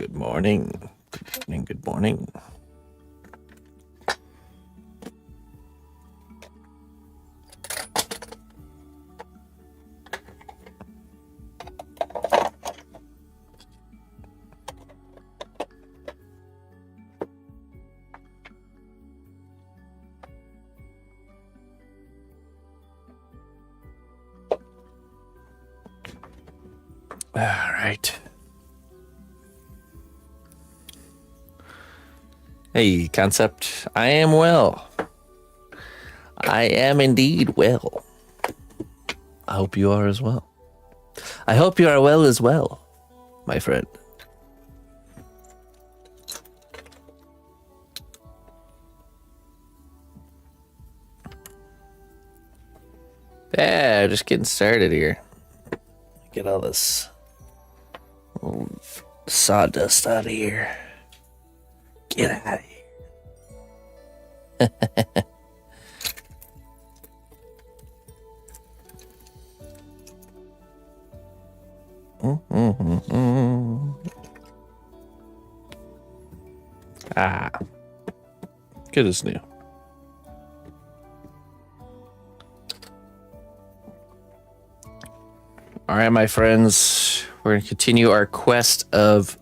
Good morning. Good morning. Good morning. All right. Hey, concept. I am well. I am indeed well. I hope you are as well. I hope you are well as well, my friend. Yeah, just getting started here. Get all this sawdust out of here. Get out of here. Ah, good as new. All right, my friends, we're going to continue our quest of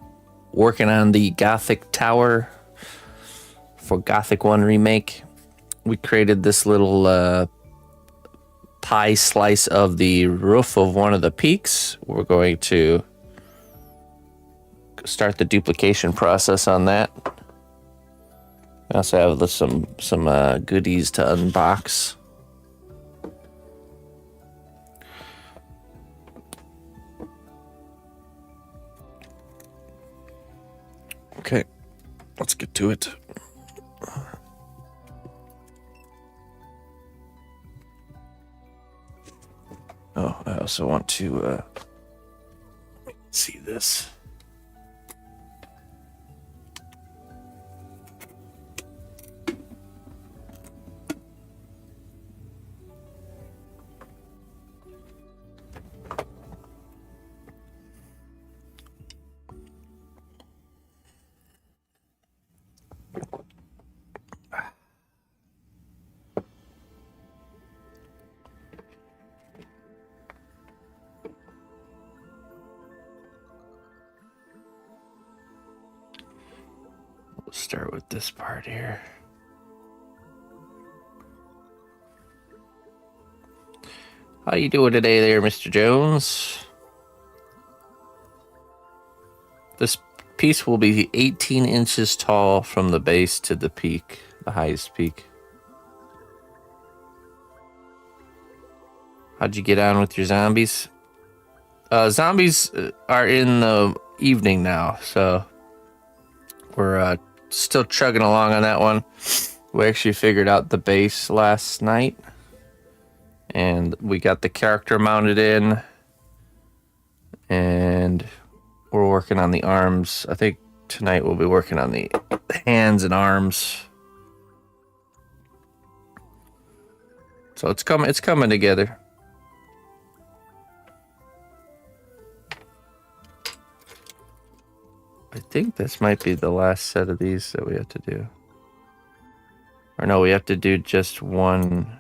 working on the Gothic tower for Gothic 1 Remake. We created this little pie slice of the roof of one of the peaks. We're going to start the duplication process on that. We also have some goodies to unbox. Okay, let's get to it. Oh, I also want to see this. We'll start with this part here. How you doing today there, Mr. Jones? This piece will be 18 inches tall from the base to the peak, the highest peak. How'd you get on with your zombies? Zombies are in the evening now, so we're still chugging along on that one. We actually figured out the base last night, and we got the character mounted in, and we're working on the arms. I think tonight we'll be working on the hands and arms. So it's coming together. I think this might be the last set of these that we have to do. Or no, we have to do just one.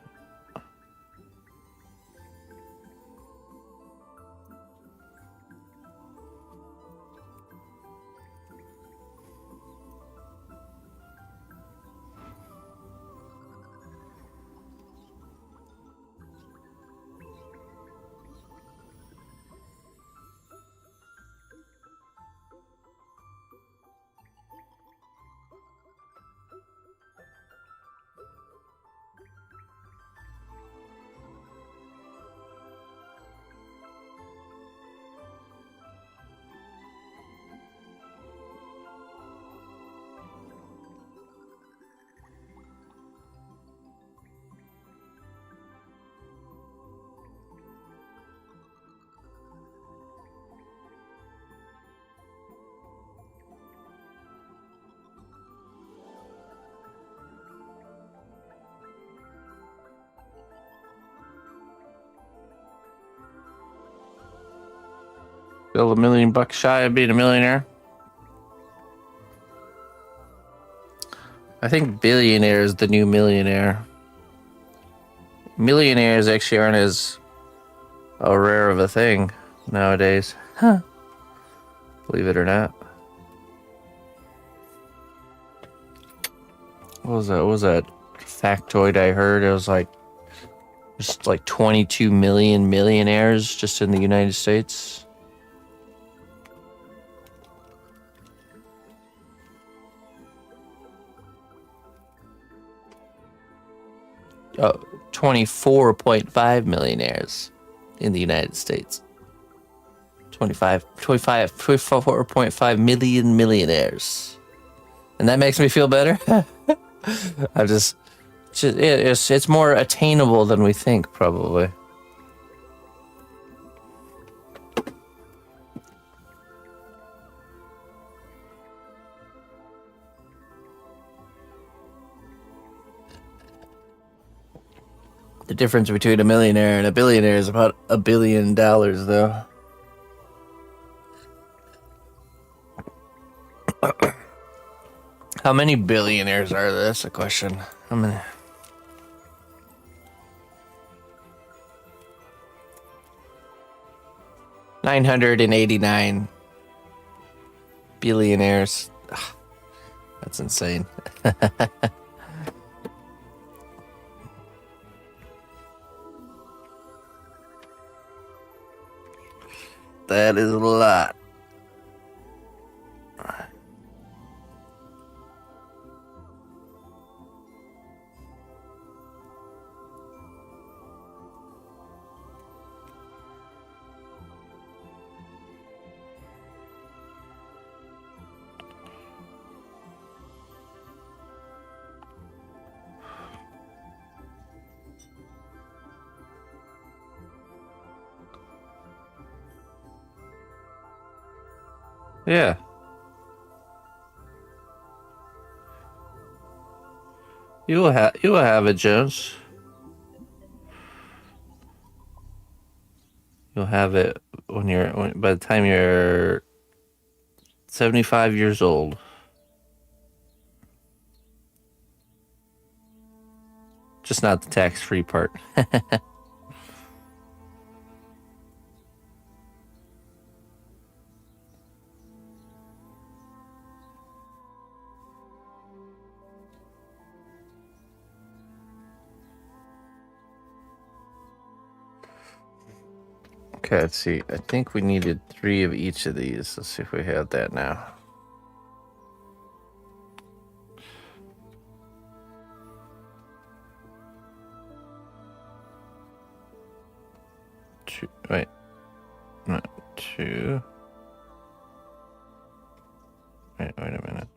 Still $1 million shy of being a millionaire. I think billionaire is the new millionaire. Millionaires actually aren't as rare of a thing nowadays. Huh. Believe it or not. What was that? What was that factoid I heard? It was like just like 22 million millionaires just in the United States. 24.5 millionaires in the United States. 24.5 million millionaires. And that makes me feel better. I just it's more attainable than we think, probably. The difference between a millionaire and a billionaire is about $1 billion, though. How many billionaires are there? That's a question. How many? $989 billionaires. Ugh, that's insane. That is a lot. Yeah. You will have it, Jones. You'll have it by the time you're 75 years old. Just not the tax-free part. Okay, let's see. I think we needed 3 of each of these. Let's see if we have that now. Wait. No, 2. Wait a minute.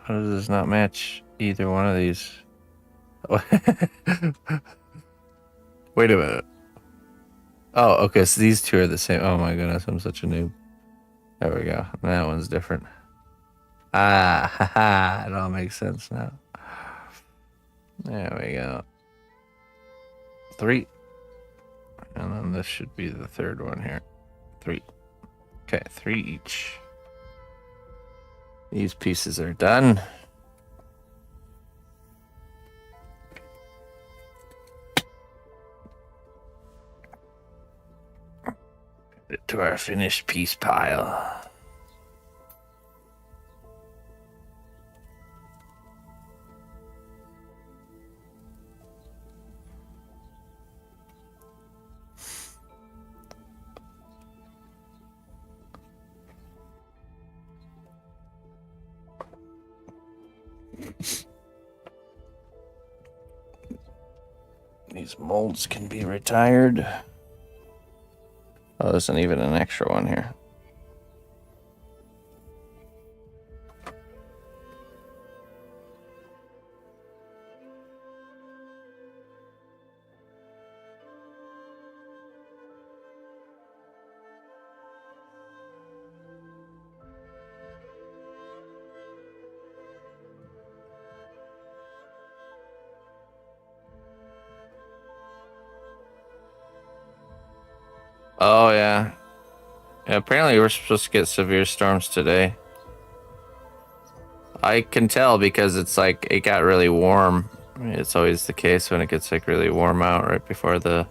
How does this not match either one of these? Wait a minute. Oh, okay, so these 2 are the same. Oh my goodness, I'm such a noob. There we go. That one's different. Haha, it all makes sense now. There we go. 3. And then this should be the 3rd one here. 3. Okay, 3 each. These pieces are done. To our finished piece pile. These molds can be retired. Oh, there's isn't even an extra one here. Oh yeah. Yeah, apparently we're supposed to get severe storms today. I can tell because it's like it got really warm. I mean, it's always the case when it gets like really warm out right before the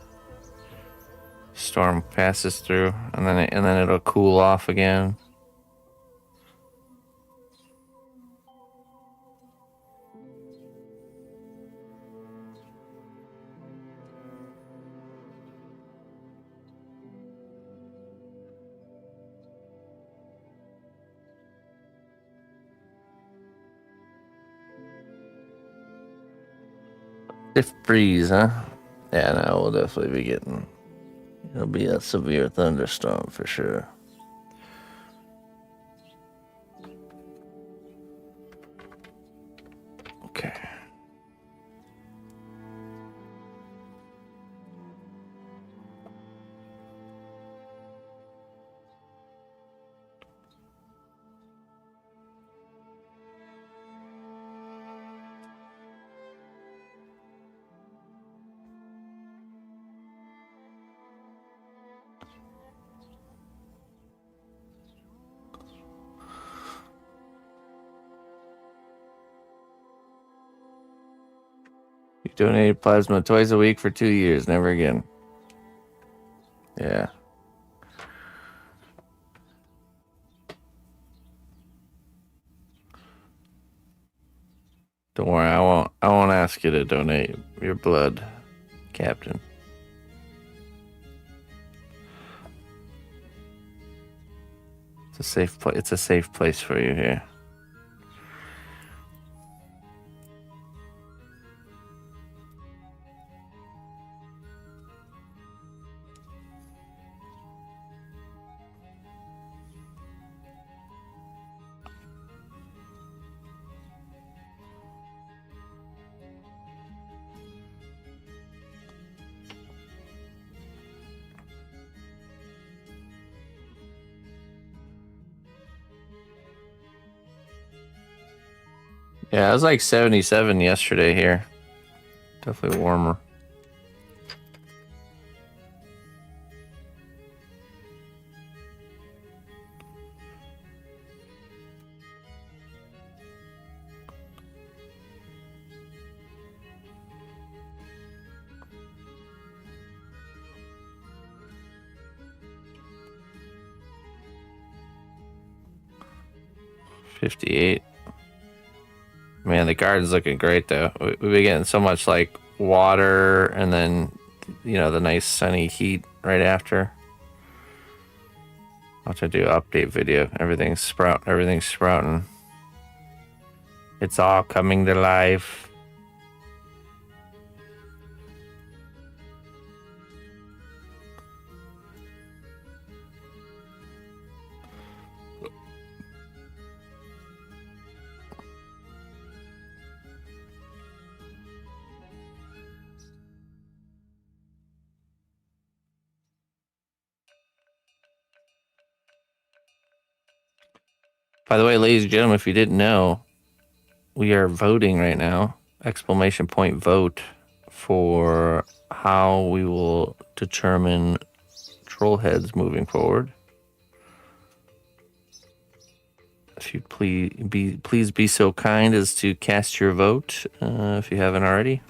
storm passes through, and then it'll cool off again. Stiff breeze, huh? Yeah, no, we'll definitely be getting. It'll be a severe thunderstorm for sure. Okay. You donated plasma twice a week for 2 years. Never again. Yeah. Don't worry, I won't ask you to donate your blood, Captain. It's a safe place for you here. Yeah, it was like 77 yesterday here. Definitely warmer. $58. Man, the garden's looking great though. We've been getting so much like water, and then the nice sunny heat right after. I'll have to do an update video. Everything's sprouting. It's all coming to life. By the way, ladies and gentlemen, if you didn't know, we are voting right now, ! Vote, for how we will determine troll heads moving forward. If you'd please be so kind as to cast your vote if you haven't already.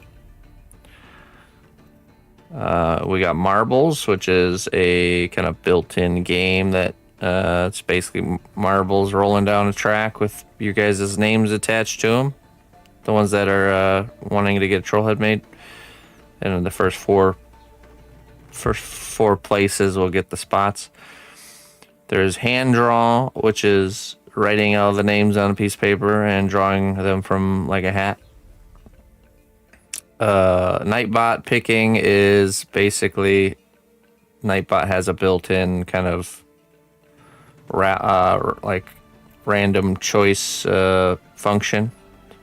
We got Marbles, which is a kind of built-in game that it's basically marbles rolling down a track with your guys' names attached to them. The ones that are wanting to get a troll head made, and in the first four places will get the spots. There's hand draw, which is writing all the names on a piece of paper and drawing them from like a hat. Nightbot picking is basically Nightbot has a built-in kind of like random choice function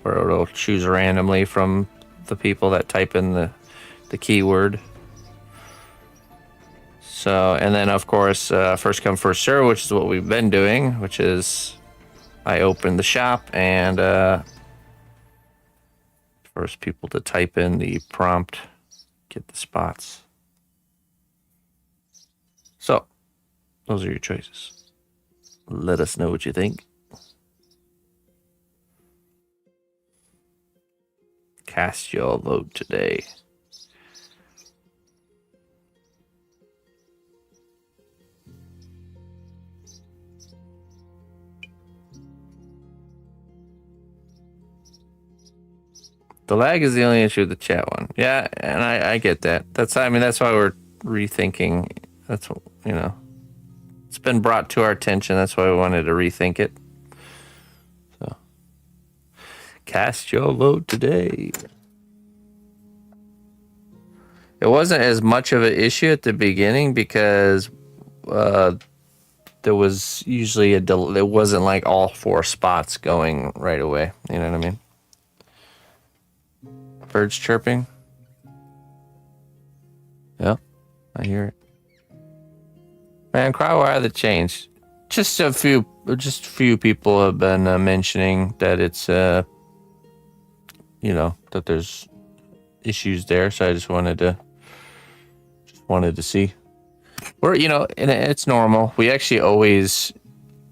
where it'll choose randomly from the people that type in the keyword. So, and then of course, first come first serve, which is what we've been doing, which is I open the shop and first people to type in the prompt get the spots. So, those are your choices. Let us know what you think. Cast your vote today. The lag is the only issue with the chat one. Yeah, and I get that. That's why we're rethinking. That's what, it's been brought to our attention. That's why we wanted to rethink it. So, cast your vote today. It wasn't as much of an issue at the beginning because there was usually a delay. It wasn't like all 4 spots going right away. You know what I mean? Birds chirping. Yeah, I hear it. Man, Crywire the change. Just a few people have been mentioning that it's that there's issues there. So I just wanted to see. Or and it's normal. We actually always.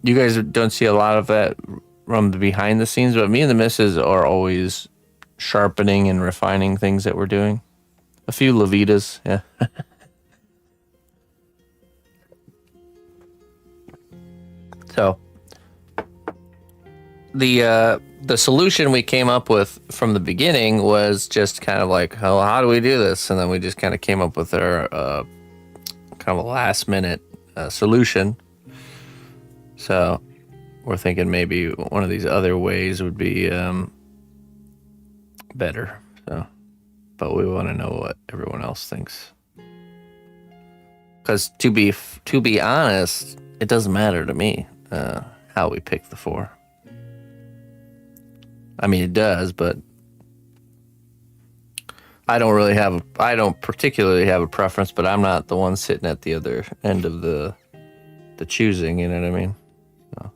You guys don't see a lot of that from the behind the scenes, but me and the missus are always sharpening and refining things that we're doing. A few Levitas, yeah. So the solution we came up with from the beginning was just kind of like, how do we do this? And then we just kind of came up with our kind of a last minute solution. So we're thinking maybe one of these other ways would be better. So, but we want to know what everyone else thinks. Because to be honest, it doesn't matter to me how we pick the 4. I mean, it does, but I don't particularly have a preference. But I'm not the one sitting at the other end of the choosing. You know what I mean? So.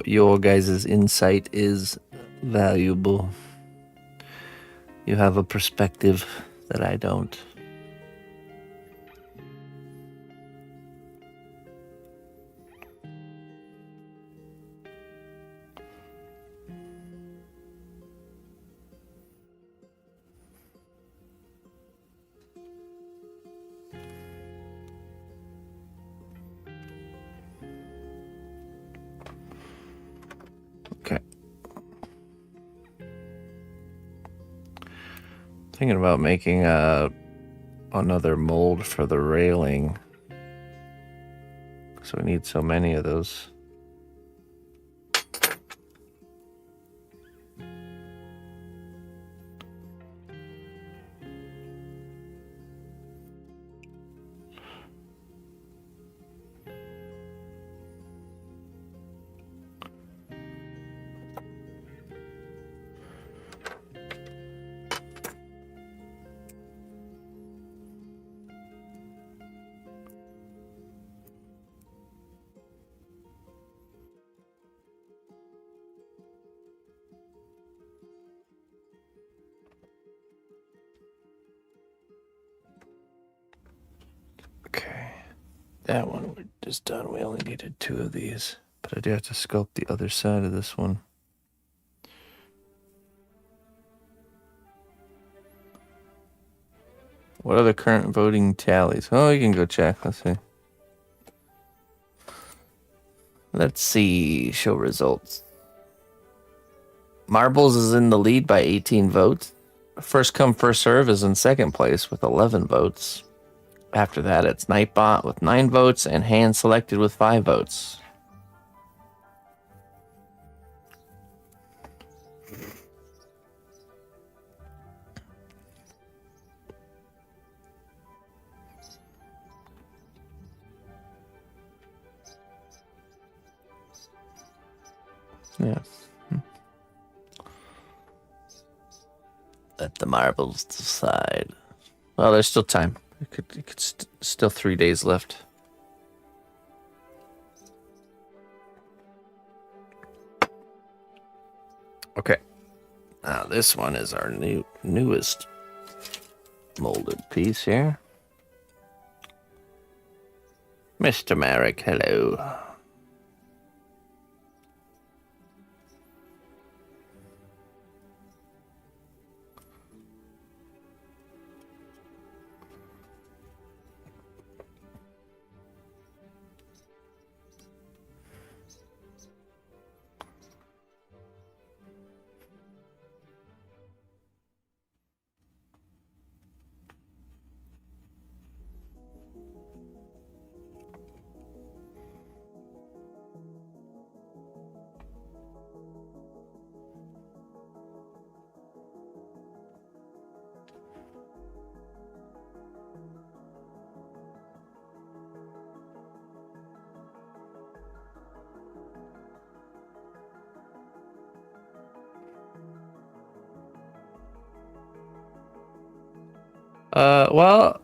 Your guys' insight is valuable. You have a perspective that I don't. Okay. Thinking about making another mold for the railing. So we need so many of those. That one we're just done. We only needed 2 of these. But I do have to sculpt the other side of this one. What are the current voting tallies? Oh, you can go check. Let's see. Let's see. Show results. Marbles is in the lead by 18 votes. First come, first serve is in second place with 11 votes. After that, it's Nightbot with 9 votes and Hand Selected with 5 votes. Yeah. Let the marbles decide. Well, there's still time. Still 3 days left. Okay. Now this one is our newest molded piece here. Mr. Marek, hello. Well,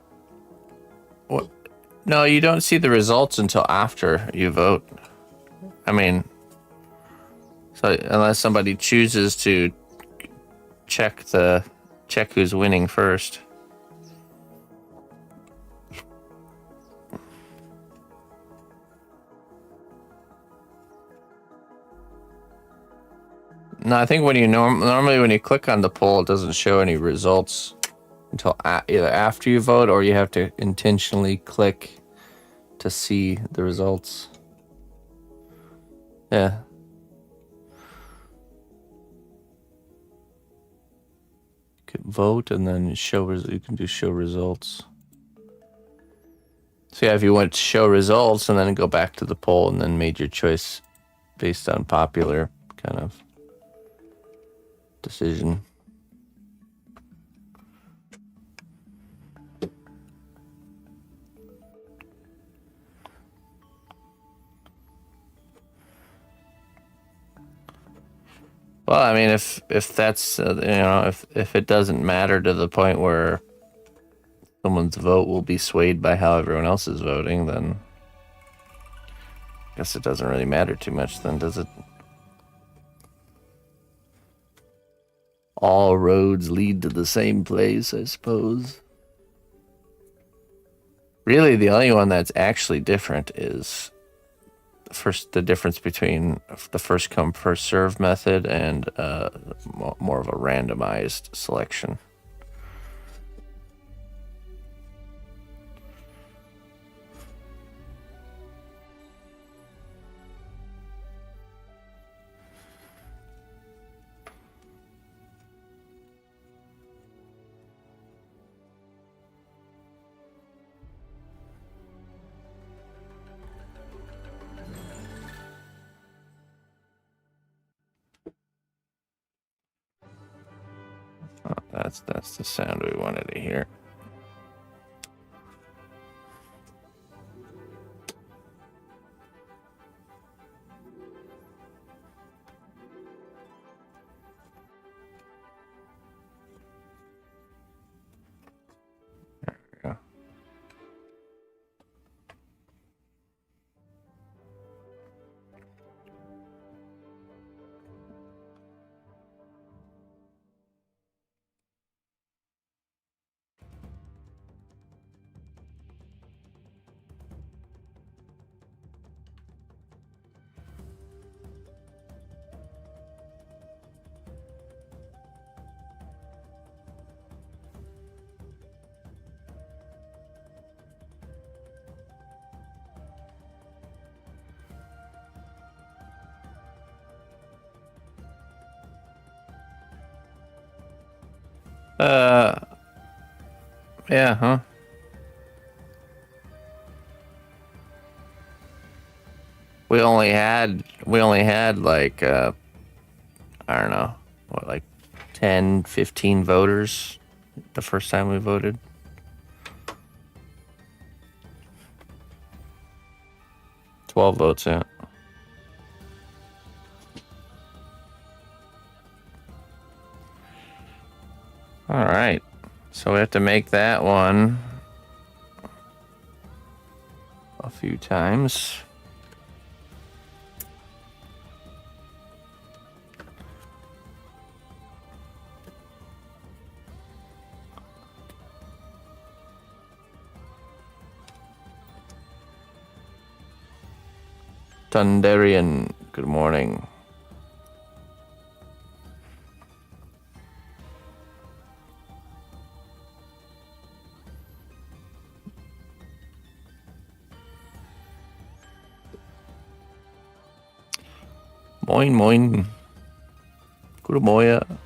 no, you don't see the results until after you vote. I mean, so unless somebody chooses to check who's winning first. No, I think when you normally when you click on the poll, it doesn't show any results until either after you vote, or you have to intentionally click to see the results. Yeah. You can vote and then you can do show results. So yeah, if you want to show results and then go back to the poll and then made your choice based on popular kind of decision. Well, I mean, if that's if it doesn't matter to the point where someone's vote will be swayed by how everyone else is voting, then I guess it doesn't really matter too much then, does it? All roads lead to the same place, I suppose. Really, the only one that's actually different is the difference between the first come first serve method and more of a randomized selection. Oh, that's the sound we wanted to hear. There we go. Yeah, huh? We only had like I don't know, what, like 10, 15 voters the first time we voted. $12 votes, yeah. All right. So we have to make that one a few times. Tunderian, good morning. Moin, moin. Goedemorgen.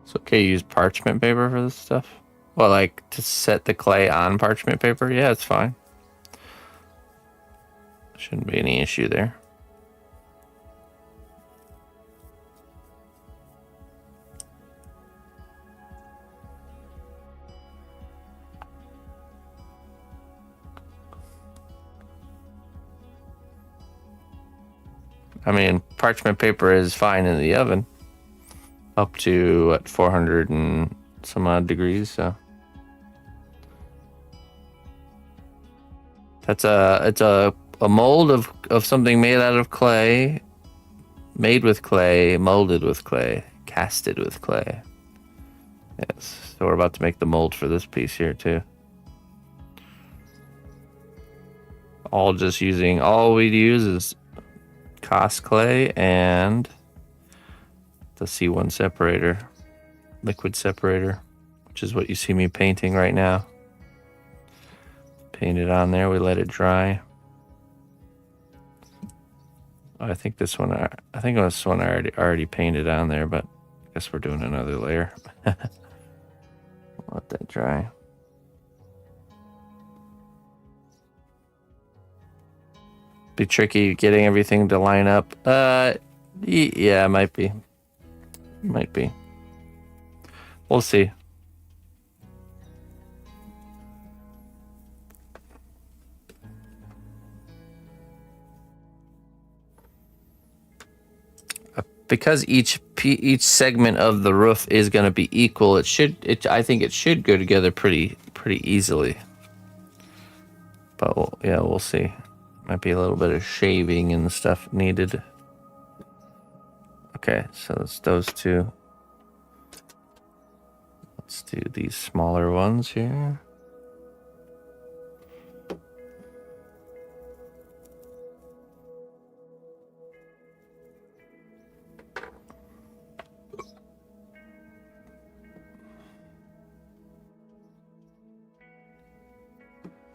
It's okay to use parchment paper for this stuff. Well, like to set the clay on parchment paper. Yeah, it's fine. Shouldn't be any issue there. I mean, parchment paper is fine in the oven. Up to, what, 400 and some odd degrees, so. It's a mold of something made out of clay, made with clay, molded with clay, casted with clay. Yes, so we're about to make the mold for this piece here too. All we'd use is Cos clay and the C1 separator, liquid separator, which is what you see me painting right now. Paint it on there, we let it dry. I think this one I already painted on there, but I guess we're doing another layer. Let that dry. Be tricky getting everything to line up. Yeah, it might be. We'll see. Because each segment of the roof is going to be equal, I think it should go together pretty easily. But we'll see. Might be a little bit of shaving and stuff needed. Okay, so it's those two. Let's do these smaller ones here.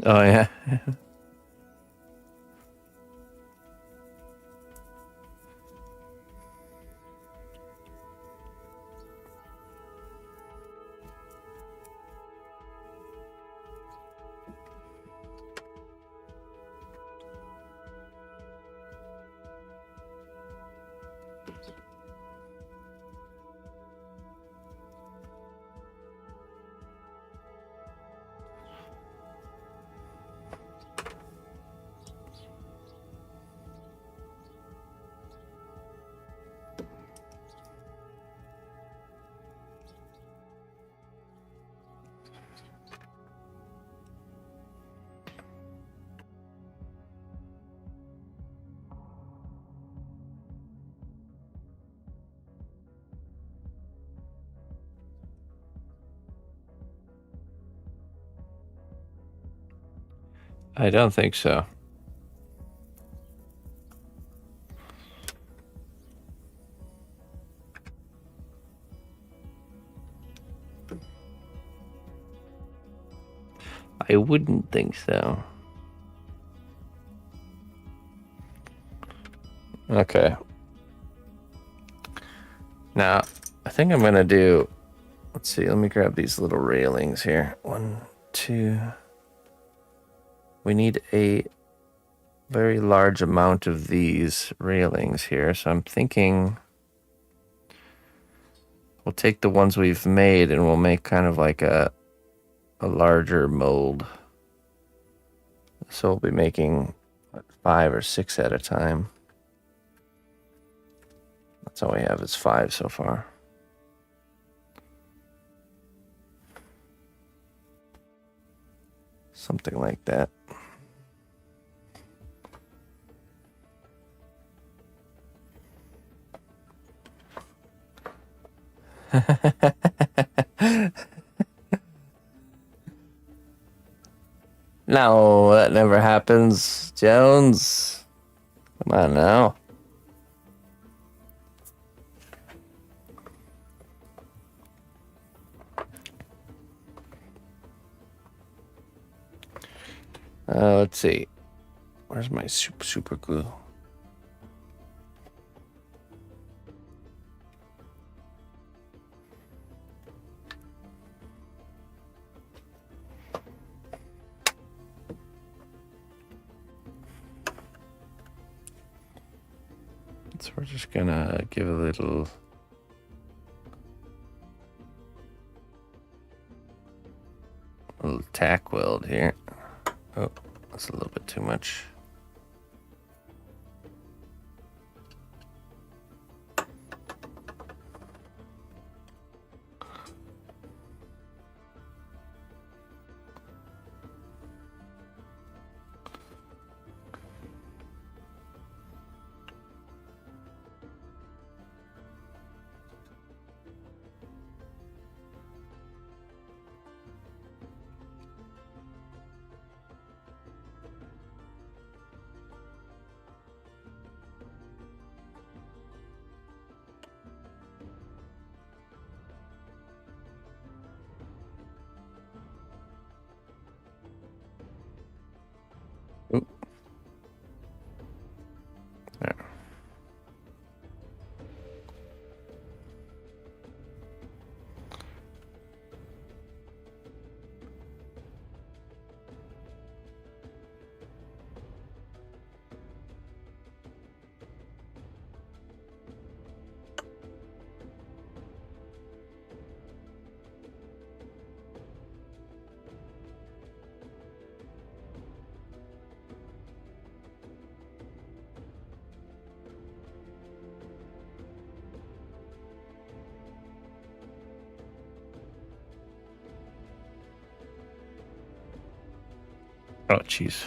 Oh, yeah. I don't think so. I wouldn't think so. Okay. Now, I think I'm going to do... Let's see, let me grab these little railings here. 1, 2... We need a very large amount of these railings here, so I'm thinking we'll take the ones we've made and we'll make kind of like a larger mold. So we'll be making 5 or 6 at a time. That's all we have is 5 so far. Something like that. No, that never happens, Jones. Come on now. Let's see. Where's my super glue? So we're just gonna give a little tack weld here. Oh, that's a little bit too much. Oop. There. Oh, jeez.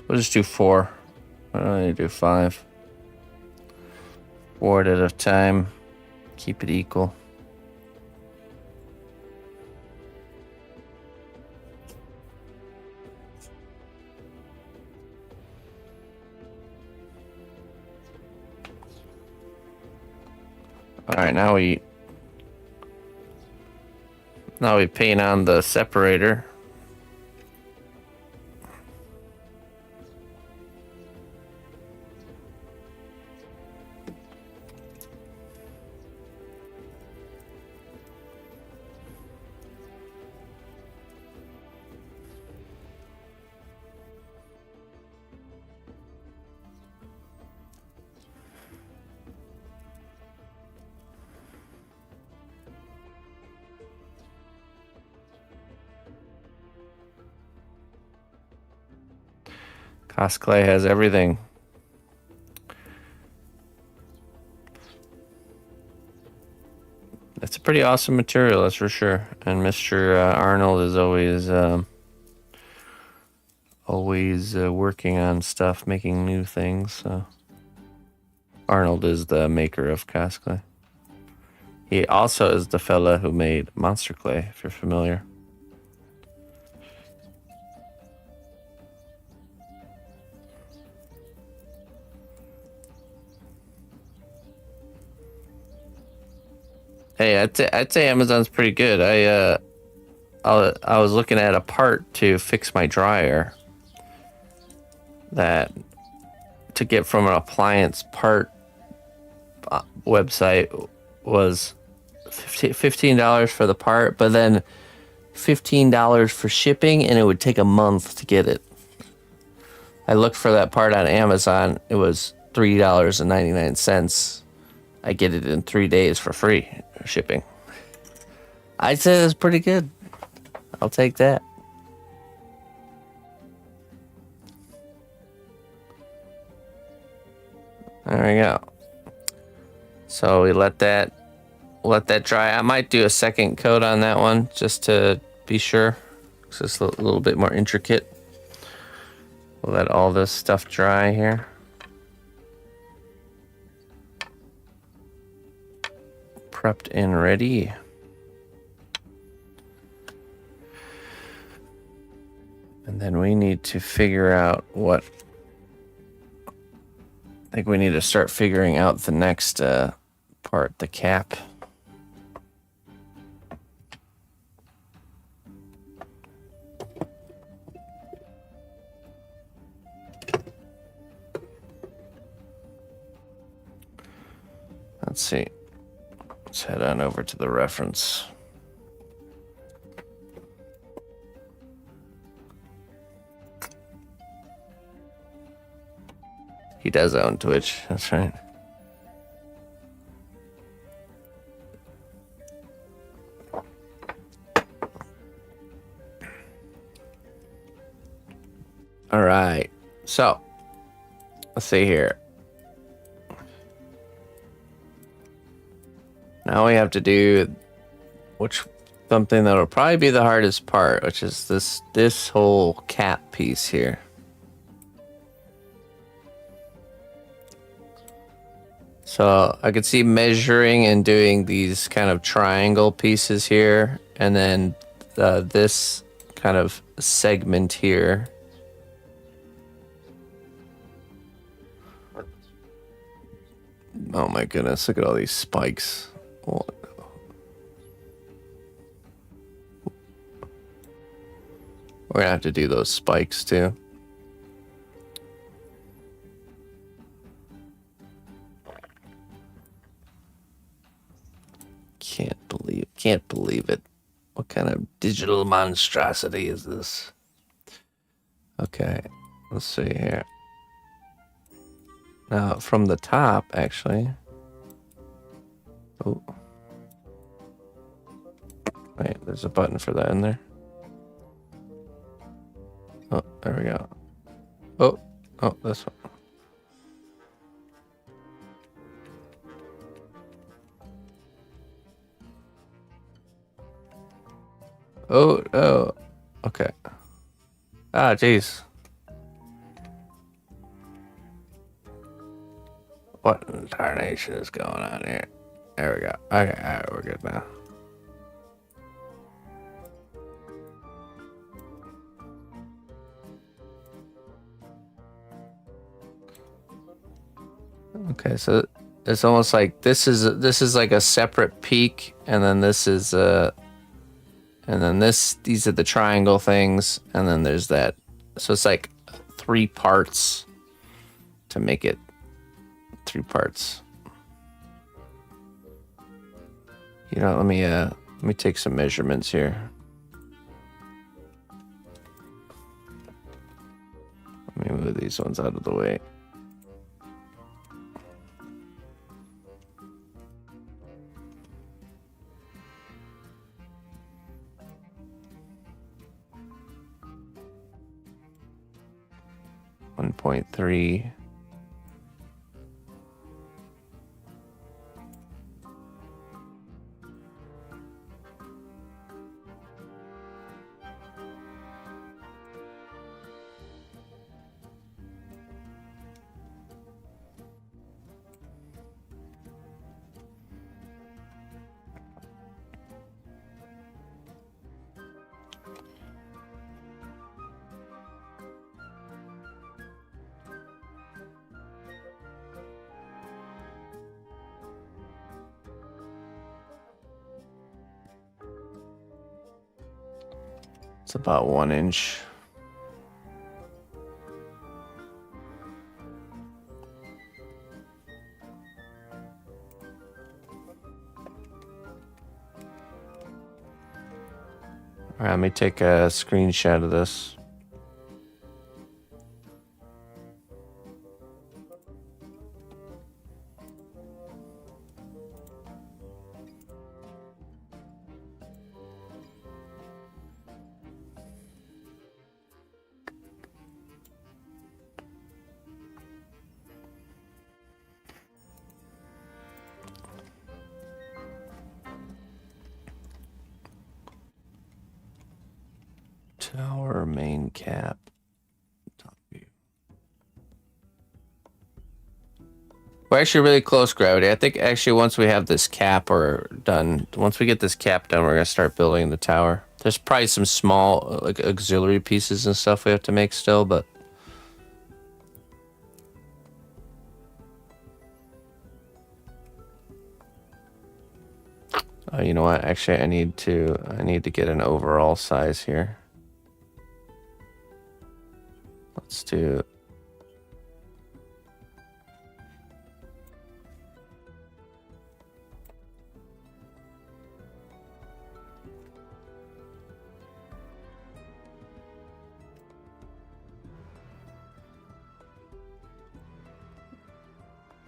We'll just do 4. I don't need to do 5. 4 at a time. Keep it equal. All right, now we paint on the separator. Clay has everything. It's a pretty awesome material, that's for sure. And Mr. Arnold is always working on stuff, making new things. So Arnold is the maker of Clay. He also is the fella who made Monster Clay, if you're familiar. Hey, I'd say Amazon's pretty good. I was looking at a part to fix my dryer that to get from an appliance part website was $15 for the part, but then $15 for shipping, and it would take a month to get it. I looked for that part on Amazon. It was $3.99. I get it in 3 days for free shipping. I said it's pretty good. I'll take that. There we go. So we let that dry. I might do a second coat on that one just to be sure. It's just a little bit more intricate. We'll let all this stuff dry here. Prepped and ready. And then we need to figure out what... I think we need to start figuring out the next part, the cap. Let's see. Let's head on over to the reference. He does own Twitch, that's right. All right, so let's see here. Now we have to do something that'll probably be the hardest part, which is this whole cap piece here. So I could see measuring and doing these kind of triangle pieces here, and then this kind of segment here. Oh my goodness, look at all these spikes. We're gonna have to do those spikes too. Can't believe it. What kind of digital monstrosity is this? Okay, let's see here. Now, from the top, actually. Oh. Wait, there's a button for that in there. Oh, there we go. Oh, this one. Oh, okay. Ah, jeez. What in tarnation is going on here? There we go. Okay, all right, we're good now. Okay, so it's almost like this is like a separate peak, and then this is and then these are the triangle things, and then there's that. So it's like 3 parts to make it 3 parts. You know, let me take some measurements here. Let me move these ones out of the way. .3. It's about 1 inch. All right, let me take a screenshot of this. Tower main cap. Top view. We're actually really close, Gravity. I think actually once we have this cap or done, once we get this cap done, we're gonna start building the tower. There's probably some small like auxiliary pieces and stuff we have to make still, but you know what? Actually, I need to get an overall size here. Let's do.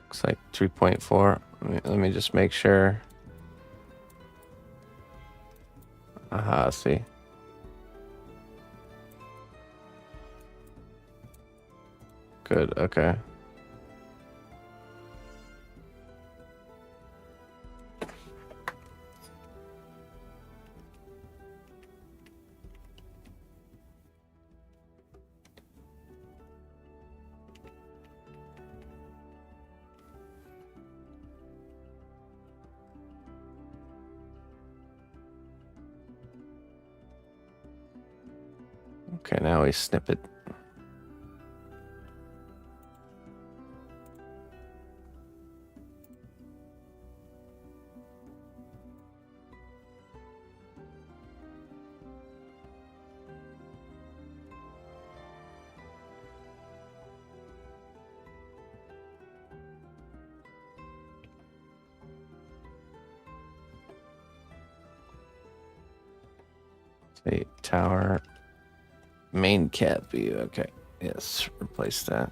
Looks like 3.4. Let me just make sure. Aha, see. Good, okay. Okay, now we snip it. Say tower main cap view. Okay, yes, replace that.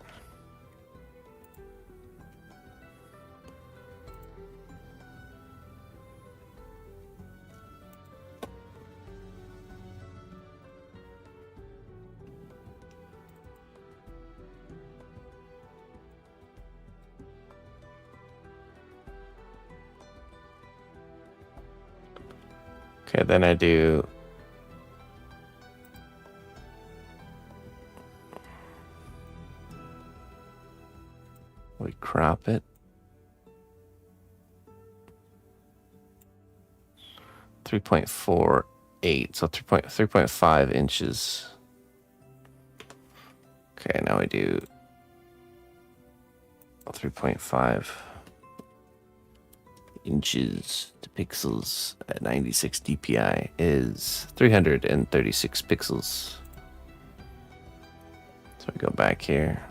Okay, then I do. We crop it. 3.48, so 3.5 inches. Okay, now we do 3.5 inches to pixels at 96 dpi is 336 pixels. So we go back here.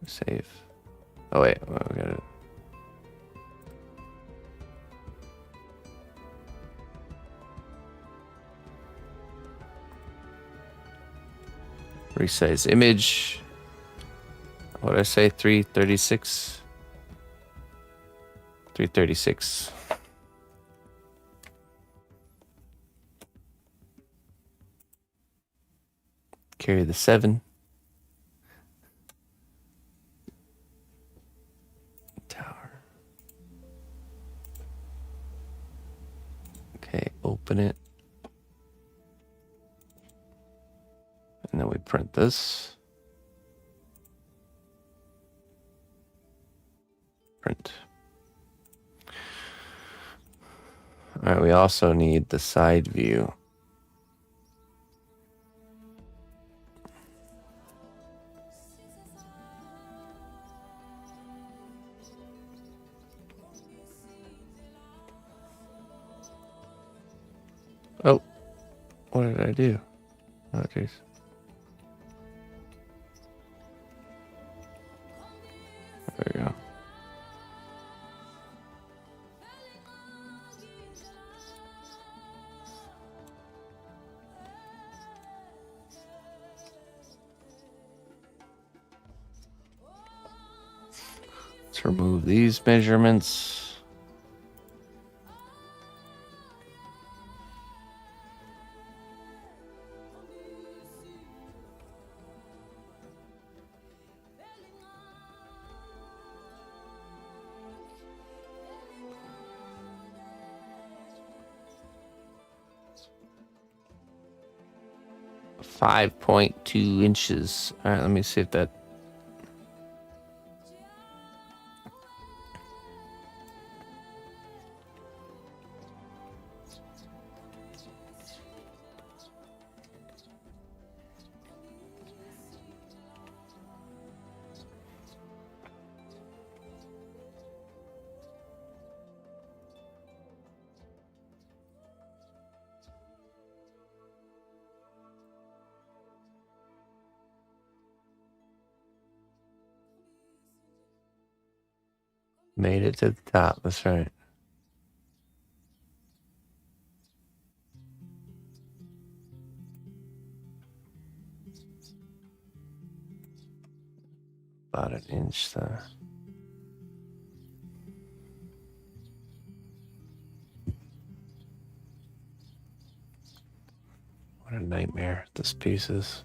Save. Oh wait, we got it. Resize image. What did I say? 336. 336. Carry the 7. Tower. Okay, open it. And then we print this. Print. All right, we also need the side view. Oh, what did I do? Oh, jeez. There we go. Let's remove these measurements. 5.2 inches. All right, let me see if that. Made it to the top. That's right. About an inch there. What a nightmare this piece is.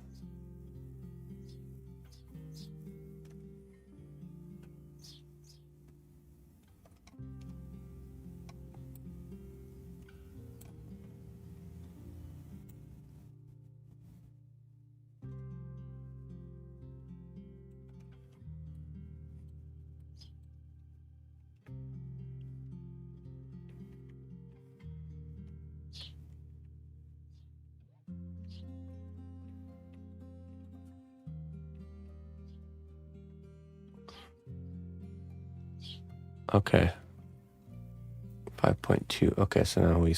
Okay. 5.2. Okay, so now we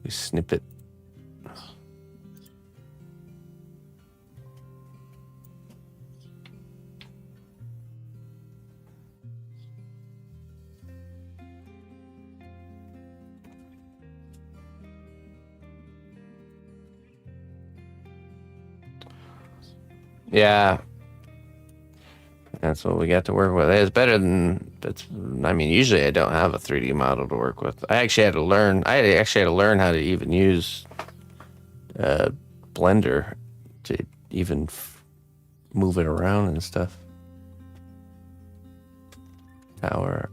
snip it. Yeah. That's what we got to work with. It's better than I mean, usually I don't have a 3D model to work with. I actually had to learn how to even use Blender to even move it around and stuff. Tower,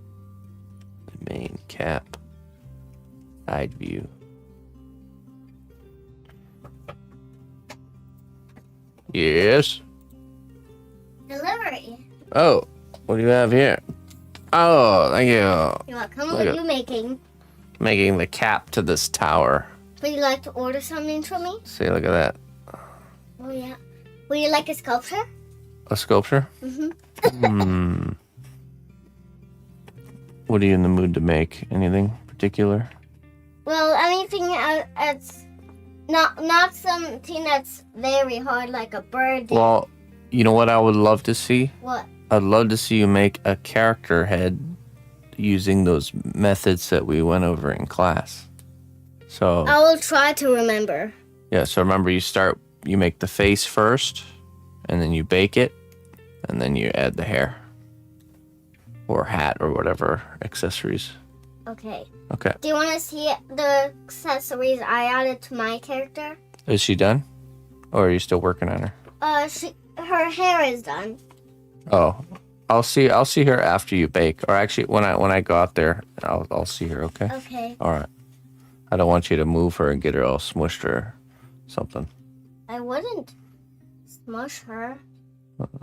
the main cap, side view. Yes. Delivery. Oh, what do you have here? Oh, thank you. You're welcome. What are you making? Making the cap to this tower. Would you like to order something from me? See, look at that. Oh, yeah. Would you like a sculpture? A sculpture? Mm-hmm. What are you in the mood to make? Anything particular? Well, anything that's not something that's very hard, like a bird. Well, you know what I would love to see? What? I'd love to see you make a character head using those methods that we went over in class. So I will try to remember. yeah, so remember you make the face first, and then you bake it, and then you add the hair. Or hat or whatever accessories. Okay. Okay. Do you want to see the accessories I added to my character? Is she done? Or are you still working on her? Her hair is done. Oh, I'll see her after you bake, or actually when I go out there, I'll see her. Okay. Okay. All right. I don't want you to move her and get her all smushed or something. I wouldn't smush her.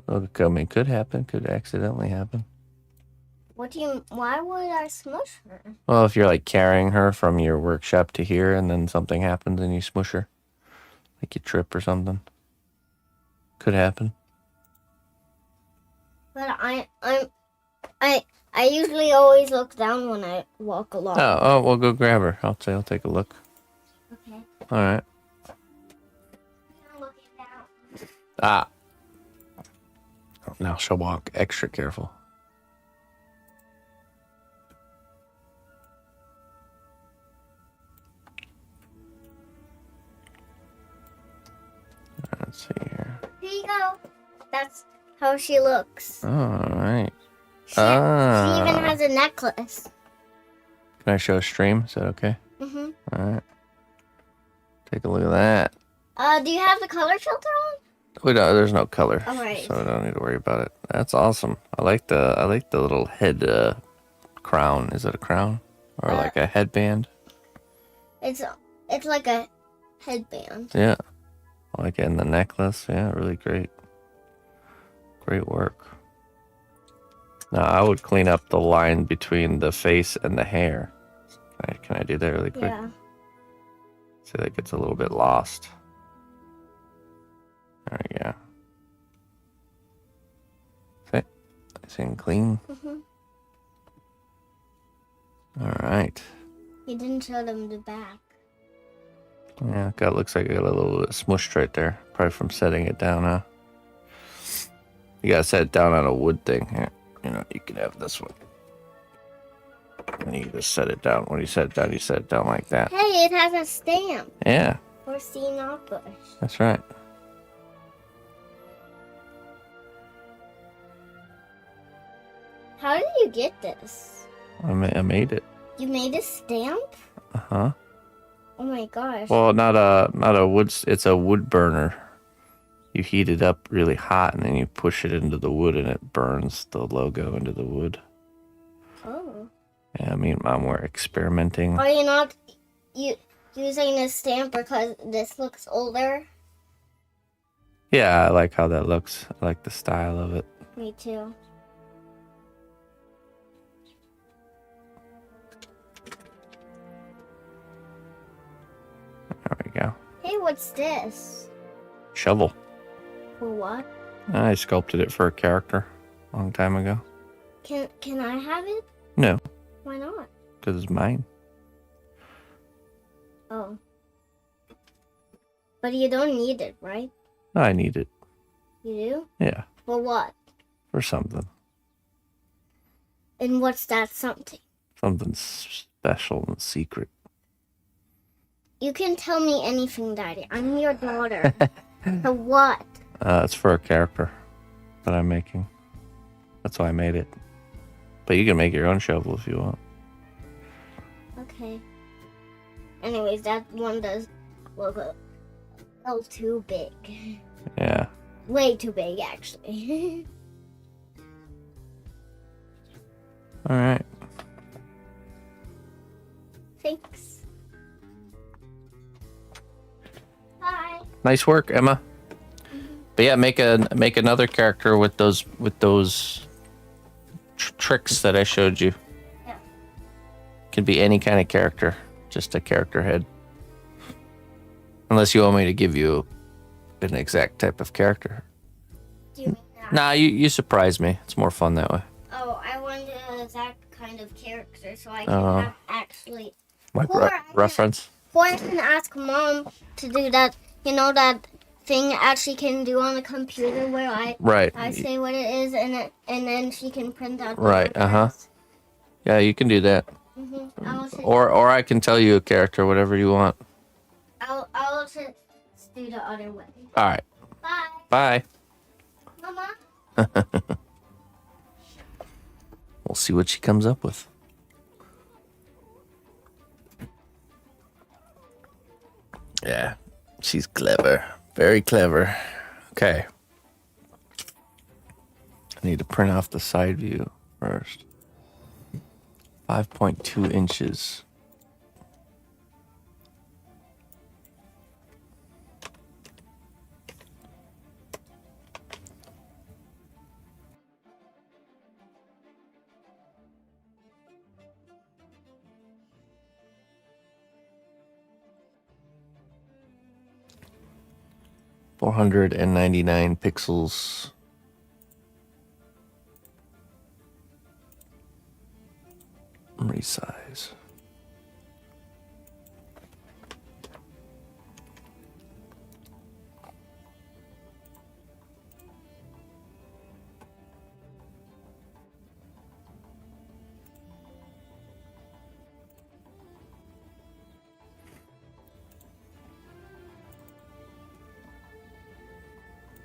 Okay, I mean, could happen. Could accidentally happen. Why would I smush her? Well, if you're like carrying her from your workshop to here, and then something happens and you smush her, like you trip or something, could happen. But I usually always look down when I walk along. Oh, we'll go grab her. I'll take a look. Okay. All right. I'm looking down. Ah. Now she'll walk extra careful. Let's see here. Here you go. That's how she looks. All right. She even has a necklace. Can I show a stream? Is that okay? Mm-hmm. All right. Take a look at that. Do you have the color filter on? We don't. There's no color, All right. so I don't need to worry about it. That's awesome. I like the little head crown. Is it a crown or like a headband? It's like a headband. Yeah. I like it in the necklace. Yeah, really great. Great work. Now, I would clean up the line between the face and the hair. Can I do that really quick? Yeah. See, that gets a little bit lost. There we go. See? Nice and clean. Mm-hmm. All right. You didn't show them the back. Yeah, looks like I got a little bit smushed right there. Probably from setting it down, huh? You gotta set it down on a wood thing. Here, you can have this one. And you just set it down. When you set it down like that. Hey, it has a stamp. Yeah. For cnotbusch. That's right. How did you get this? I made it. You made a stamp? Uh-huh. Oh my gosh. Well, not a wood. It's a wood burner. You heat it up really hot, and then you push it into the wood, and it burns the logo into the wood. Oh. Yeah, me and Mom were experimenting. Are you not using a stamp because this looks older? Yeah, I like how that looks. I like the style of it. Me too. There we go. Hey, what's this? Shovel. For what? I sculpted it for a character a long time ago. Can I have it? No, Why not? because it's mine. Oh. But you don't need it, right? I need it. You do? Yeah, For what? for something. And what's that something? Something special and secret. You can tell me anything, Daddy. I'm your daughter. For what? It's for a character that I'm making. That's why I made it. But you can make your own shovel if you want. Okay. Anyways, that one does look a little too big. Yeah. Way too big, actually. All right. Thanks. Bye. Nice work, Emma. But yeah, make another character with those tricks that I showed you. Yeah. Can be any kind of character, just a character head. Unless you want me to give you an exact type of character. Do you mean that? Nah, you surprise me. It's more fun that way. Oh, I wanted an exact kind of character so I can have actually. Like Or I can- reference. Or I can ask Mom to do that. You know that thing actually can do on the computer where Right. I say what it is and then she can print out. the Right, numbers. Yeah, you can do that. I'll just, Or I can tell you a character, whatever you want. I'll just do the other way. All right. Bye, Bye. Mama. We'll see what she comes up with. Yeah, she's clever. Very clever. Okay. I need to print off the side view first. 5.2 inches. .499 pixels. Resize.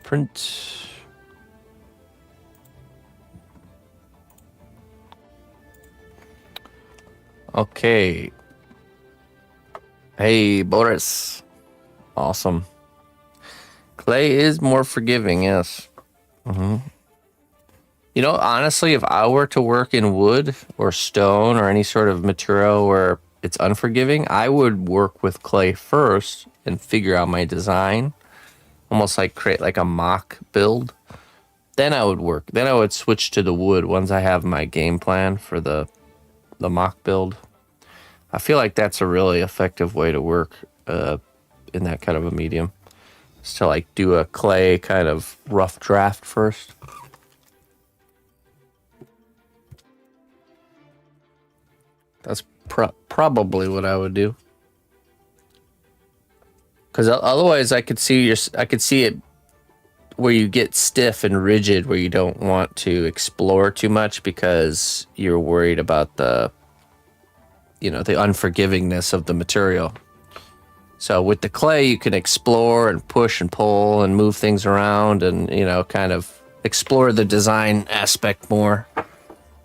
Print. Okay. Hey, Boris. Awesome. Clay is more forgiving, yes. You know, honestly, if I were to work in wood or stone or any sort of material where it's unforgiving, I would work with clay first and figure out my design, almost like create like a mock build, then I would work. Then I would switch to the wood once I have my game plan for the mock build. I feel like that's a really effective way to work in that kind of a medium. Is to like do a clay kind of rough draft first. That's probably what I would do. Because otherwise, I could see it where you get stiff and rigid, where you don't want to explore too much because you're worried about the unforgivingness of the material. So with the clay, you can explore and push and pull and move things around and, kind of explore the design aspect more.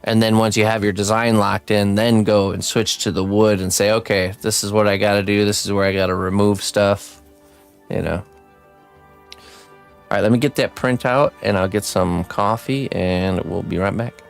And then once you have your design locked in, then go and switch to the wood and say, okay, this is what I got to do. This is where I got to remove stuff, All right, let me get that print out and I'll get some coffee and we'll be right back.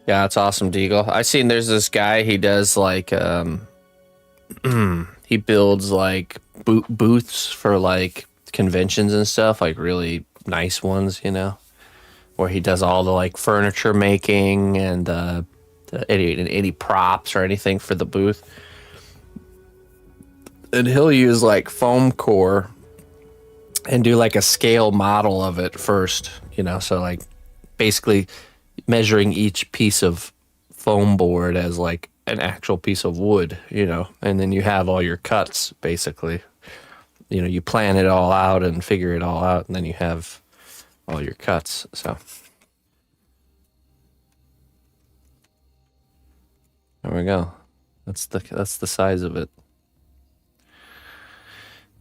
Yeah, it's awesome, Deagle. I seen there's this guy, he does like he builds like booths for like conventions and stuff, like really nice ones, where he does all the like furniture making and any props or anything for the booth. And he'll use like foam core and do like a scale model of it first, you know, so like basically measuring each piece of foam board as like an actual piece of wood, you know, and then you have all your cuts basically. You know, you plan it all out and figure it all out, and then you have all your cuts. So there we go. That's the size of it.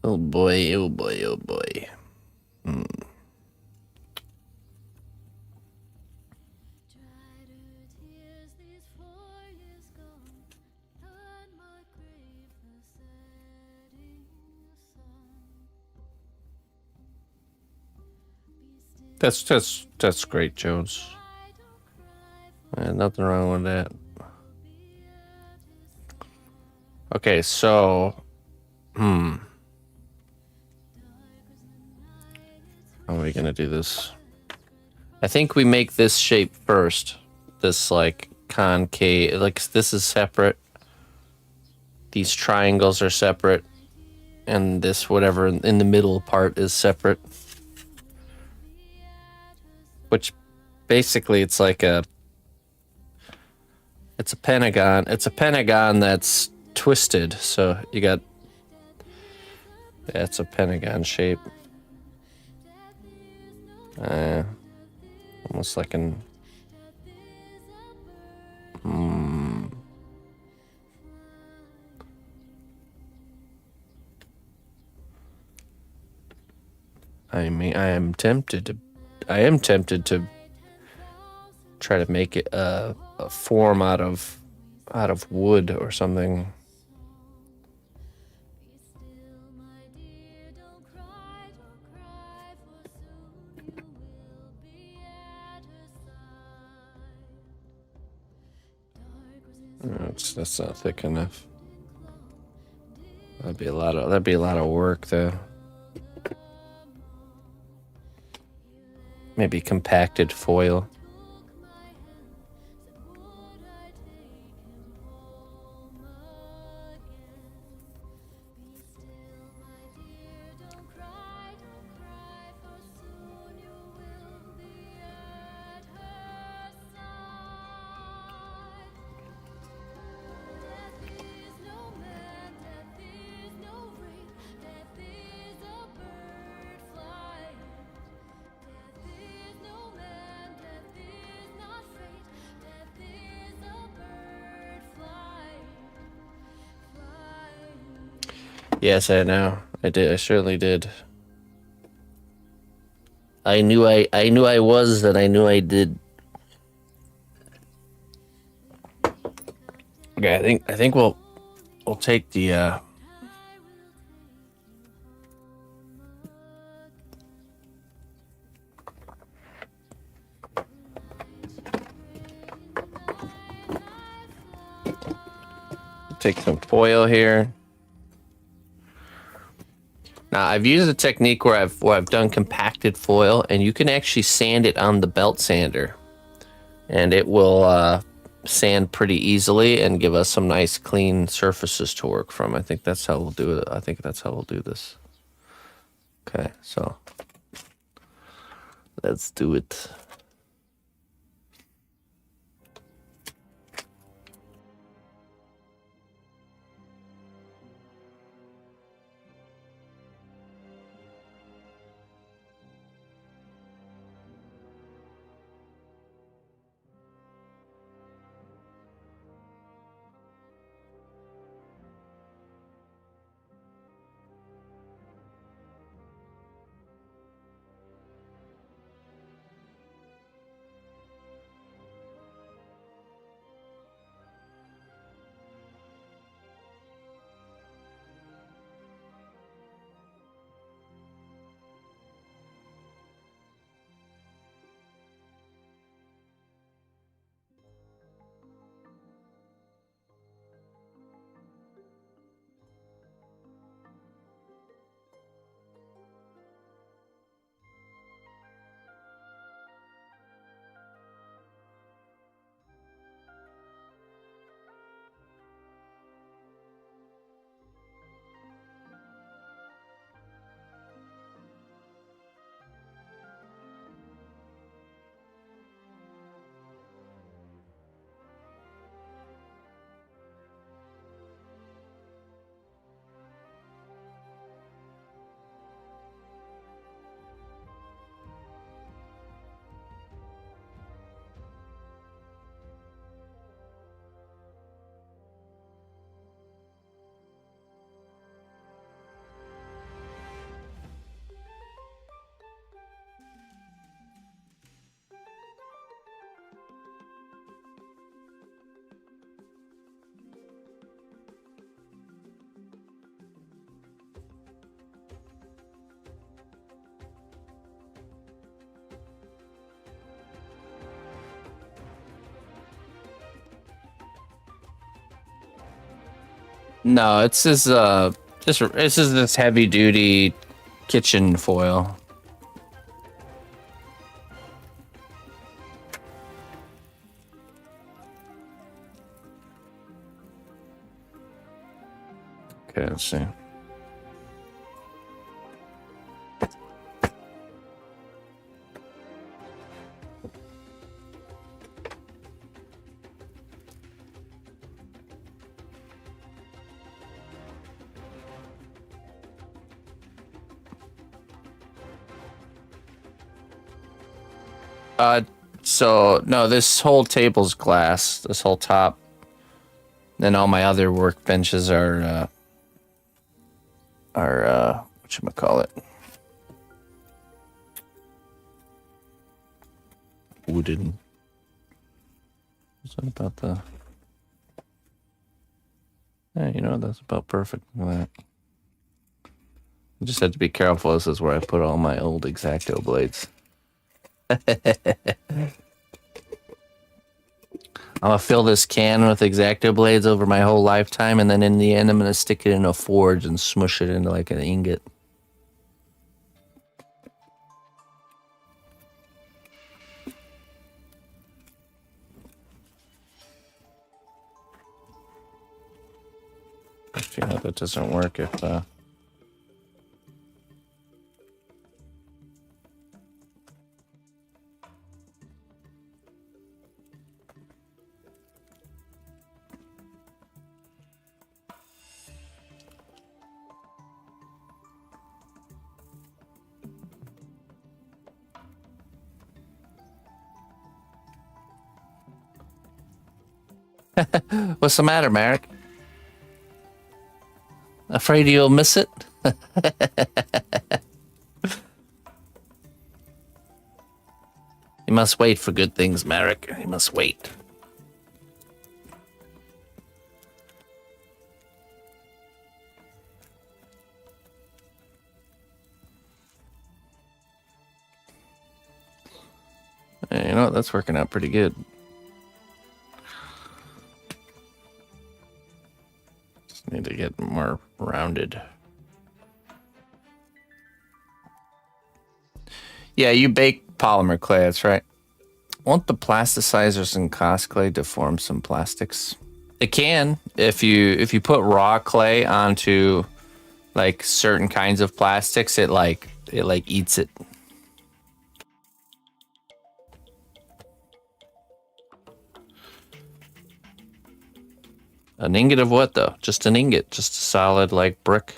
Oh boy, oh boy, oh boy. That's great, Jones. Nothing wrong with that. Okay, so how are we gonna do this? I think we make this shape first. This like concave, like this is separate. These triangles are separate, and this whatever in the middle part is separate. Which basically it's like it's a pentagon. It's a pentagon that's twisted. So you got, yeah, it's a pentagon shape. Almost like an I mean, I am tempted to try to make it a form out of wood or something. That's not thick enough. That'd be a lot of work though. Maybe compacted foil. Yes, I know. I did. I certainly did. I knew I was, and I knew I did. Okay, I think we'll take the take some foil here. Now I've used a technique where I've done compacted foil, and you can actually sand it on the belt sander, and it will sand pretty easily and give us some nice clean surfaces to work from. I think that's how we'll do it. I think that's how we'll do this. Okay, so let's do it. No, it's this heavy duty kitchen foil. Okay, let's see. So no, this whole table's glass. This whole top. Then all my other workbenches are whatchamacallit? Wooden. What's that about the? Yeah, you know, that's about perfect for that. I just had to be careful. This is where I put all my old X-Acto blades. I'm gonna fill this can with X-Acto blades over my whole lifetime, and then in the end, I'm gonna stick it in a forge and smush it into like an ingot. You know, that doesn't work if What's the matter, Marek? Afraid you'll miss it? You must wait for good things, Marek. You must wait. You know what? That's working out pretty good. Just need to get more rounded. Yeah, you bake polymer clay, that's right. Won't the plasticizers and cost clay deform some plastics? It can if you put raw clay onto like certain kinds of plastics, it eats it. An ingot of what though? Just an ingot, just a solid like brick.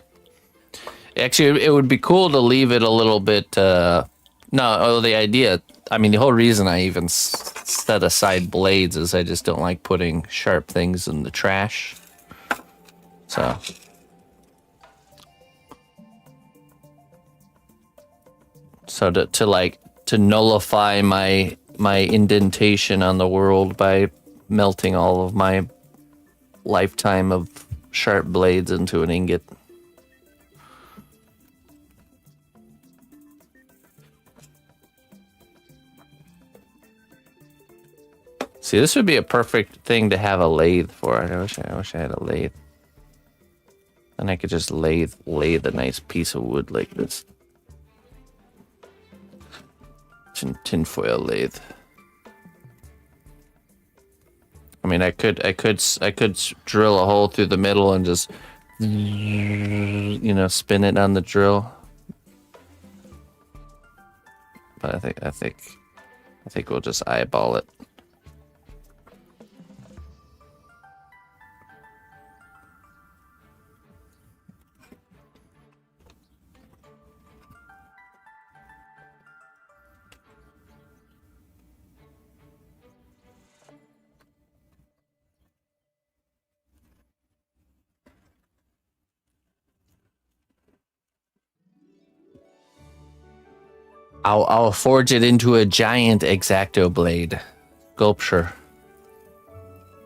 Actually, it would be cool to leave it a little bit. The idea. I mean, the whole reason I even set aside blades is I just don't like putting sharp things in the trash. So. So to nullify my indentation on the world by melting all of my lifetime of sharp blades into an ingot. See, this would be a perfect thing to have a lathe for. I wish I had a lathe. And I could just lathe a nice piece of wood like this. Tinfoil lathe. I mean, I could drill a hole through the middle and just, spin it on the drill. But I think we'll just eyeball it. I'll forge it into a giant X-Acto blade sculpture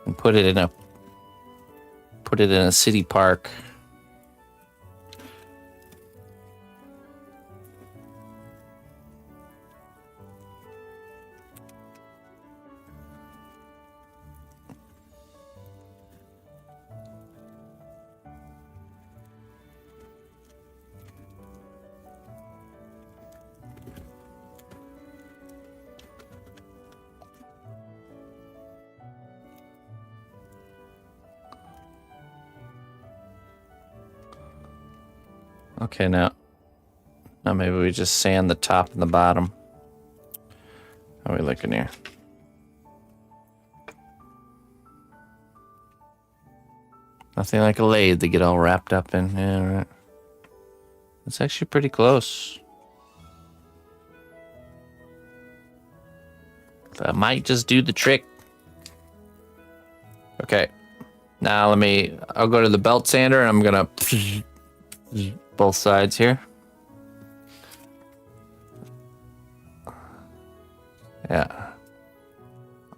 and put it in a city park. Okay, now maybe we just sand the top and the bottom. How are we looking here? Nothing like a lathe to get all wrapped up in. Yeah, right. It's actually pretty close. That might just do the trick. Okay. Now I'll go to the belt sander and I'm gonna both sides here. Yeah.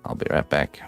I'll be right back.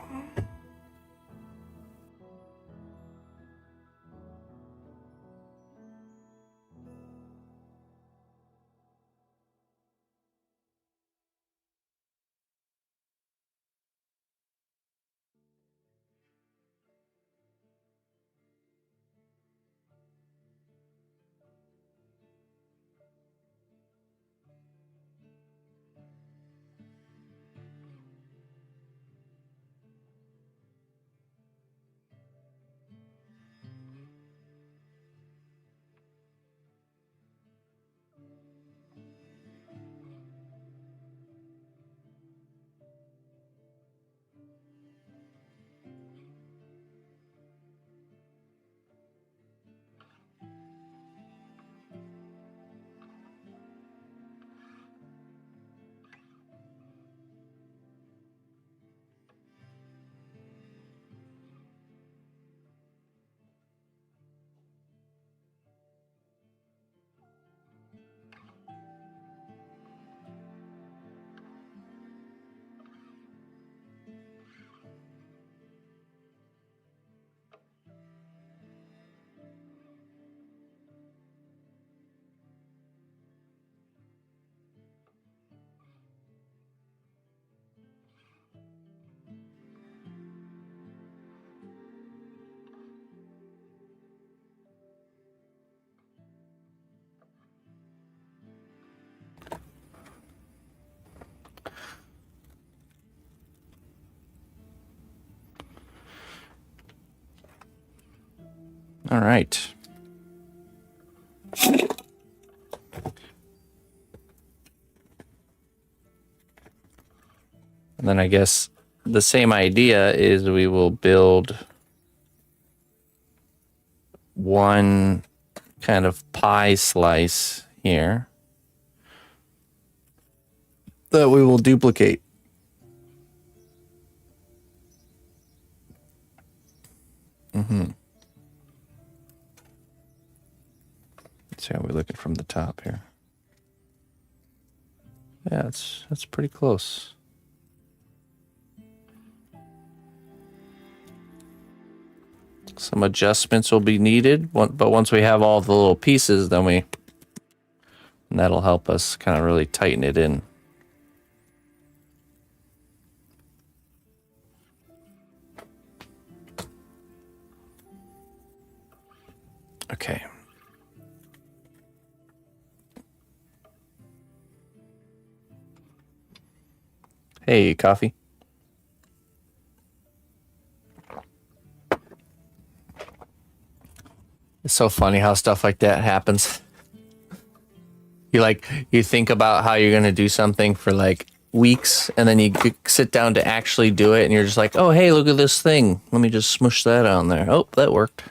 All right. And then I guess the same idea is we will build one kind of pie slice here that we will duplicate. Let's see how we're looking from the top here. Yeah, that's pretty close. Some adjustments will be needed, but once we have all the little pieces, then that'll help us kind of really tighten it in. Okay. Hey, coffee. It's so funny how stuff like that happens. You think about how you're gonna do something for like weeks, and then you sit down to actually do it, and you're just like, oh, hey, look at this thing. Let me just smush that on there. Oh, that worked.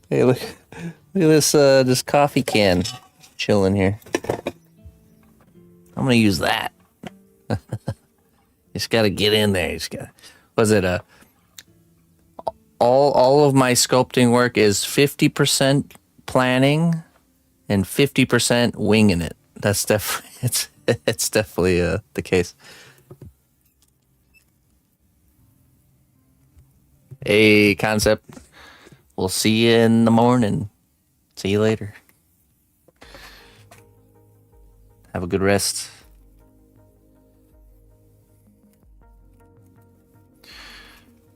Hey, look at this coffee can chilling here. I'm gonna use that. Just gotta get in there. Was it all of my sculpting work is 50% planning and 50% winging it. That's definitely it's definitely the case. Hey, concept. We'll see you in the morning. See you later. Have a good rest.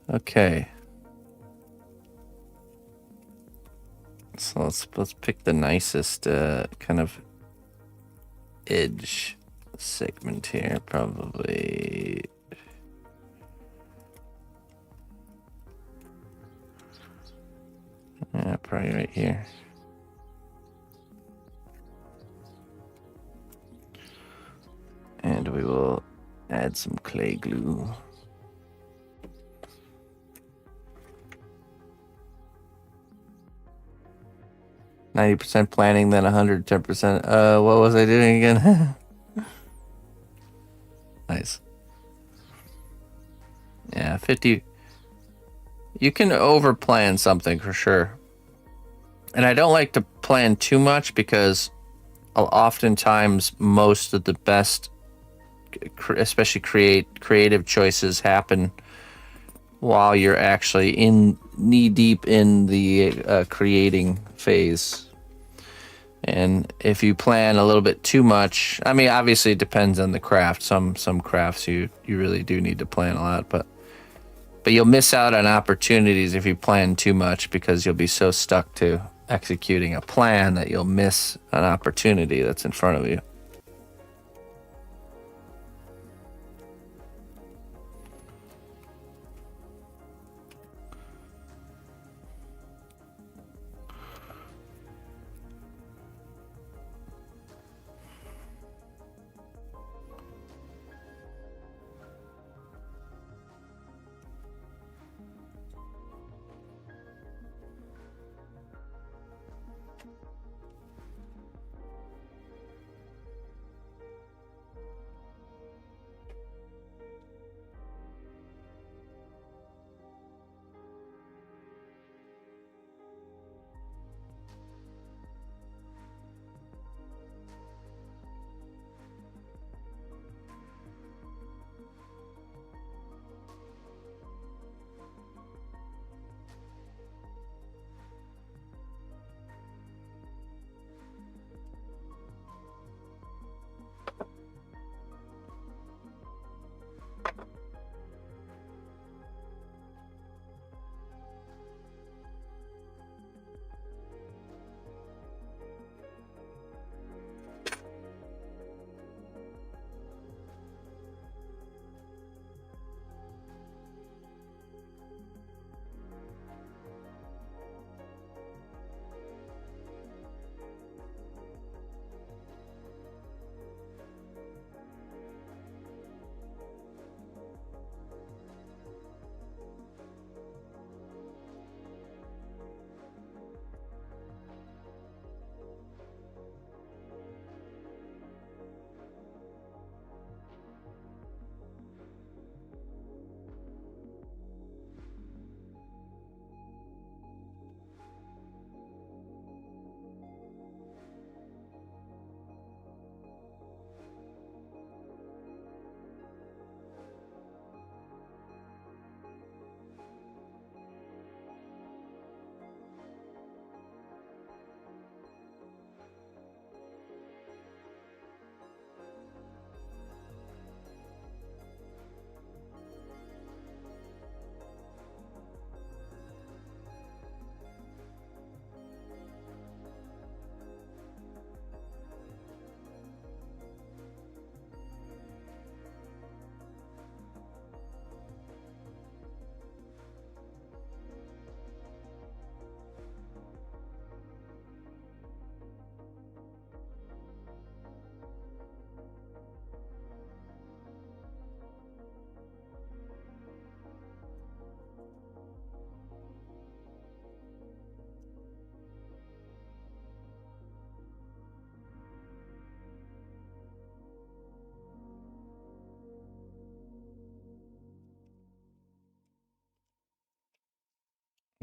Okay. So let's pick the nicest kind of edge segment here, probably. Yeah, probably right here. And we will add some clay glue. %90 planning, then 110%. What was I doing again? Nice. Yeah, 50. You can over-plan something for sure. And I don't like to plan too much because oftentimes most of the best, especially creative choices happen while you're actually in knee-deep in the creating phase. And if you plan a little bit too much, I mean, obviously it depends on the craft. Some crafts you really do need to plan a lot, but you'll miss out on opportunities if you plan too much because you'll be so stuck to executing a plan that you'll miss an opportunity that's in front of you.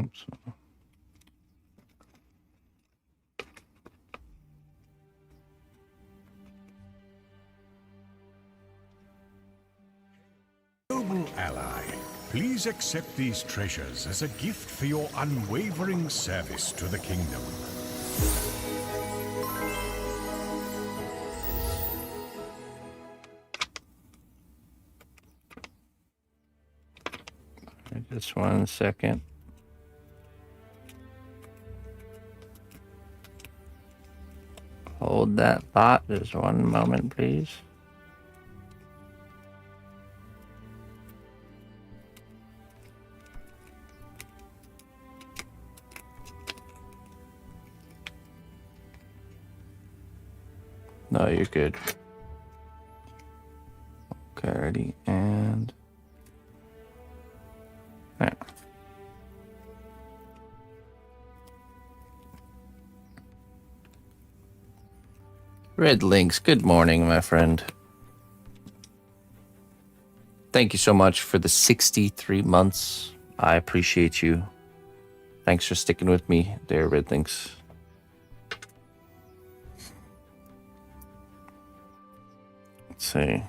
Oops. Noble ally, please accept these treasures as a gift for your unwavering service to the kingdom. Just 1 second. Hold that thought just 1 moment, please. No, you're good. Okay, ready, and... Right. Red Links, good morning, my friend. Thank you so much for the 63 months. I appreciate you. Thanks for sticking with me there, Red Links. Let's see.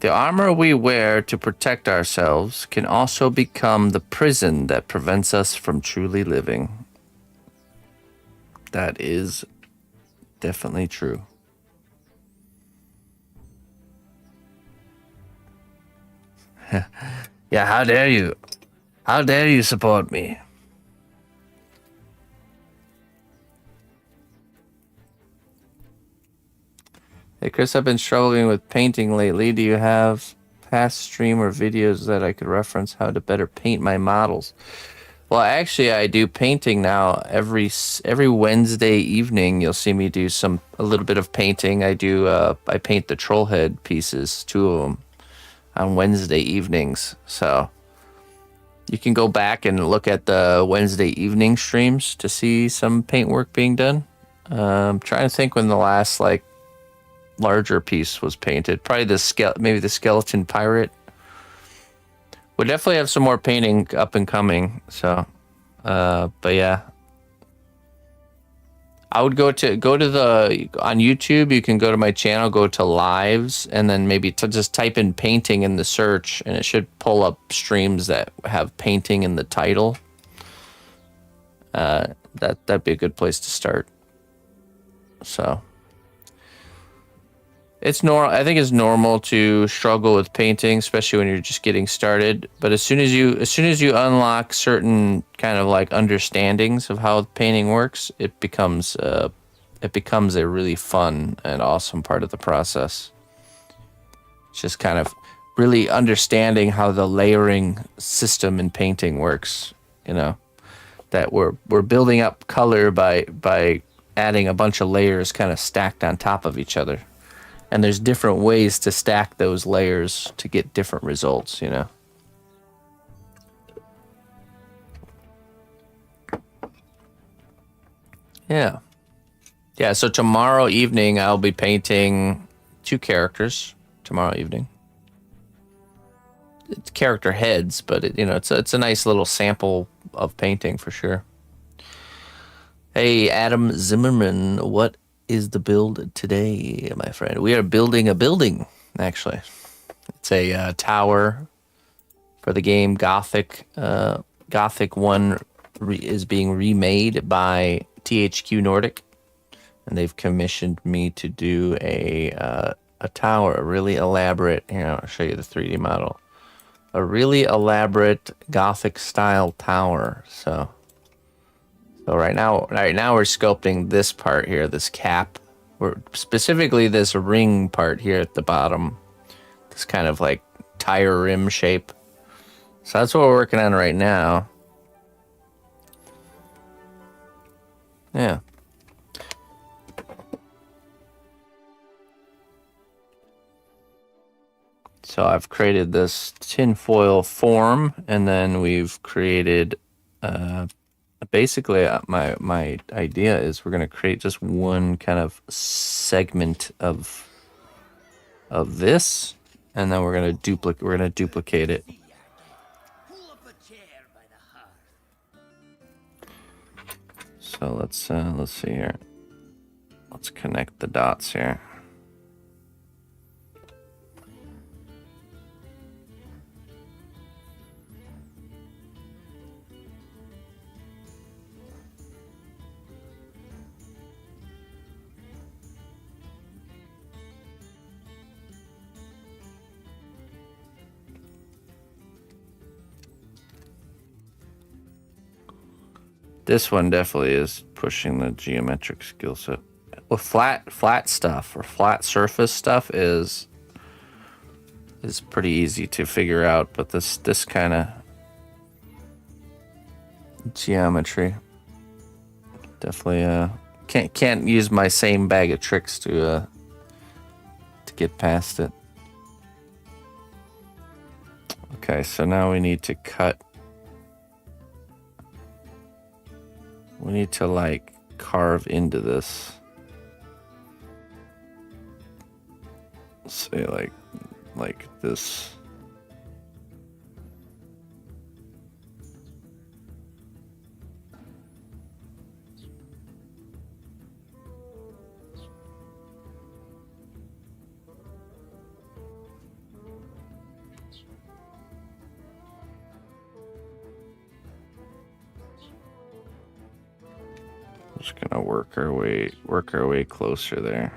The armor we wear to protect ourselves can also become the prison that prevents us from truly living. That is definitely true. Yeah, how dare you? How dare you support me? Hey Chris, I've been struggling with painting lately. Do you have past stream or videos that I could reference how to better paint my models? Well, actually, I do painting now every Wednesday evening. You'll see me do a little bit of painting. I paint the troll head pieces, 2 of them, on Wednesday evenings. So you can go back and look at the Wednesday evening streams to see some paint work being done. I'm trying to think when the last larger piece was painted. Probably maybe the skeleton pirate. We'll definitely have some more painting up and coming. So, but yeah, I would go to on YouTube. You can go to my channel, go to lives, and then maybe just type in painting in the search, and it should pull up streams that have painting in the title. That'd be a good place to start. So. It's normal. I think it's normal to struggle with painting, especially when you're just getting started. But as soon as you unlock certain kind of understandings of how painting works, it becomes a really fun and awesome part of the process. It's just kind of really understanding how the layering system in painting works. You know, that we're building up color by adding a bunch of layers kind of stacked on top of each other. And there's different ways to stack those layers to get different results, you know. Yeah. Yeah, so tomorrow evening I'll be painting 2 characters tomorrow evening. It's character heads, but it's a nice little sample of painting for sure. Hey, Adam Zimmerman, what is the build today, my friend? We are building a building, actually. It's a tower for the game Gothic. Gothic 1 is being remade by THQ Nordic, and they've commissioned me to do a tower, a really elaborate. Here, I'll show you the 3D model. A really elaborate Gothic style tower. So right now we're sculpting this part here, this cap. We're specifically this ring part here at the bottom. This kind of tire rim shape. So that's what we're working on right now. Yeah. So I've created this tinfoil form, and then we've created basically my idea is we're going to create just one kind of segment of this, and then we're going to duplicate it. So let's see here. Let's connect the dots here. This one definitely is pushing the geometric skill set. Well, flat stuff or flat surface stuff is pretty easy to figure out, but this kind of geometry definitely Can't use my same bag of tricks to get past it. Okay, so now we need to cut. We need to like carve into this. Say like this. Just gonna work our way closer there.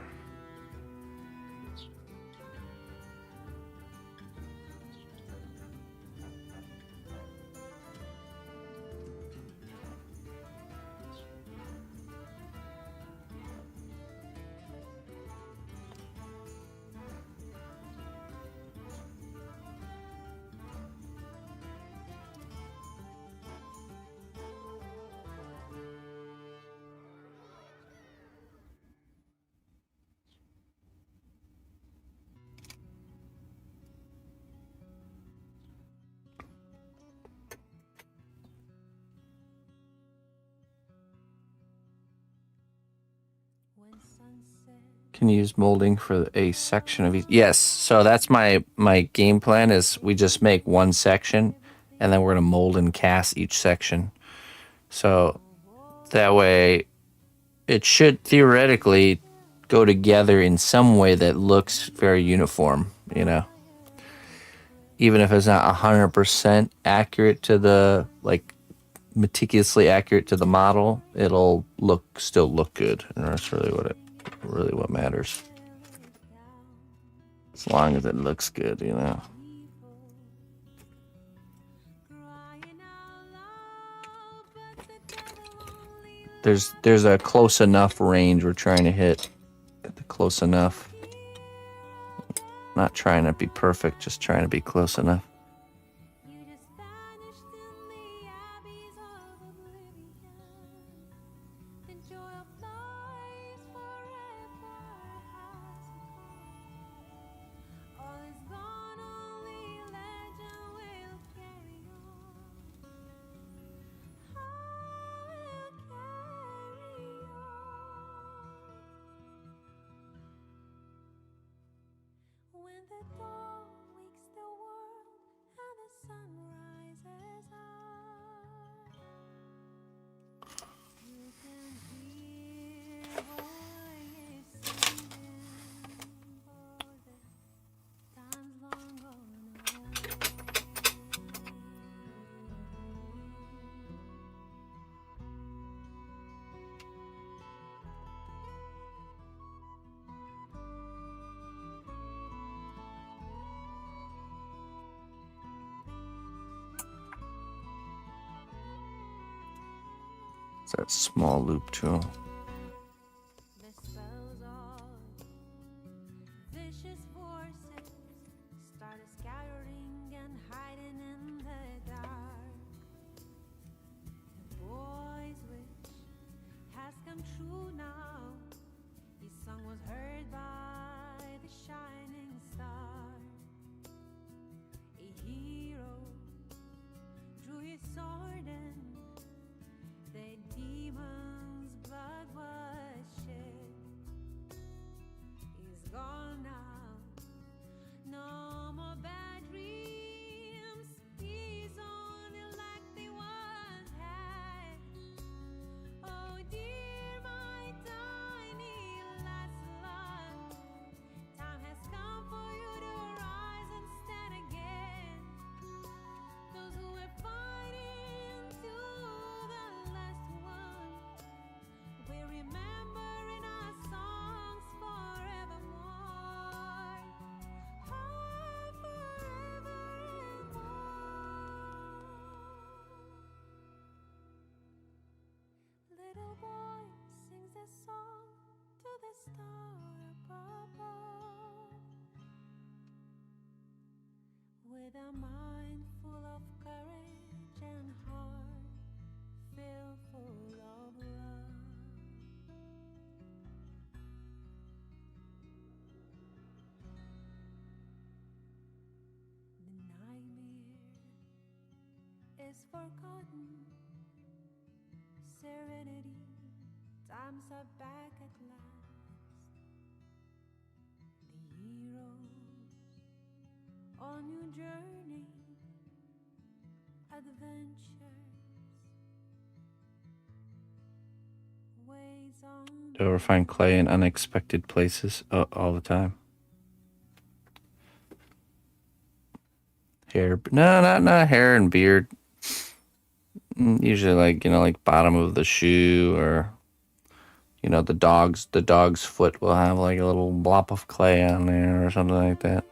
Can you use molding for a section of each? Yes. So that's my game plan is we just make one section and then we're going to mold and cast each section. So that way it should theoretically go together in some way that looks very uniform, you know. Even if it's not 100% accurate to the, like, meticulously accurate to the model, it'll still look good. And that's really what matters. As long as it looks good, you know. There's a close enough range we're trying to hit. Close enough. Not trying to be perfect, just trying to be close enough. That small loop tool. With a mind full of courage and heart filled full of love. is forgotten. Serenity, times are back at last. The heroes on your journey, adventures, ways on. Do you ever find clay in unexpected places? All the time. Hair? No, not hair and beard. Usually, like like bottom of the shoe, or the dog's foot will have like a little blob of clay on there or something like that.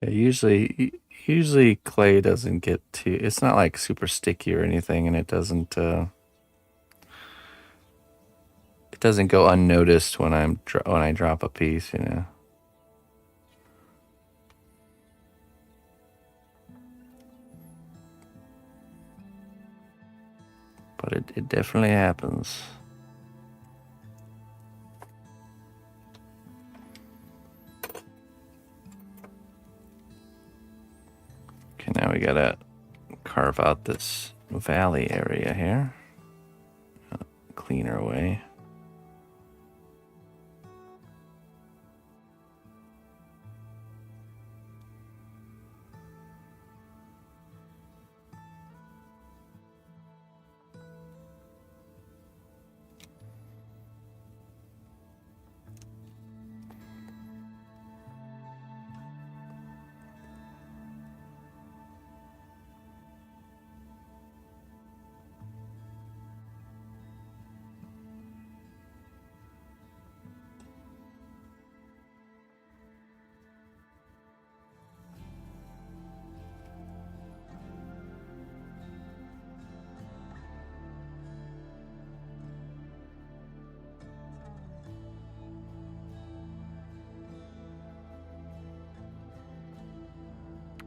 Yeah, usually clay doesn't get too. It's not like super sticky or anything, and it doesn't go unnoticed when when I drop a piece. But it definitely happens. Okay, now we gotta carve out this valley area here. Clean our way.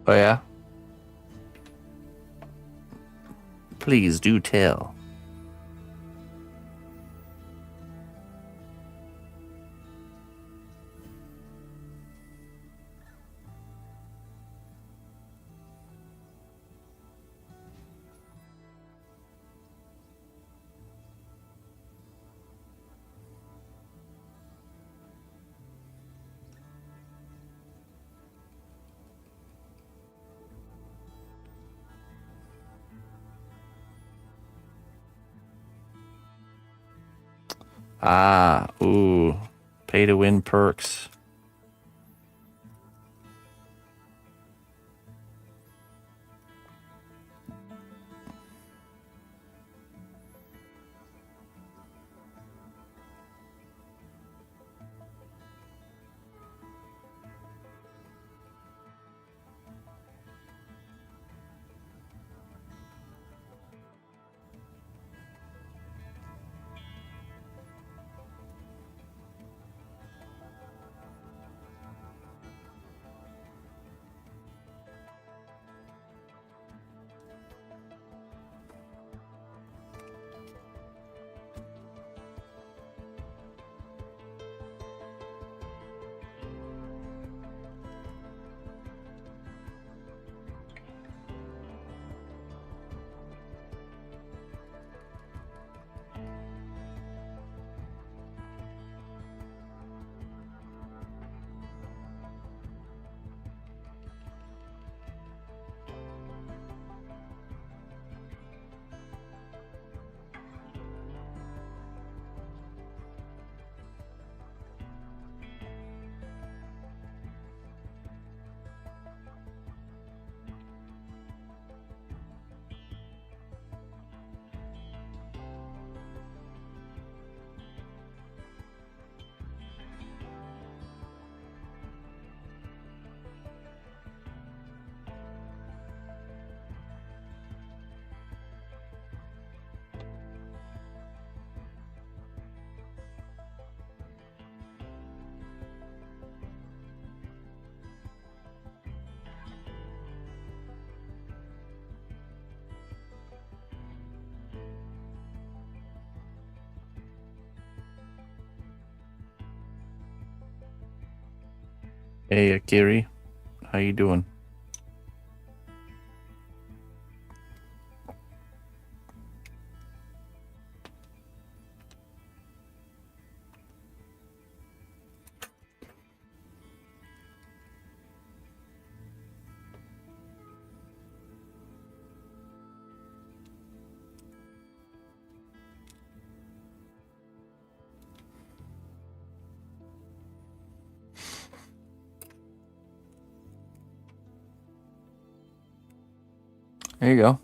Oh yeah? Please do tell. Ooh. Pay to win perks. Hey, Akiri. How you doing? There you go.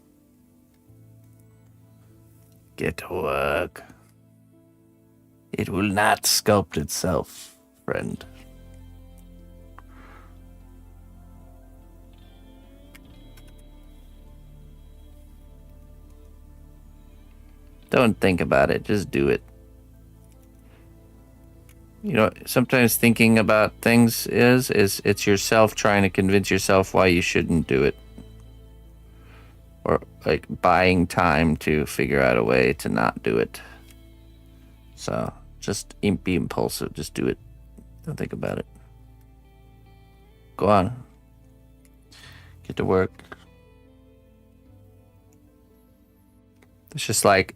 Get to work. It will not sculpt itself, friend. Don't think about it, just do it. You know, sometimes thinking about things is it's yourself trying to convince yourself why you shouldn't do it. Or like buying time to figure out a way to not do it. So just be impulsive, just do it. Don't think about it. Go on. Get to work. It's just like,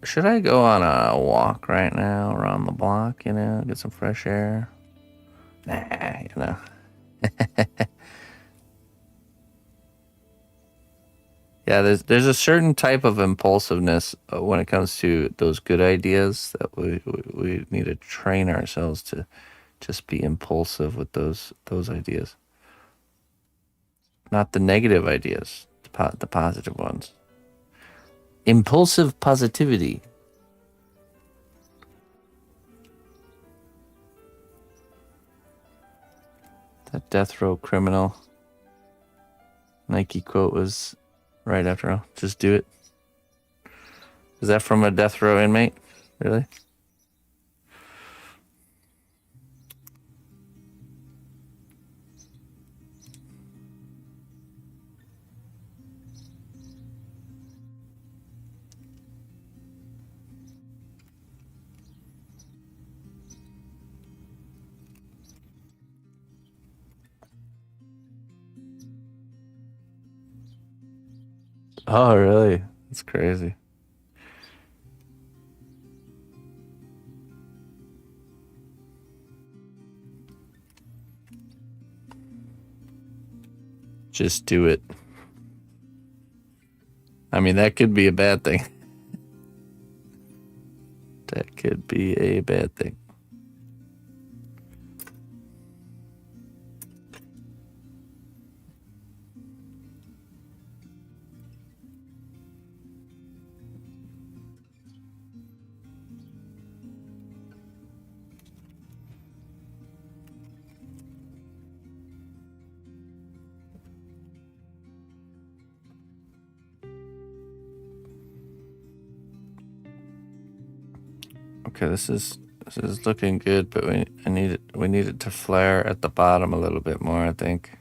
should I go on a walk right now around the block, you know, get some fresh air? Nah, you know. Yeah, there's a certain type of impulsiveness when it comes to those good ideas that we need to train ourselves to just be impulsive with those ideas. Not the negative ideas, the positive ones. Impulsive positivity. That death row criminal Nike quote was right after all. Just do it. Is that from a death row inmate? Really? Oh, really? That's crazy. Just do it. I mean, that could be a bad thing. That could be a bad thing. Okay, this is looking good, but we need it to flare at the bottom a little bit more, I think.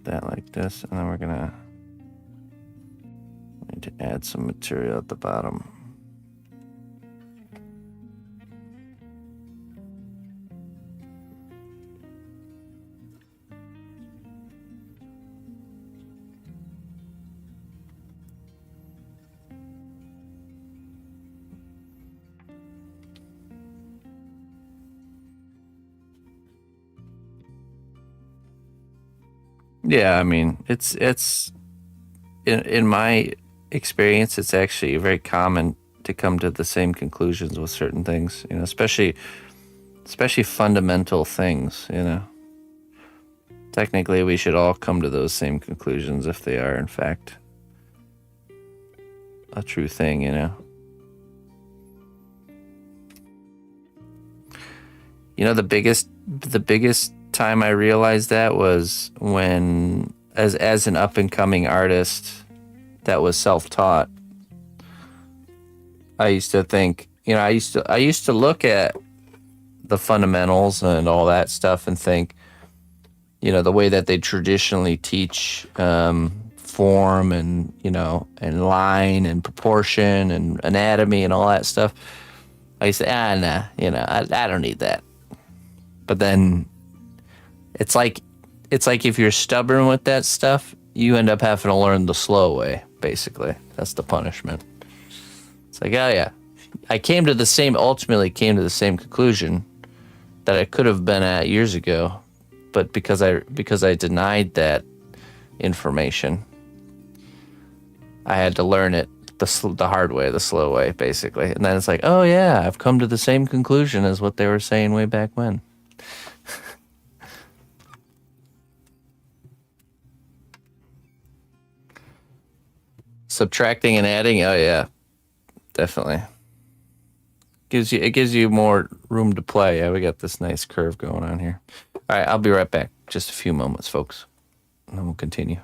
That like this, and then we're gonna need to add some material at the bottom. Yeah, I mean, it's in my experience, it's actually very common to come to the same conclusions with certain things, you know, especially fundamental things, you know. Technically, we should all come to those same conclusions if they are, in fact, a true thing, you know. You know, the biggest time I realized that was when, as an up and coming artist that was self-taught, I used to think, you know, I used to look at the fundamentals and all that stuff and think, you know, the way that they traditionally teach form and, you know, and line and proportion and anatomy and all that stuff, I used to say, nah, I don't need that. But then it's like if you're stubborn with that stuff, you end up having to learn the slow way, basically. That's the punishment. It's like, oh yeah. I ultimately came to the same conclusion that I could have been at years ago, but because I denied that information, I had to learn it the hard way, the slow way, basically. And then it's like, oh yeah, I've come to the same conclusion as what they were saying way back when. Subtracting and adding, oh yeah, definitely. It gives you more room to play. Yeah, we got this nice curve going on here. All right, I'll be right back. Just a few moments, folks, and then we'll continue.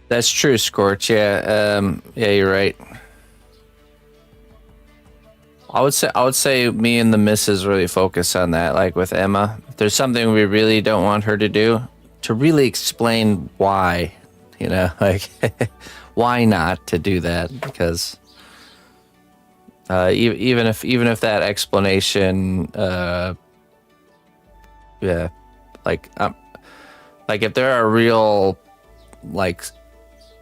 That's true, Scorch. Yeah, yeah, you're right. I would say me and the missus really focus on that. Like with Emma, if there's something we really don't want her to do, to really explain why, like why not to do that, because even if that explanation, yeah, like if there are real like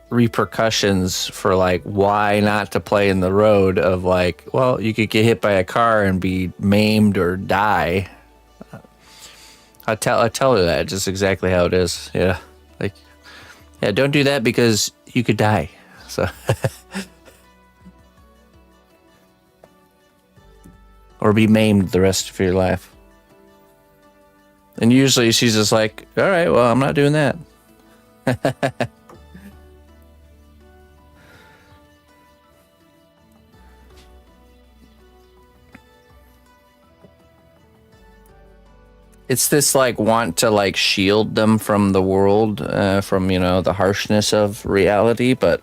repercussions for like why not to play in the road of like, well, you could get hit by a car and be maimed or die. I tell her that just exactly how it is. Yeah, like, yeah, don't do that because you could die. So, or be maimed the rest of your life. And usually she's just like, all right, well, I'm not doing that. It's this like want to like shield them from the world, from the harshness of reality, but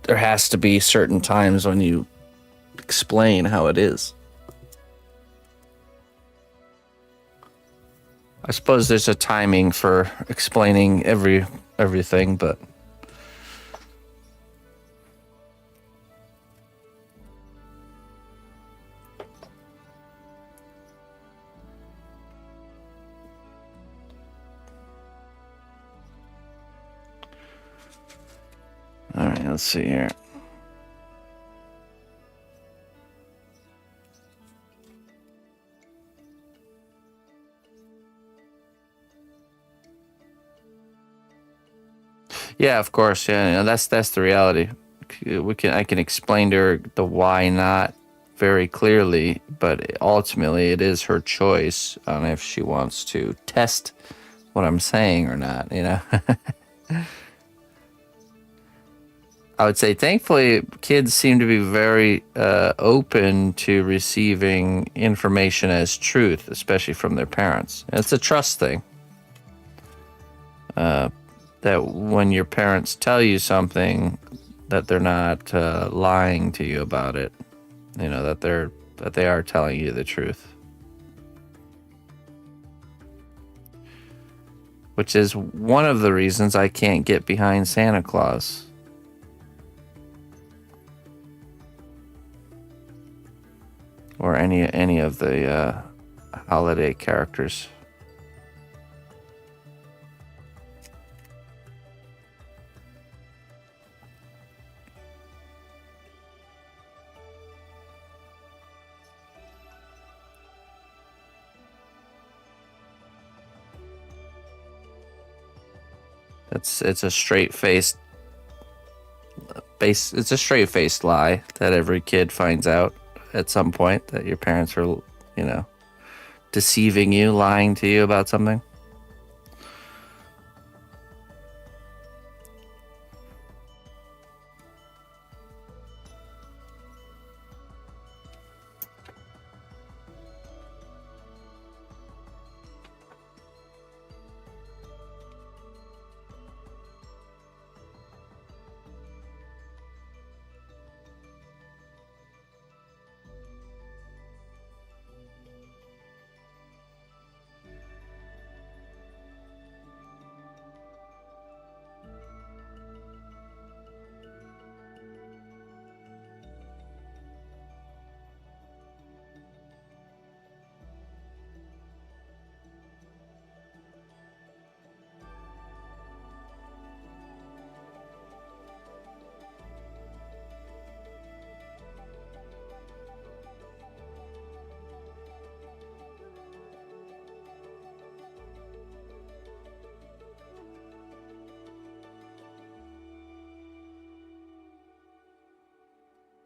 there has to be certain times when you explain how it is. I suppose there's a timing for explaining everything, but all right, let's see here. Yeah, of course. Yeah, that's the reality. I can explain to her the why not very clearly, but ultimately it is her choice on if she wants to test what I'm saying or not. I would say, thankfully, kids seem to be very open to receiving information as truth, especially from their parents. It's a trust thing. That when your parents tell you something, that they're not lying to you about it. That they are telling you the truth. Which is one of the reasons I can't get behind Santa Claus. Or any of the holiday characters. It's a straight-faced lie that every kid finds out at some point, that your parents are, deceiving you, lying to you about something.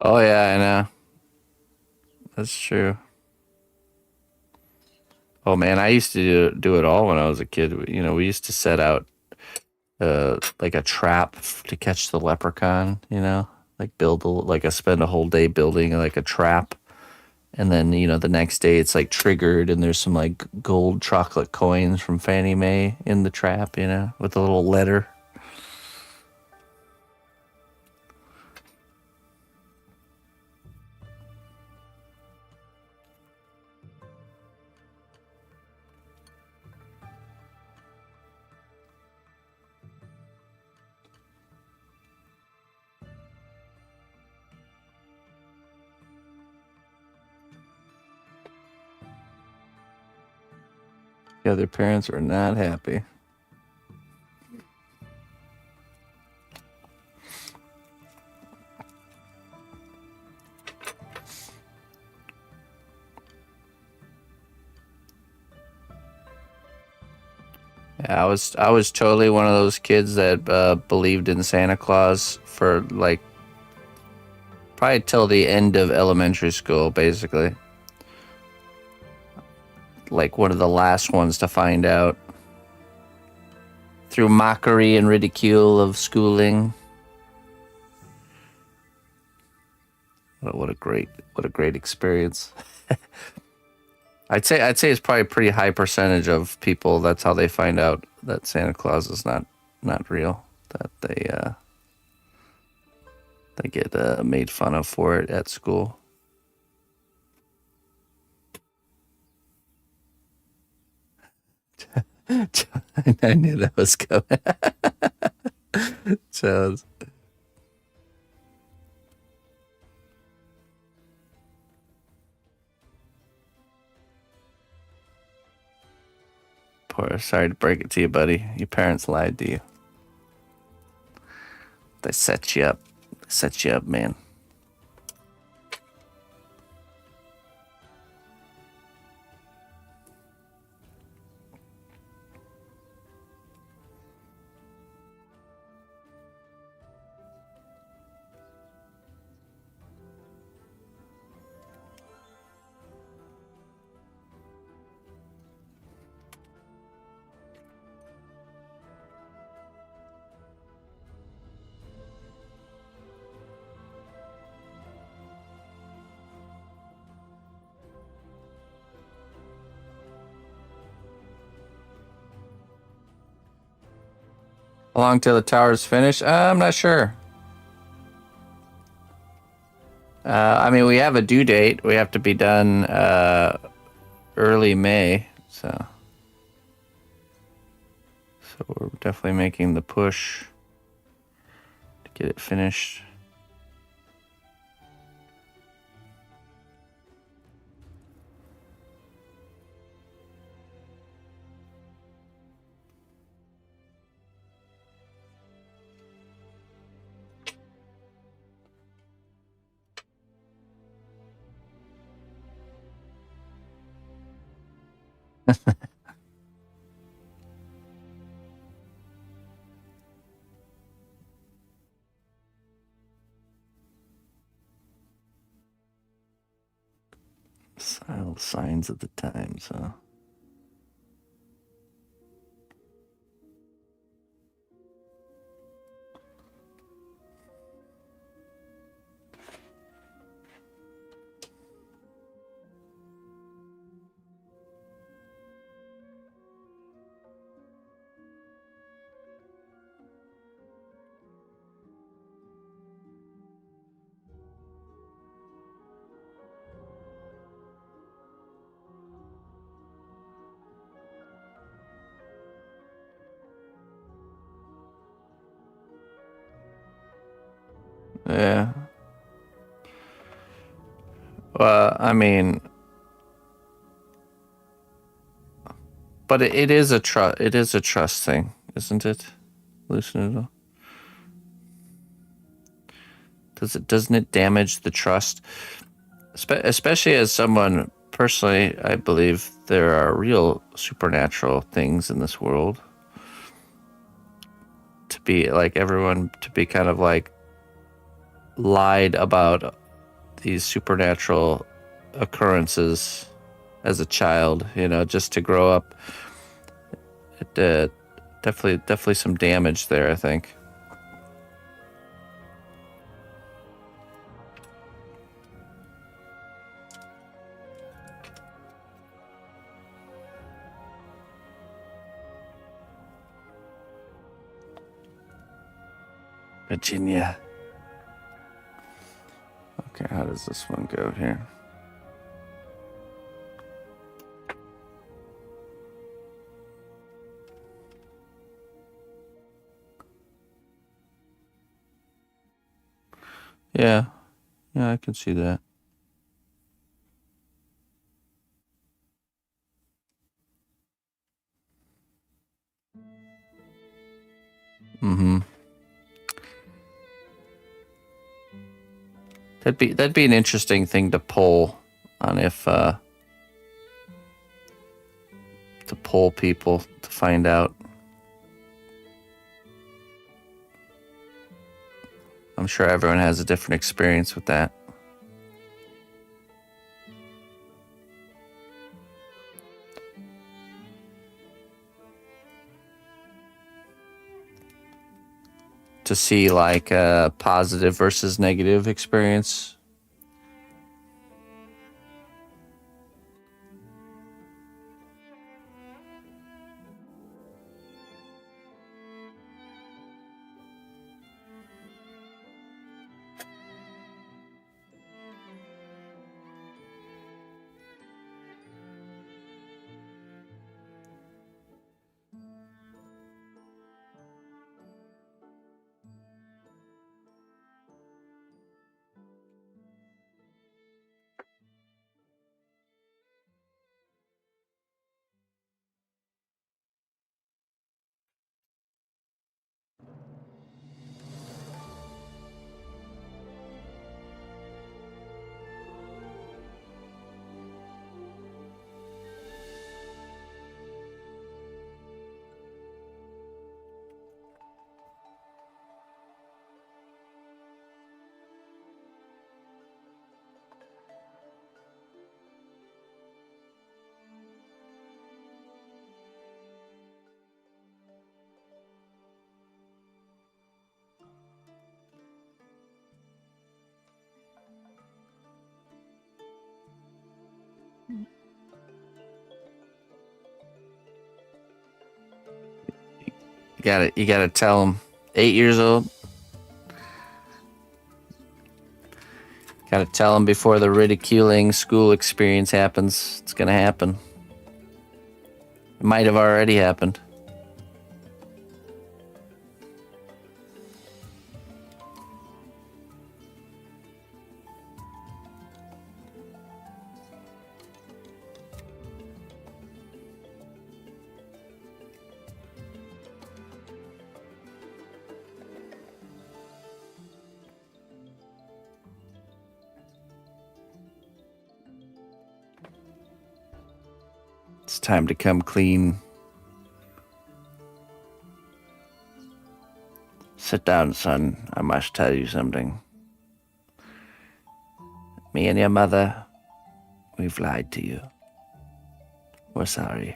Oh yeah, I know. That's true. Oh man, I used to do it all when I was a kid. We used to set out like a trap to catch the leprechaun. Like spend a whole day building like a trap, and then the next day it's like triggered, and there's some like gold chocolate coins from Fannie Mae in the trap. With a little letter. Yeah, their parents were not happy. Yeah, I was totally one of those kids that believed in Santa Claus for like probably till the end of elementary school, basically. Like one of the last ones to find out through mockery and ridicule of schooling. What a great experience. I'd say it's probably a pretty high percentage of people that's how they find out that Santa Claus is not real. That they get made fun of for it at school. I knew that was coming. So poor. Sorry to break it to you, buddy. Your parents lied to you. They set you up. They set you up, man. How long till the tower's finished? I'm not sure. I mean, we have a due date. We have to be done early May, so we're definitely making the push to get it finished. Signs of the times, huh? Yeah. Well, I mean, but it is a trust. It is a trust thing, isn't it? Loosen doesn't it damage the trust? Especially as someone personally, I believe there are real supernatural things in this world. To be like everyone to be kind of like lied about these supernatural occurrences as a child, just to grow up. It definitely some damage there, I think. Virginia. Okay, how does this one go here? Yeah, I can see that. That'd be an interesting thing to poll on, if to poll people to find out. I'm sure everyone has a different experience with that. To see like a positive versus negative experience. You gotta tell them. 8 years old. Gotta tell them before the ridiculing school experience happens. It's gonna happen. It might have already happened. It's time to come clean. Sit down, son. I must tell you something. Me and your mother, we've lied to you. We're sorry.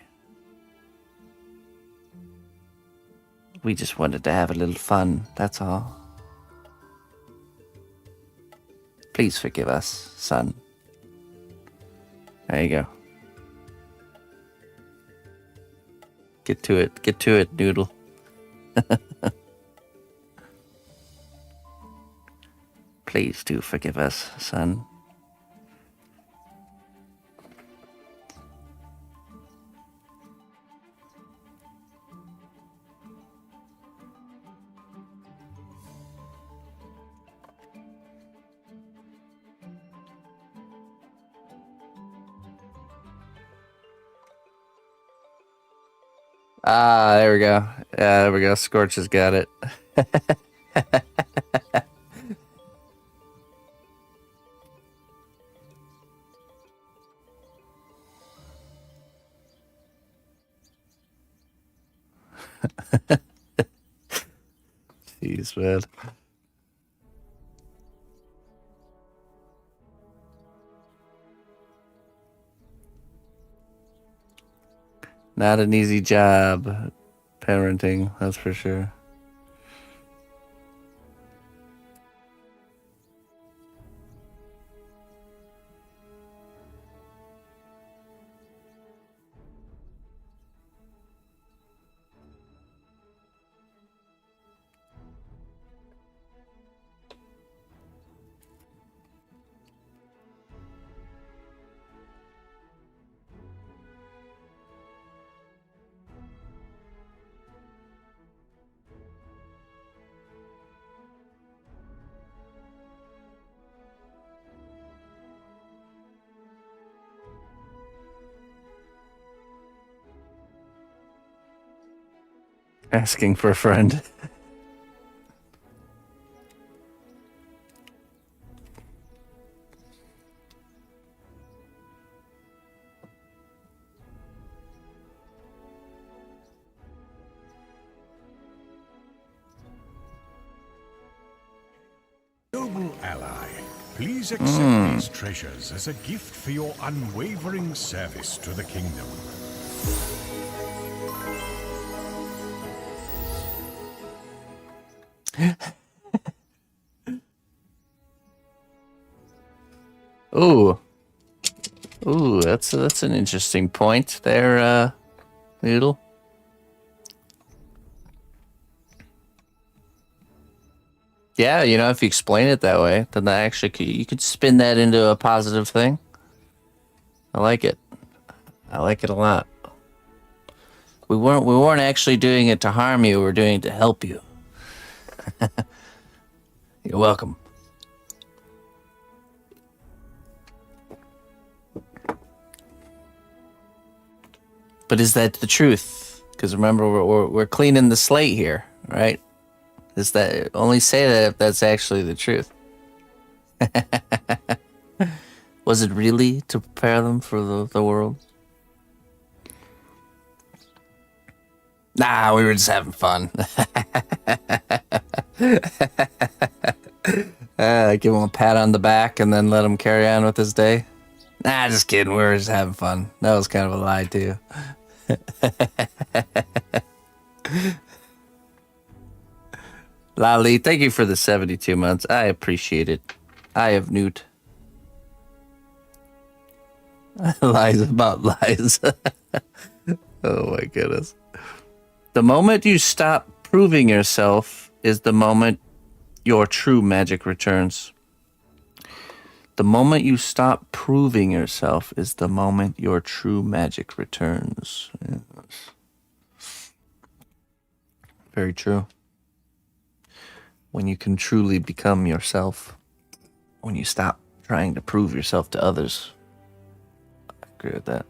We just wanted to have a little fun, that's all. Please forgive us, son. There you go. Get to it, Noodle. Please do forgive us, son. Ah, there we go. Yeah, there we go. Scorch has got it. Jeez, man. Not an easy job, parenting, that's for sure. Asking for a friend. Please accept these treasures as a gift for your unwavering service to the kingdom. Ooh. Ooh, that's an interesting point there, Noodle. Yeah, you know, if you explain it that way, then that actually you could spin that into a positive thing. I like it. I like it a lot. We weren't actually doing it to harm you. We were doing it to help you. You're welcome. But is that the truth? Because remember, we're cleaning the slate here, right? Is that only say that if that's actually the truth? Was it really to prepare them for the world? Nah, we were just having fun. Give him a pat on the back and then let him carry on with his day. Nah, just kidding. We were just having fun. That was kind of a lie, too. Lali, thank you for the 72 months. I appreciate it. I have Newt. Lies about lies. Oh my goodness. The moment you stop proving yourself is the moment your true magic returns. The moment you stop proving yourself is the moment your true magic returns. Yes. Very true. When you can truly become yourself. When you stop trying to prove yourself to others. I agree with that.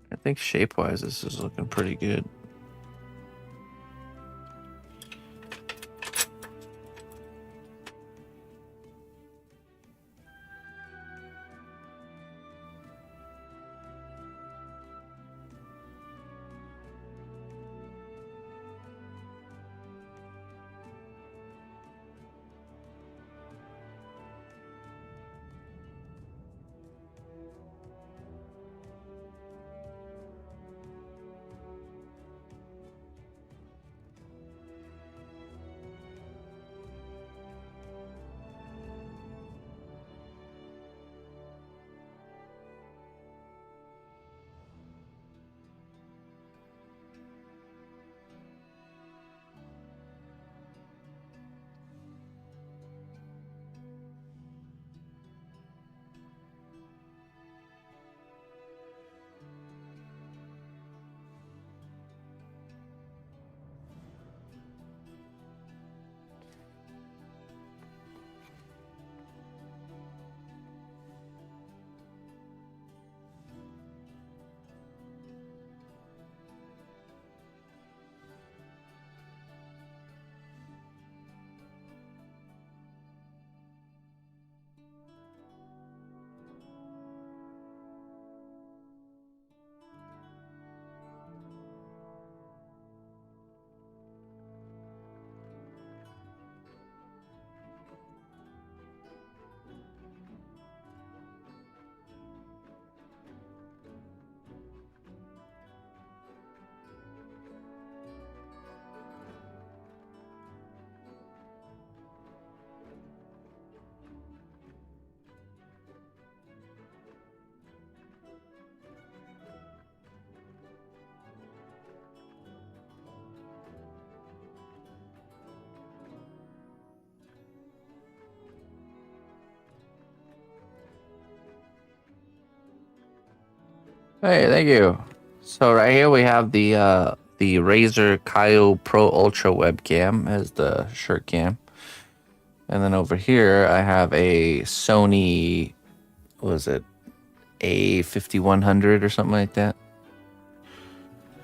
I think shape-wise, this is looking pretty good. Hey, thank you. So right here we have the Razer Kaio Pro Ultra webcam as the shirt cam. And then over here I have a Sony, what was it, A5100 or something like that.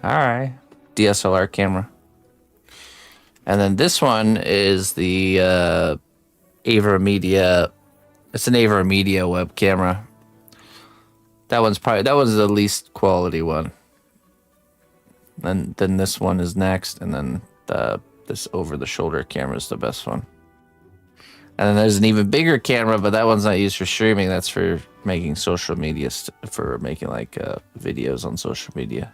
All right, DSLR camera. And then this one is the Avera Media. It's an Avera Media web camera. That was the least quality one. And then this one is next, and then this over the shoulder camera is the best one. And then there's an even bigger camera, but that one's not used for streaming. That's for making social media, for making like videos on social media.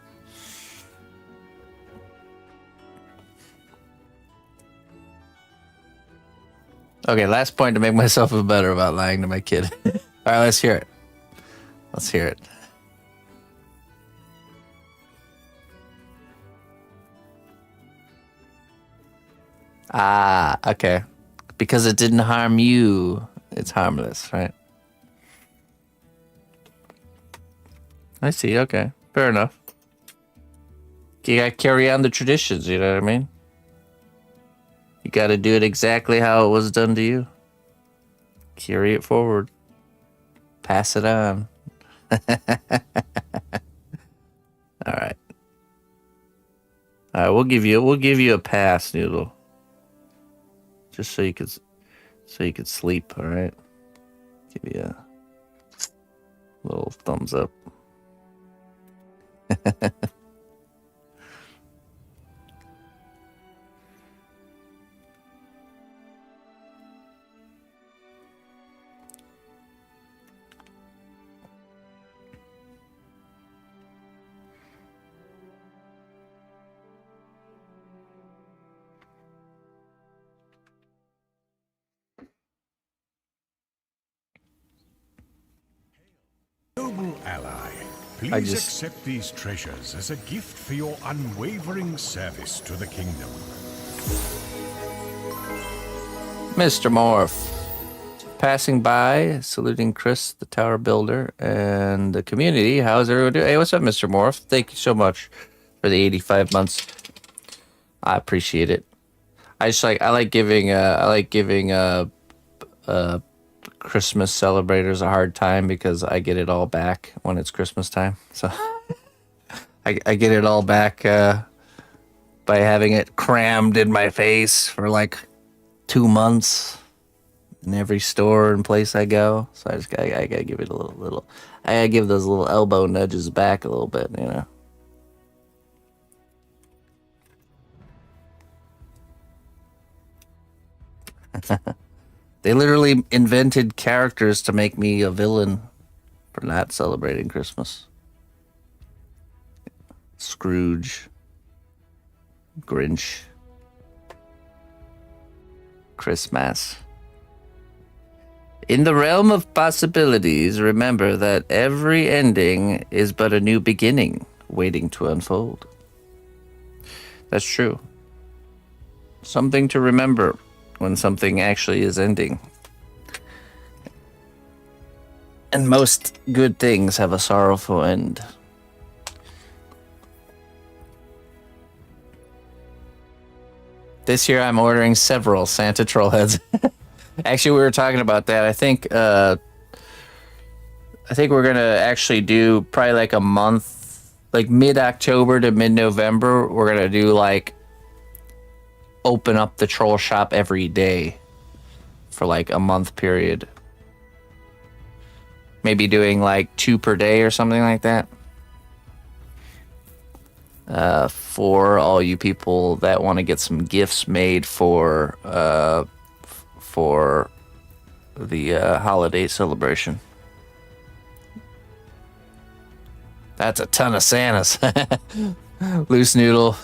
Okay, last point to make myself feel better about lying to my kid. All right, let's hear it. Let's hear it. Ah, okay. Because it didn't harm you, it's harmless, right? I see, okay. Fair enough. You gotta carry on the traditions, you know what I mean? You gotta do it exactly how it was done to you. Carry it forward. Pass it on. Alright. Alright, we'll give you a pass, Noodle. Just so you could sleep, alright? Give you a little thumbs up. Noble ally, please accept these treasures as a gift for your unwavering service to the kingdom. Mr. Morph. Passing by, saluting Chris, the tower builder, and the community. How's everyone doing? Hey, what's up, Mr. Morph? Thank you so much for the 85 months. I appreciate it. I like giving Christmas celebrators a hard time because I get it all back when it's Christmas time. So I get it all back by having it crammed in my face for like 2 months in every store and place I go. So I gotta give it a little. I gotta give those little elbow nudges back a little bit, you know. They literally invented characters to make me a villain for not celebrating Christmas. Scrooge, Grinch, Christmas. In the realm of possibilities, remember that every ending is but a new beginning waiting to unfold. That's true. Something to remember when something actually is ending. And most good things have a sorrowful end. This year I'm ordering several Santa troll heads. Actually, we were talking about that. I think we're gonna actually do probably like a month, like mid-October to mid-November. We're gonna do like open up the troll shop every day for like a month period. Maybe doing like 2 per day or something like that. For all you people that want to get some gifts made for the holiday celebration. That's a ton of Santas. Loose Noodle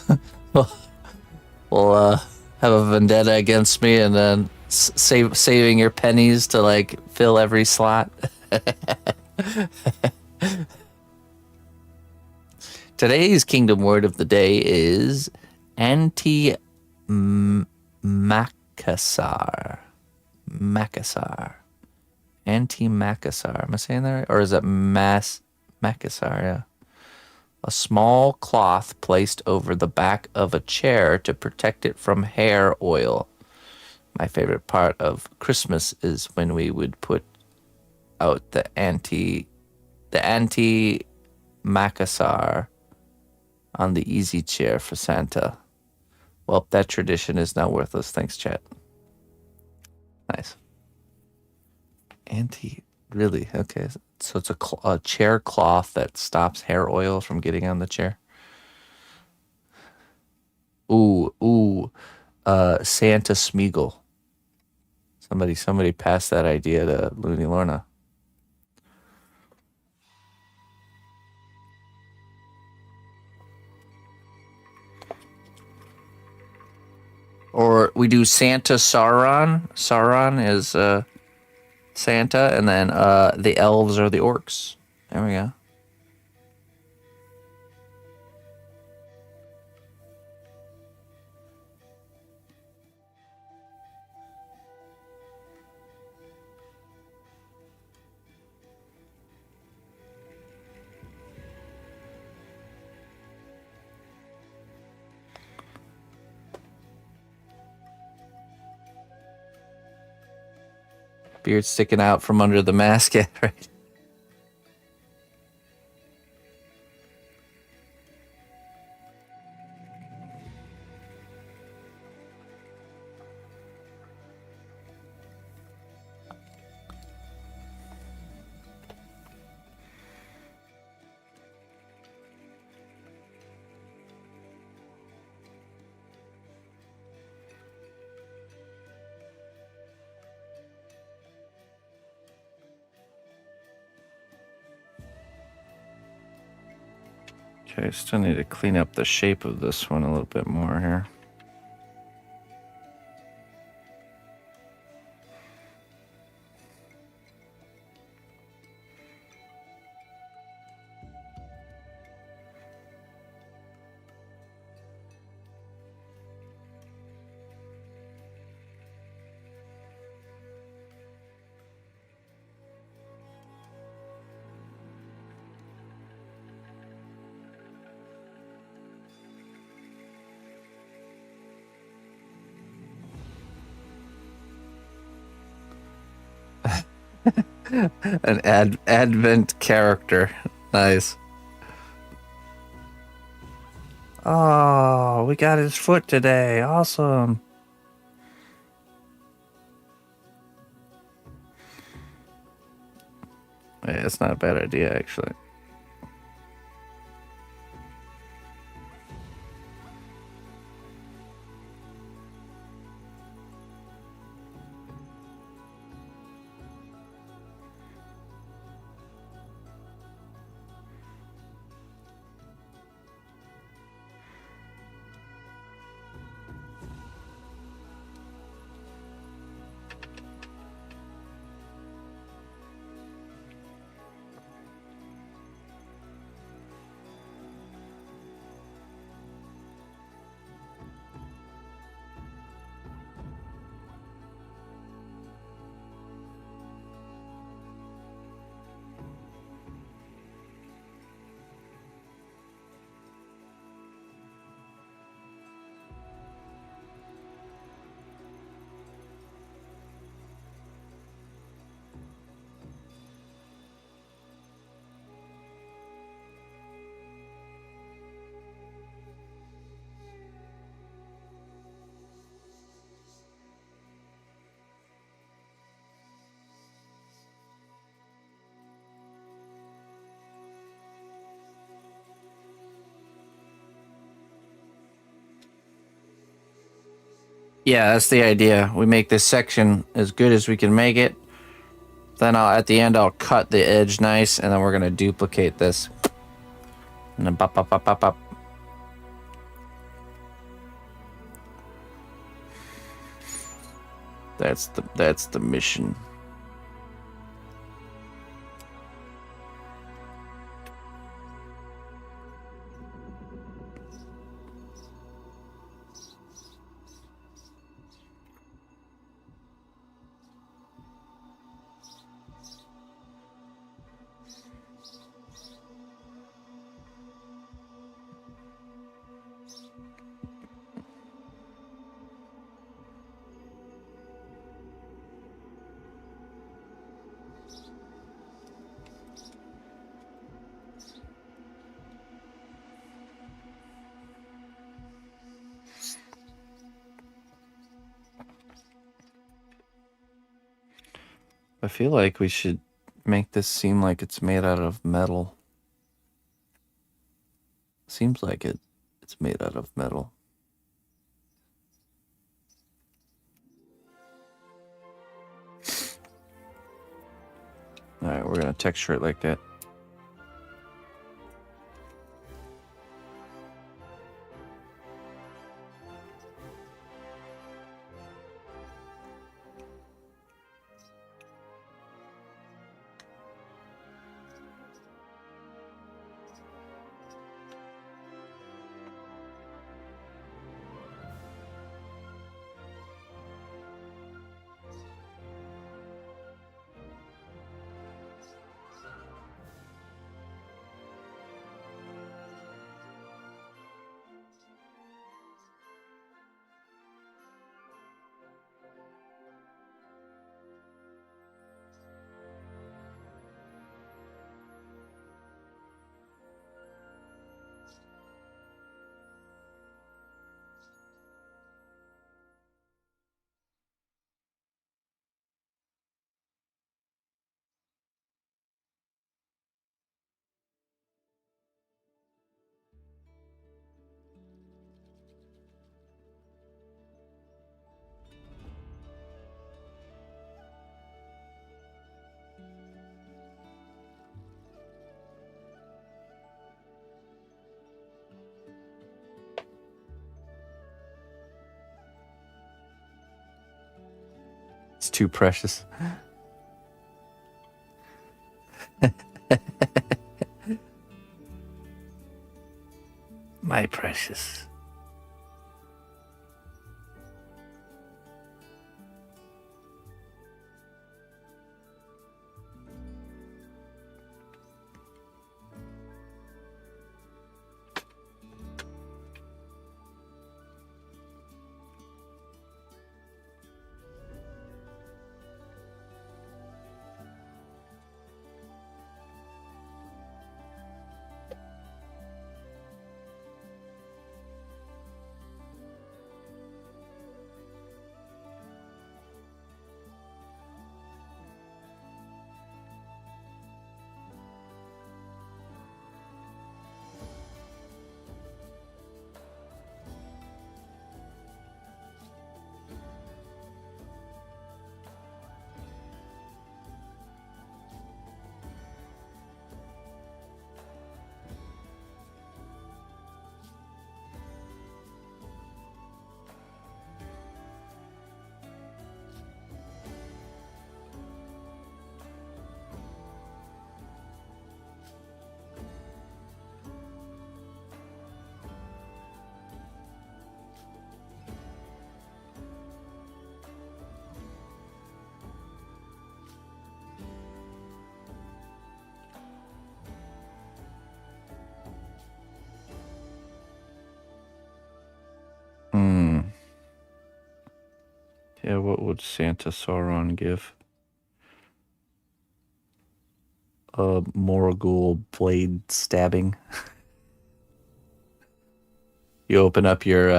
will have a vendetta against me, and then saving your pennies to like fill every slot. Today's kingdom word of the day is anti-macassar. Macassar. Anti-macassar. Am I saying that right? Or is it macassar? Yeah. A small cloth placed over the back of a chair to protect it from hair oil. My favorite part of Christmas is when we would put out the anti-macassar on the easy chair for Santa. Well, that tradition is now worthless. Thanks, chat. Nice. Really? Okay. So it's a chair cloth that stops hair oil from getting on the chair. Ooh. Santa Smeagol. Somebody passed that idea to Looney Lorna. Or we do Santa Sauron. Sauron is Santa, and then the elves are the orcs. There we go. Beard sticking out from under the mask, right? Okay, still need to clean up the shape of this one a little bit more here. An advent character. Nice. Oh, we got his foot today. Awesome. Yeah, it's not a bad idea, actually. Yeah, that's the idea. We make this section as good as we can make it. Then at the end, I'll cut the edge nice, and then we're gonna duplicate this. And then pop, pop, pop, pop, pop. That's the mission. I feel like we should make this seem like it's made out of metal. Seems like it's made out of metal. All right, we're gonna texture it like that. It's too precious. My precious. Yeah, what would Santa Sauron give? A Morgul blade stabbing. You open up your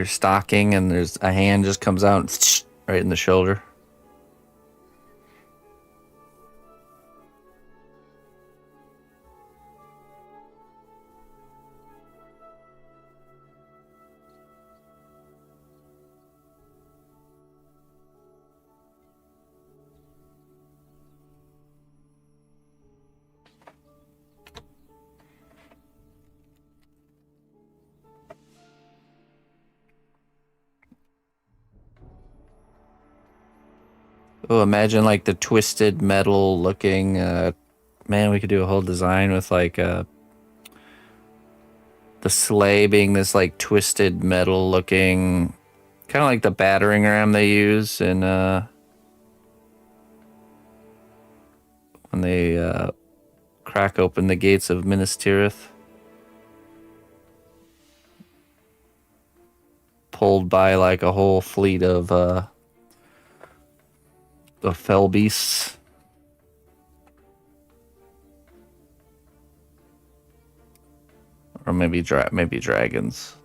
stocking, and there's a hand just comes out right in the shoulder. Oh, imagine like the twisted metal looking. Man, we could do a whole design with like the sleigh being this like twisted metal looking, kind of like the battering ram they use in when they crack open the gates of Minas Tirith. Pulled by like a whole fleet of fell beasts. Or maybe dragons.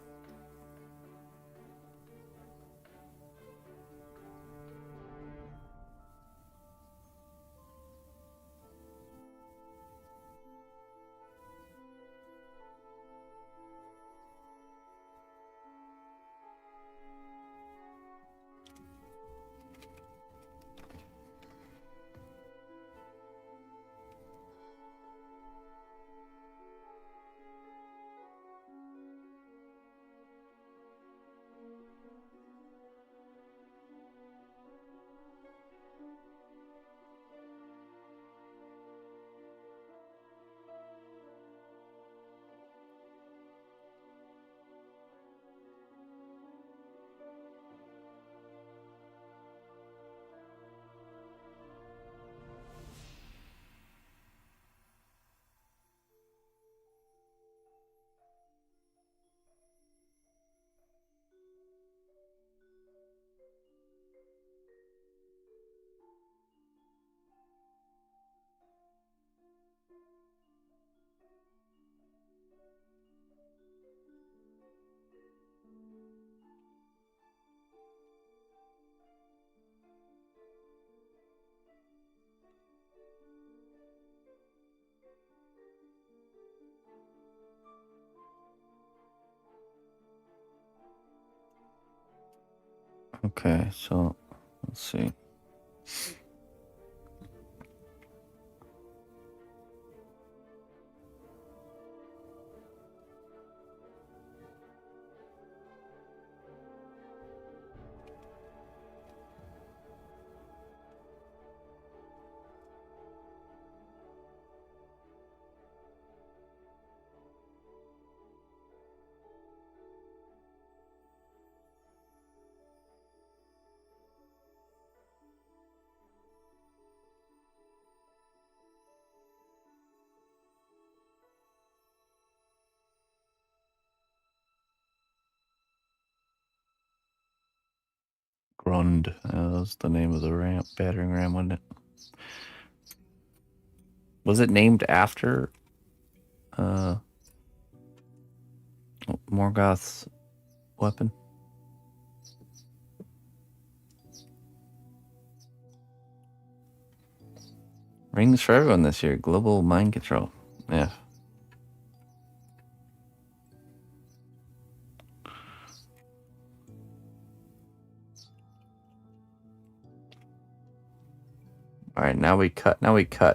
Okay, so let's see. Grund. That was the name of the ramp, battering ram, wasn't it? Was it named after Morgoth's weapon? Rings for everyone this year. Global mind control. Yeah. All right, now we cut. I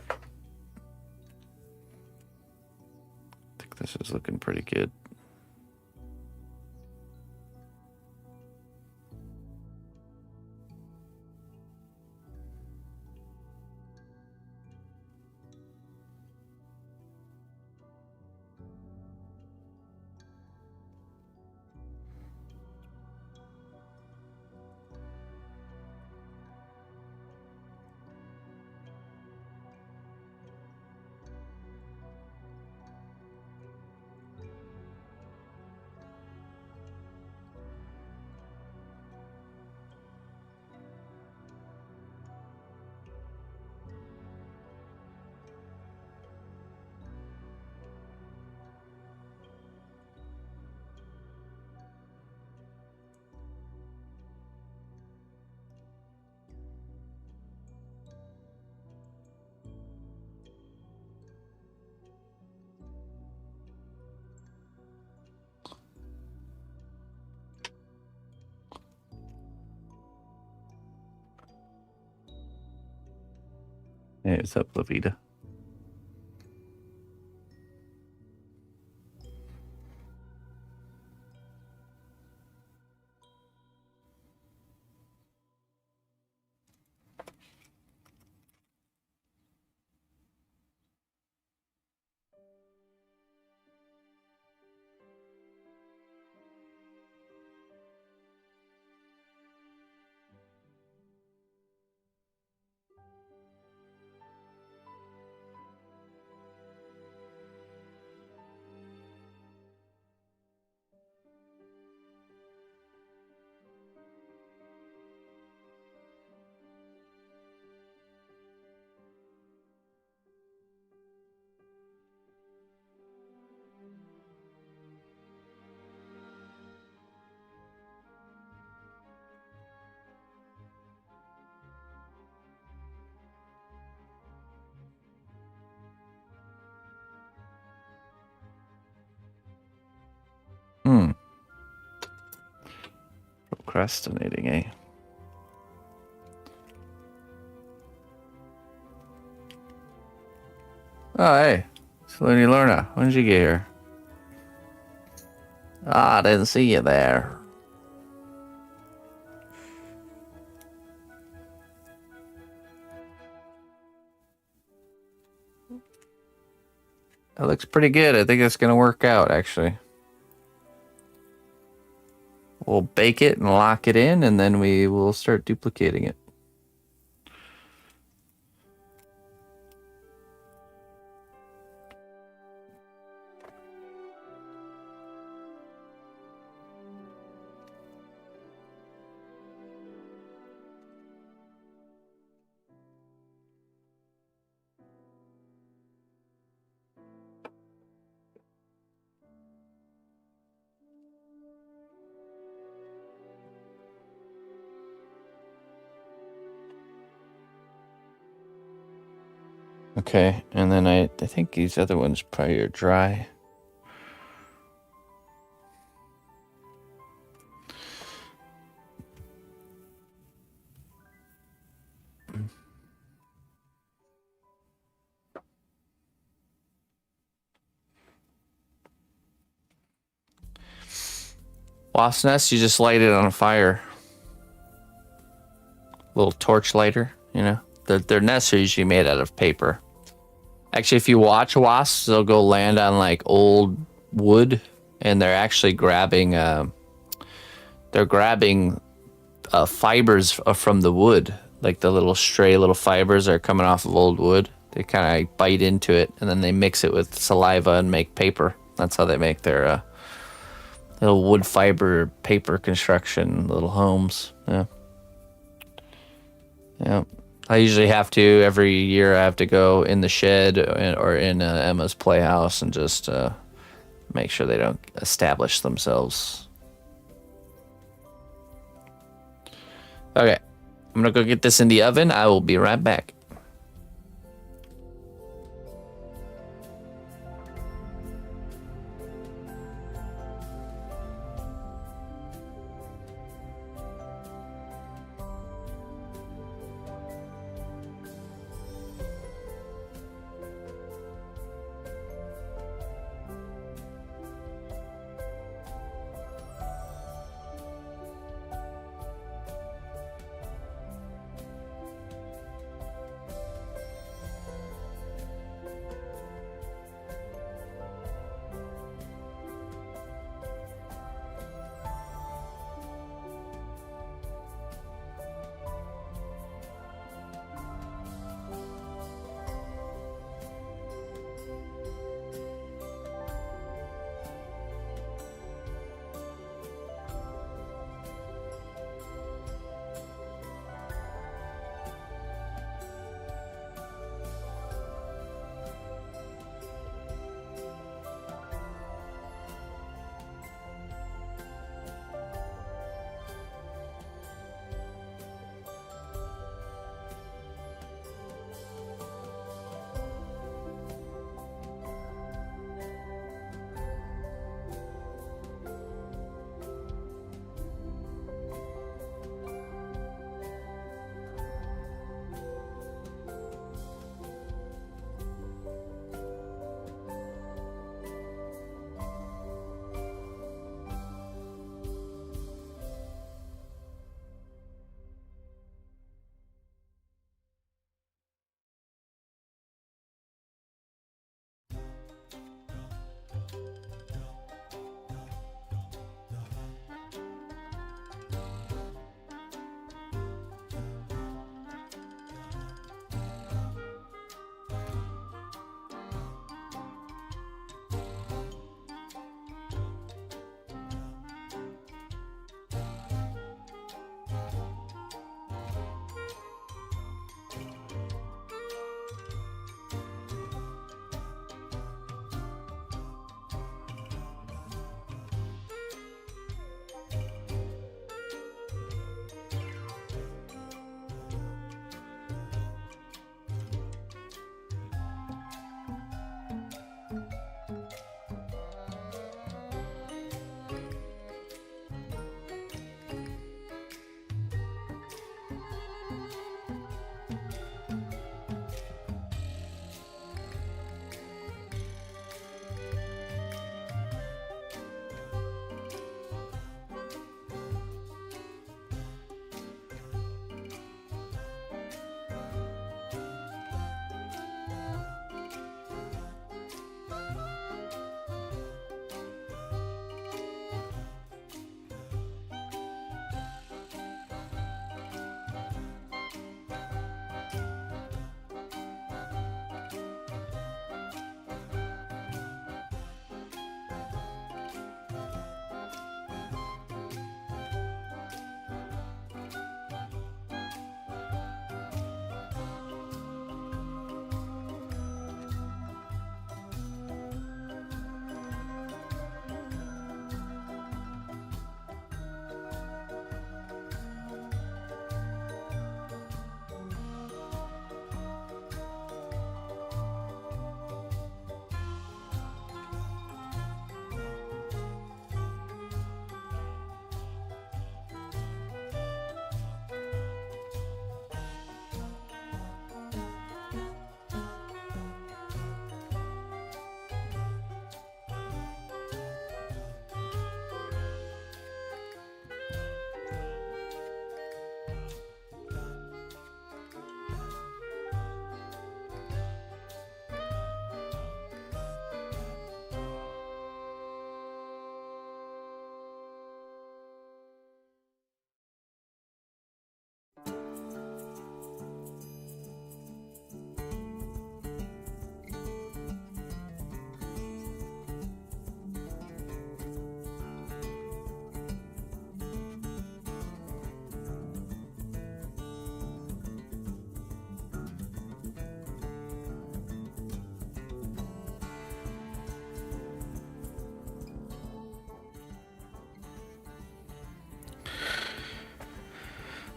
think this is looking pretty good. Hey, what's up, Lavita? Procrastinating, eh? Oh, hey. Saluni Lorna, when did you get here? Ah, I didn't see you there. That looks pretty good. I think it's going to work out, actually. We'll bake it and lock it in, and then we will start duplicating it. Okay, and then I think these other ones probably are dry. wasp nest, you just light it on fire. Little torch lighter, you know. Their nests are usually made out of paper. Actually, if you watch wasps, they'll go land on like old wood, and they're actually grabbing fibers from the wood. Like the little stray little fibers are coming off of old wood. They kind of bite into it, and then they mix it with saliva and make paper. That's how they make their little wood fiber paper construction little homes. Yeah. Yeah. I usually have to, every year I have to go in the shed or in Emma's playhouse and just make sure they don't establish themselves. Okay. I'm going to go get this in the oven. I will be right back.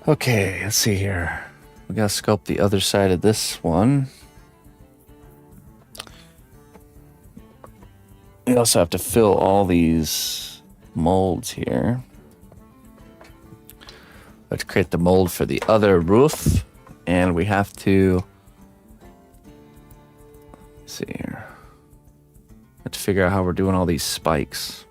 Okay, let's see here. We gotta sculpt the other side of this one. We also have to fill all these molds here. Let's create the mold for the other roof, and we have to, let's see here. Let's figure out how we're doing all these spikes.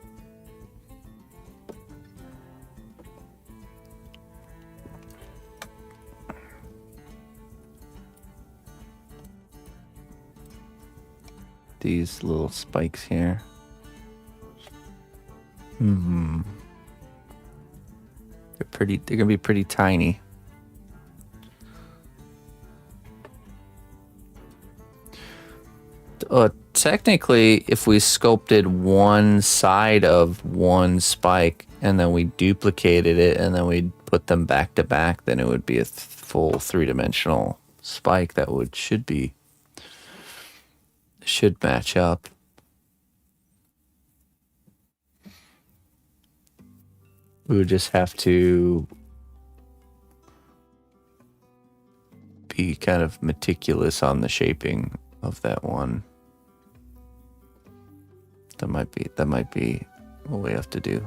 These little spikes here. They're gonna be pretty tiny. Technically, if we sculpted one side of one spike and then we duplicated it and then we put them back to back, then it would be a full three-dimensional spike that should match up. We would just have to be kind of meticulous on the shaping of that one. That might be what we have to do.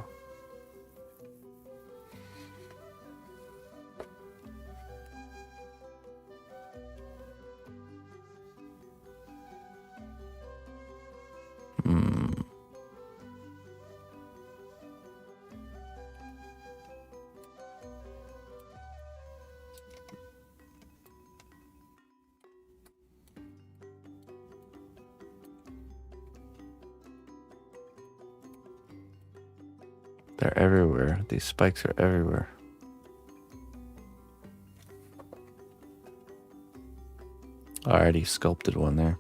They're everywhere. These spikes are everywhere. I already sculpted one there.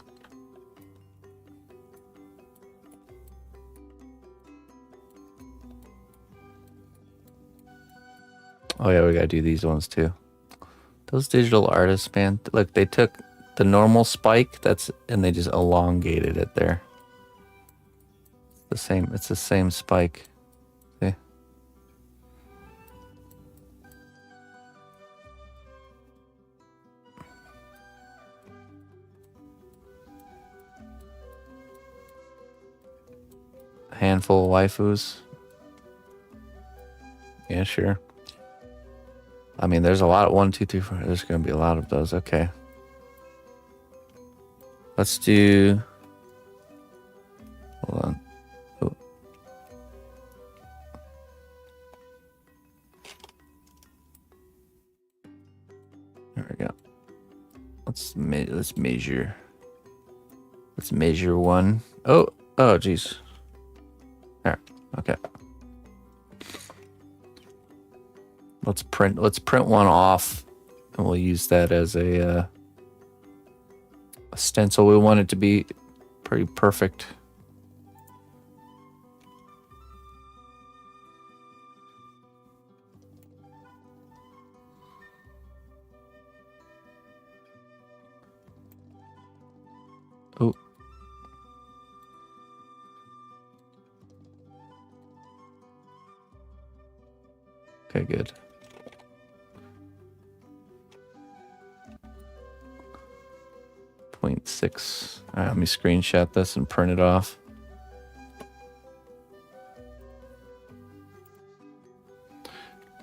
Oh yeah, we gotta do these ones too. Those digital artists, man. Look, they took the normal spike and they just elongated it there. It's the same spike. See? A handful of waifus. Yeah, sure. I mean, there's a lot. 1, 2, 3, 4. There's going to be a lot of those. Okay. Let's do. Hold on. Oh. There we go. Let's measure. Let's measure one. Oh, geez. There. Okay. Let's print one off, and we'll use that as a stencil. We want it to be pretty perfect. Oh. Okay, good. 0.6. All right, let me screenshot this and print it off.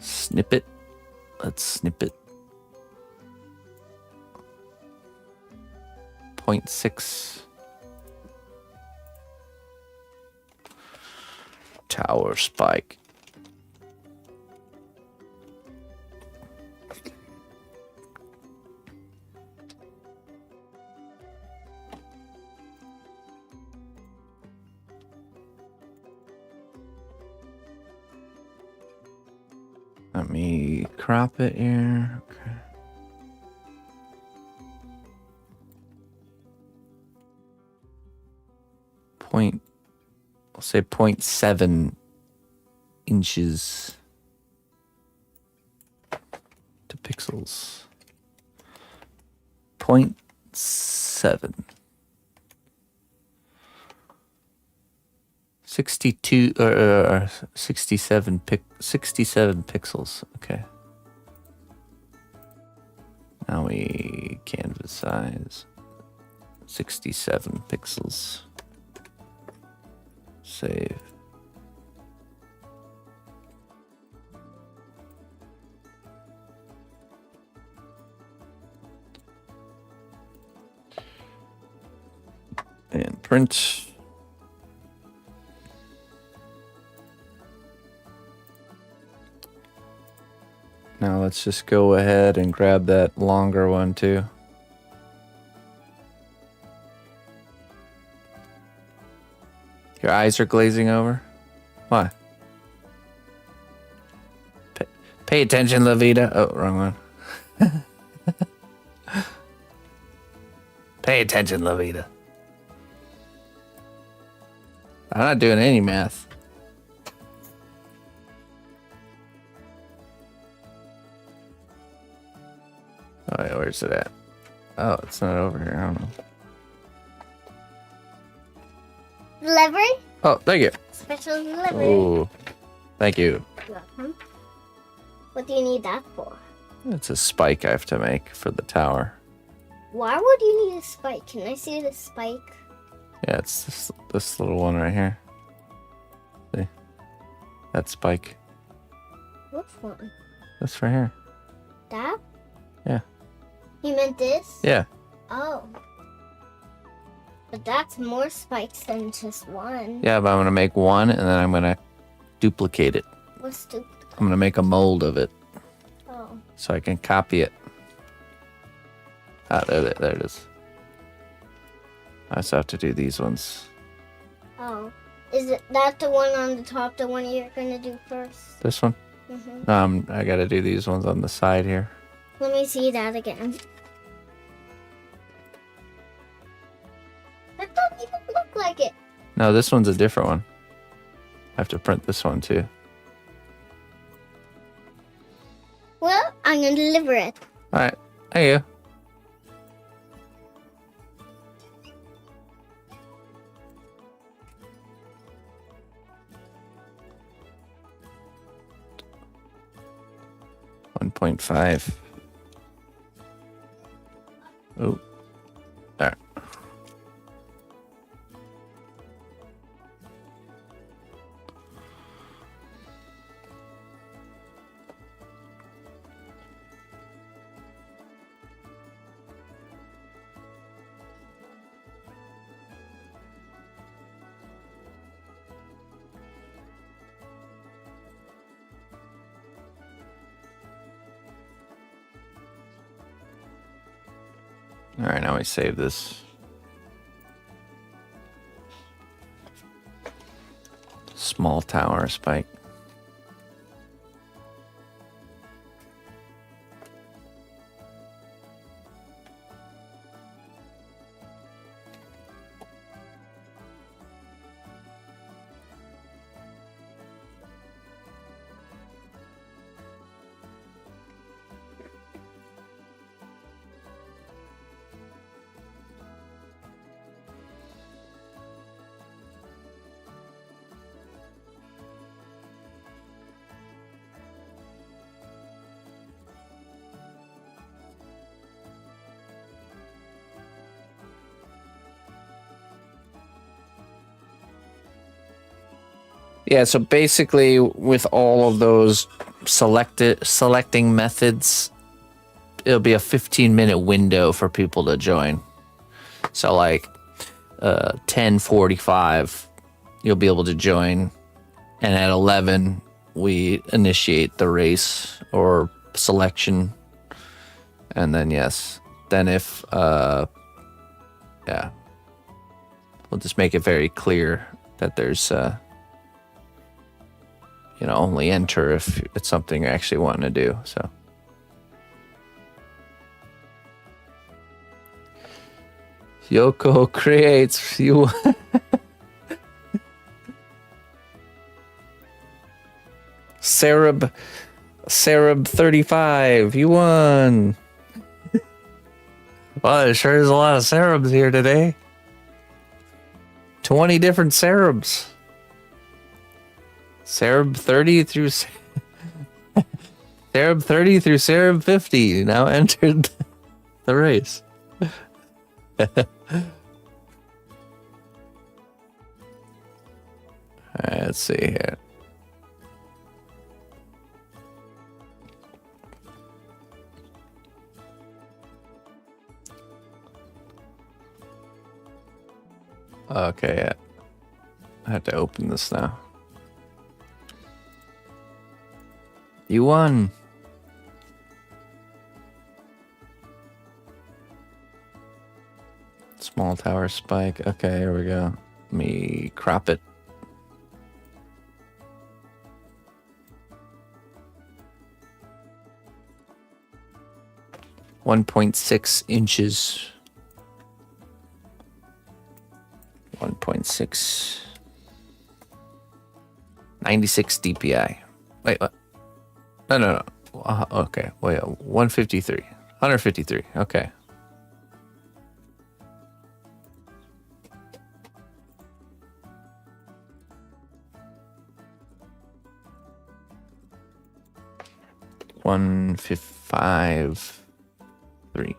Snip it. Let's snip it. 0.6. Tower spike. Let me crop it here. Okay. I'll say 0.7 inches to pixels. 0.7. 62 or 67 pixels. Okay. Now we canvas size 67 pixels. Save. And print. Now let's just go ahead and grab that longer one too. Your eyes are glazing over? Why? Pay attention, Levita. Oh, wrong one. Pay attention, Levita. I'm not doing any math. Oh, yeah, where's it at? Oh, it's not over here. I don't know. Delivery? Oh, thank you. Special delivery. Oh, thank you. You're welcome. What do you need that for? It's a spike I have to make for the tower. Why would you need a spike? Can I see the spike? Yeah, it's this little one right here. See? That spike. Which one? This right here. That? Yeah. You meant this? Yeah. Oh. But that's more spikes than just one. Yeah, but I'm going to make one and then I'm going to duplicate it. What's the... I'm going to make a mold of it Oh. so I can copy it. Ah, there it is. I just have to do these ones. Oh. Is it that the one on the top, the one you're going to do first? This one? Mm-hmm. I got to do these ones on the side here. Let me see that again. That doesn't even look like it. No, this one's a different one. I have to print this one too. Well, I'm going to deliver it. All right. Thank you. .5. Oh, there. All right, now we save this. Small tower spike. Yeah, so basically with all of those selecting methods, it'll be a 15-minute window for people to join. So like 10:45, you'll be able to join, and at 11 we initiate the race or selection, and then if we'll just make it very clear that there's only enter if it's something you're actually wanting to do. So Yoko creates you. Sarab 35, you won. Well, it sure is a lot of Sarabs here today. 20 different Sarabs. Sarab 30 through Sarab 30 through Sarab 50 now entered the race. Alright, let's see here. Okay, yeah. I have to open this now. You won. Small tower spike. Okay, here we go. Let me crop it. .6 inches. 1.6. 96 DPI. Wait, what? No. Okay, wait. 153. 153. Okay. One 5.3.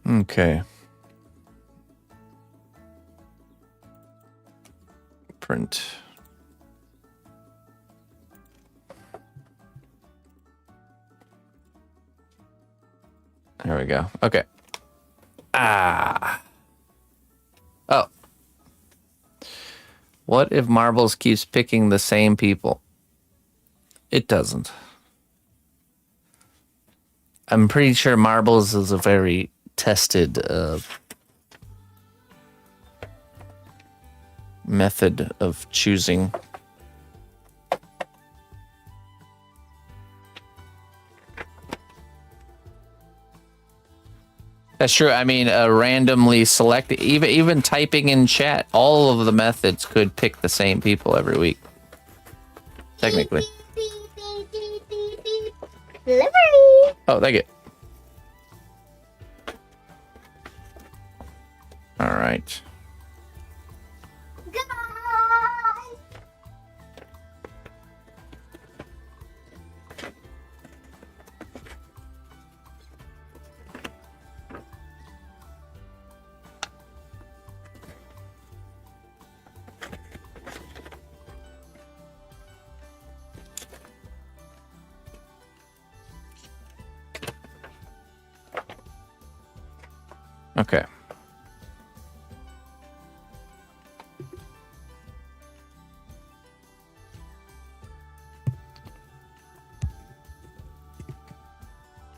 Okay. Print. There we go. Okay. Oh. What if Marbles keeps picking the same people? It doesn't. I'm pretty sure Marbles is a very tested method of choosing. That's true. I mean, randomly select, even typing in chat, all of the methods could pick the same people every week. Technically. Delivery. Oh, thank you. All right. Goodbye. Okay.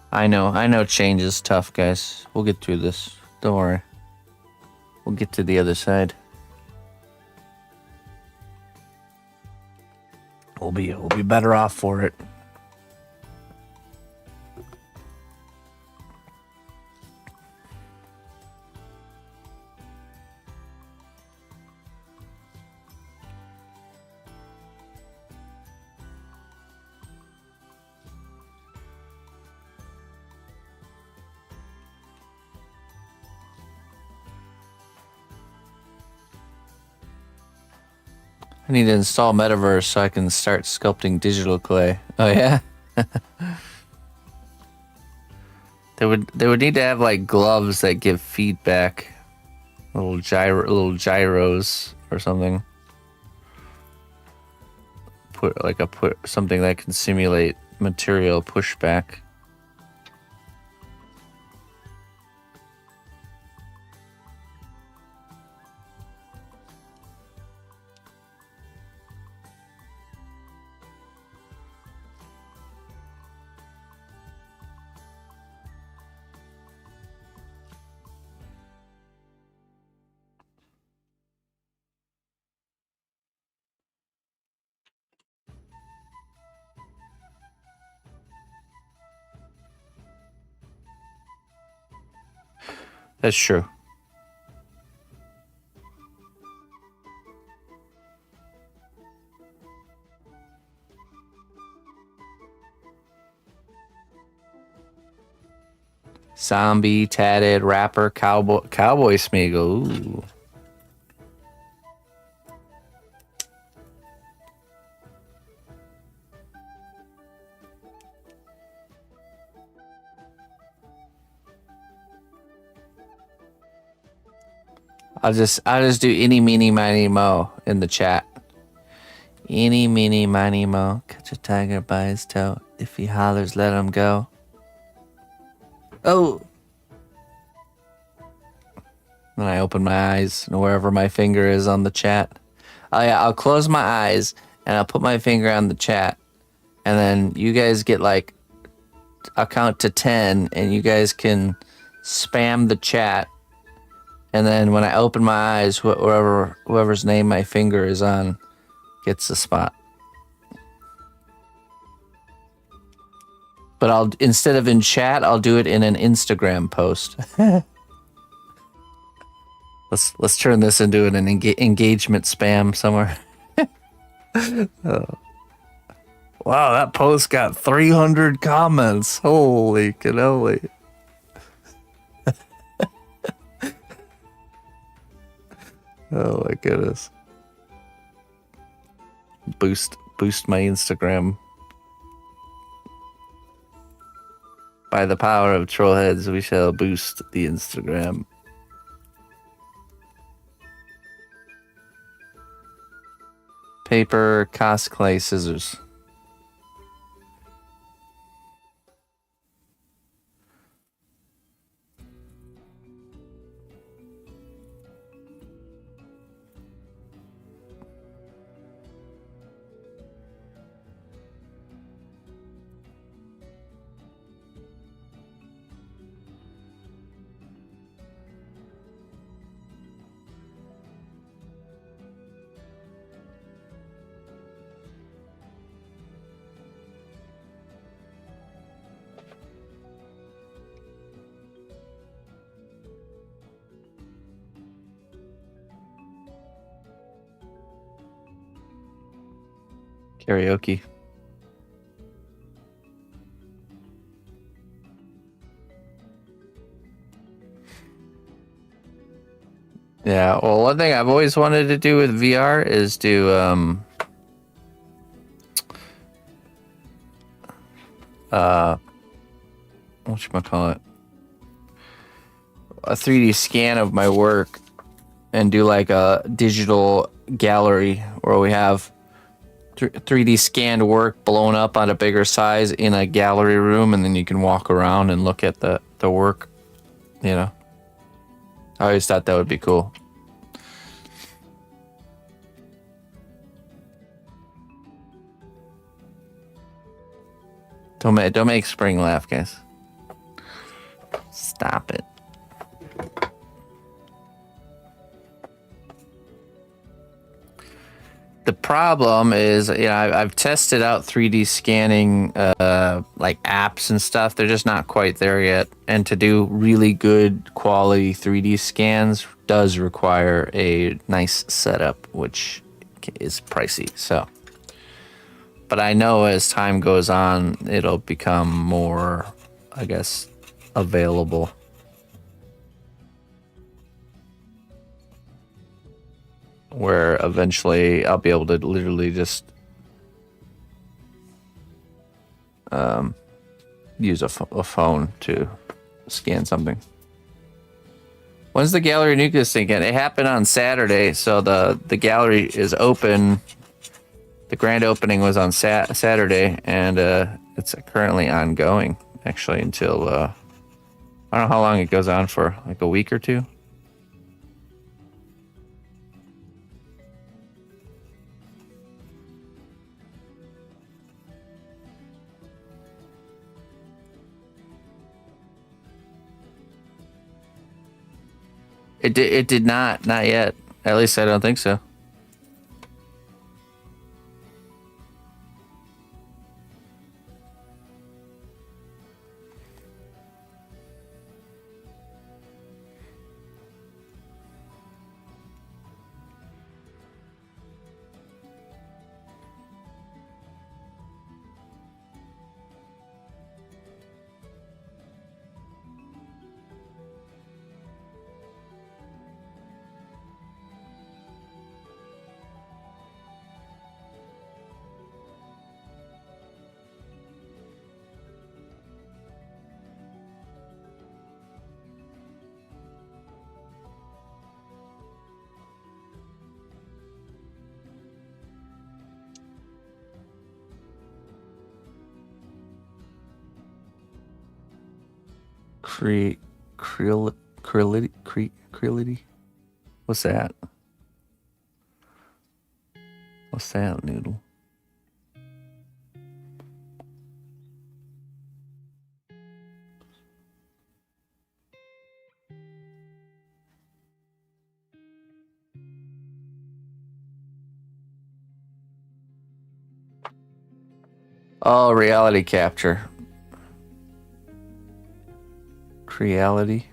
I know change is tough, guys. We'll get through this. Don't worry. We'll get to the other side. We'll be better off for it. I need to install Metaverse so I can start sculpting digital clay. Oh yeah? They would need to have like gloves that give feedback. Little gyros or something. Put something that can simulate material pushback. That's true. Zombie, tatted, rapper, cowboy Smeagol. Ooh. I'll just do eeny, meeny, miny, mo in the chat. Eeny, meeny, miny, mo. Catch a tiger by his toe. If he hollers, let him go. Oh! Then I open my eyes, and wherever my finger is on the chat. Oh yeah, I'll close my eyes, and I'll put my finger on the chat. And then you guys get like, I'll count to 10, and you guys can spam the chat. And then when I open my eyes, whoever's name my finger is on gets the spot. But instead of in chat, I'll do it in an Instagram post. Let's turn this into an engagement spam somewhere. Oh. Wow, that post got 300 comments. Holy cannoli. Oh my goodness. Boost my Instagram. By the power of Trollheads, we shall boost the Instagram. Paper, cast clay, scissors. Karaoke. Yeah, well, one thing I've always wanted to do with VR is do whatchamacallit, a 3D scan of my work and do like a digital gallery where we have 3D scanned work blown up on a bigger size in a gallery room, and then you can walk around and look at the work, you know. I always thought that would be cool. Don't make Spring laugh, guys. Stop it. The problem is, you know, I've tested out 3D scanning, like apps and stuff. They're just not quite there yet. And to do really good quality 3D scans does require a nice setup, which is pricey. So, but I know as time goes on, it'll become more, I guess, available. Where eventually I'll be able to literally just use a phone to scan something. When's the gallery nucleus thing again? It happened on Saturday, so the gallery is open. The grand opening was on Saturday, and it's currently ongoing, actually, until I don't know how long it goes on for, like a week or two. It did not yet. At least I don't think so. Creolity? What's that? What's that, Noodle? Oh, reality capture. Creality?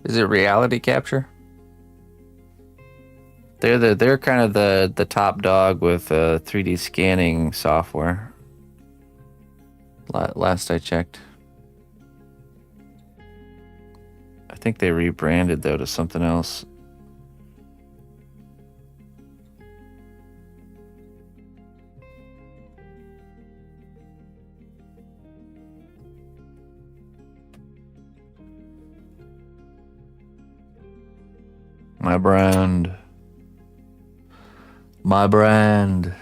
Is it reality capture? They're kind of the top dog with 3D scanning software. Last I checked. I think they rebranded though to something else. My brand. My brand.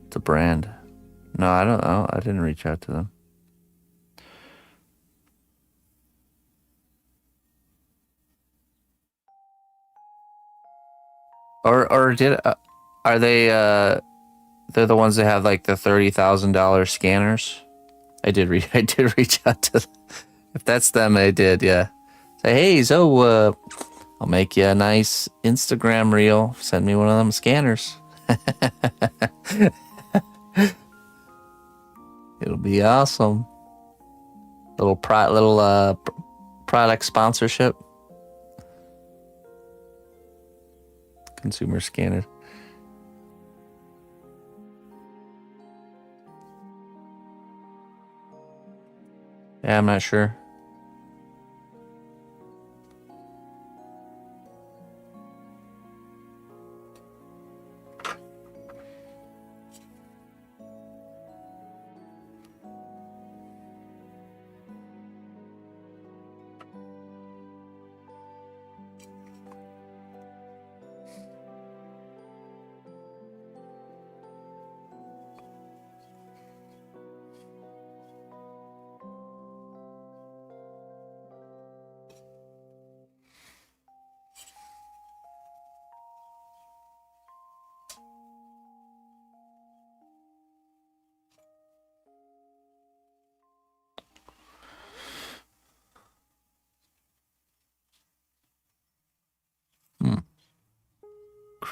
It's a brand. No, I don't know. I didn't reach out to them. Or did are they they're the ones that have like the $30,000 scanners? I did reach out to them. If that's them, I did, yeah. Say, hey, so I'll make you a nice Instagram reel. Send me one of them scanners. It'll be awesome. Little product sponsorship. Consumer scanner. Yeah, I'm not sure.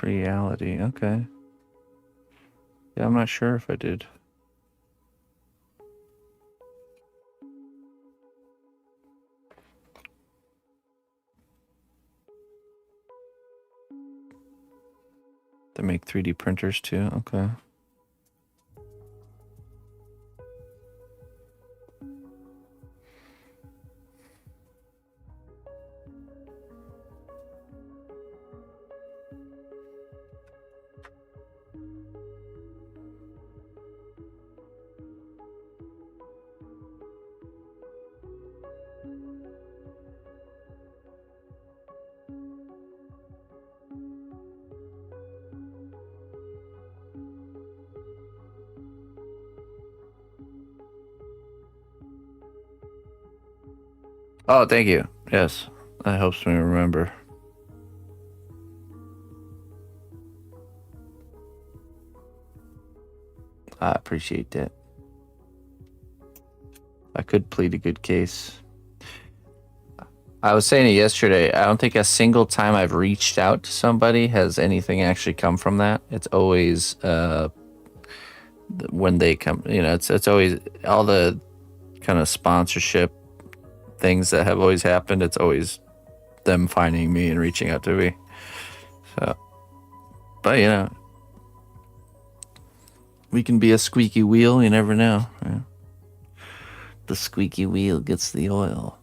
Reality, okay. Yeah, I'm not sure if I did. They make 3D printers too, okay. Oh, thank you. Yes, that helps me remember. I appreciate that. I could plead a good case. I was saying it yesterday. I don't think a single time I've reached out to somebody has anything actually come from that. It's always when they come, you know, it's always all the kind of sponsorship things that have always happened. It's always them finding me and reaching out to me. So, but you know, we can be a squeaky wheel. You never know. Yeah. The squeaky wheel gets the oil.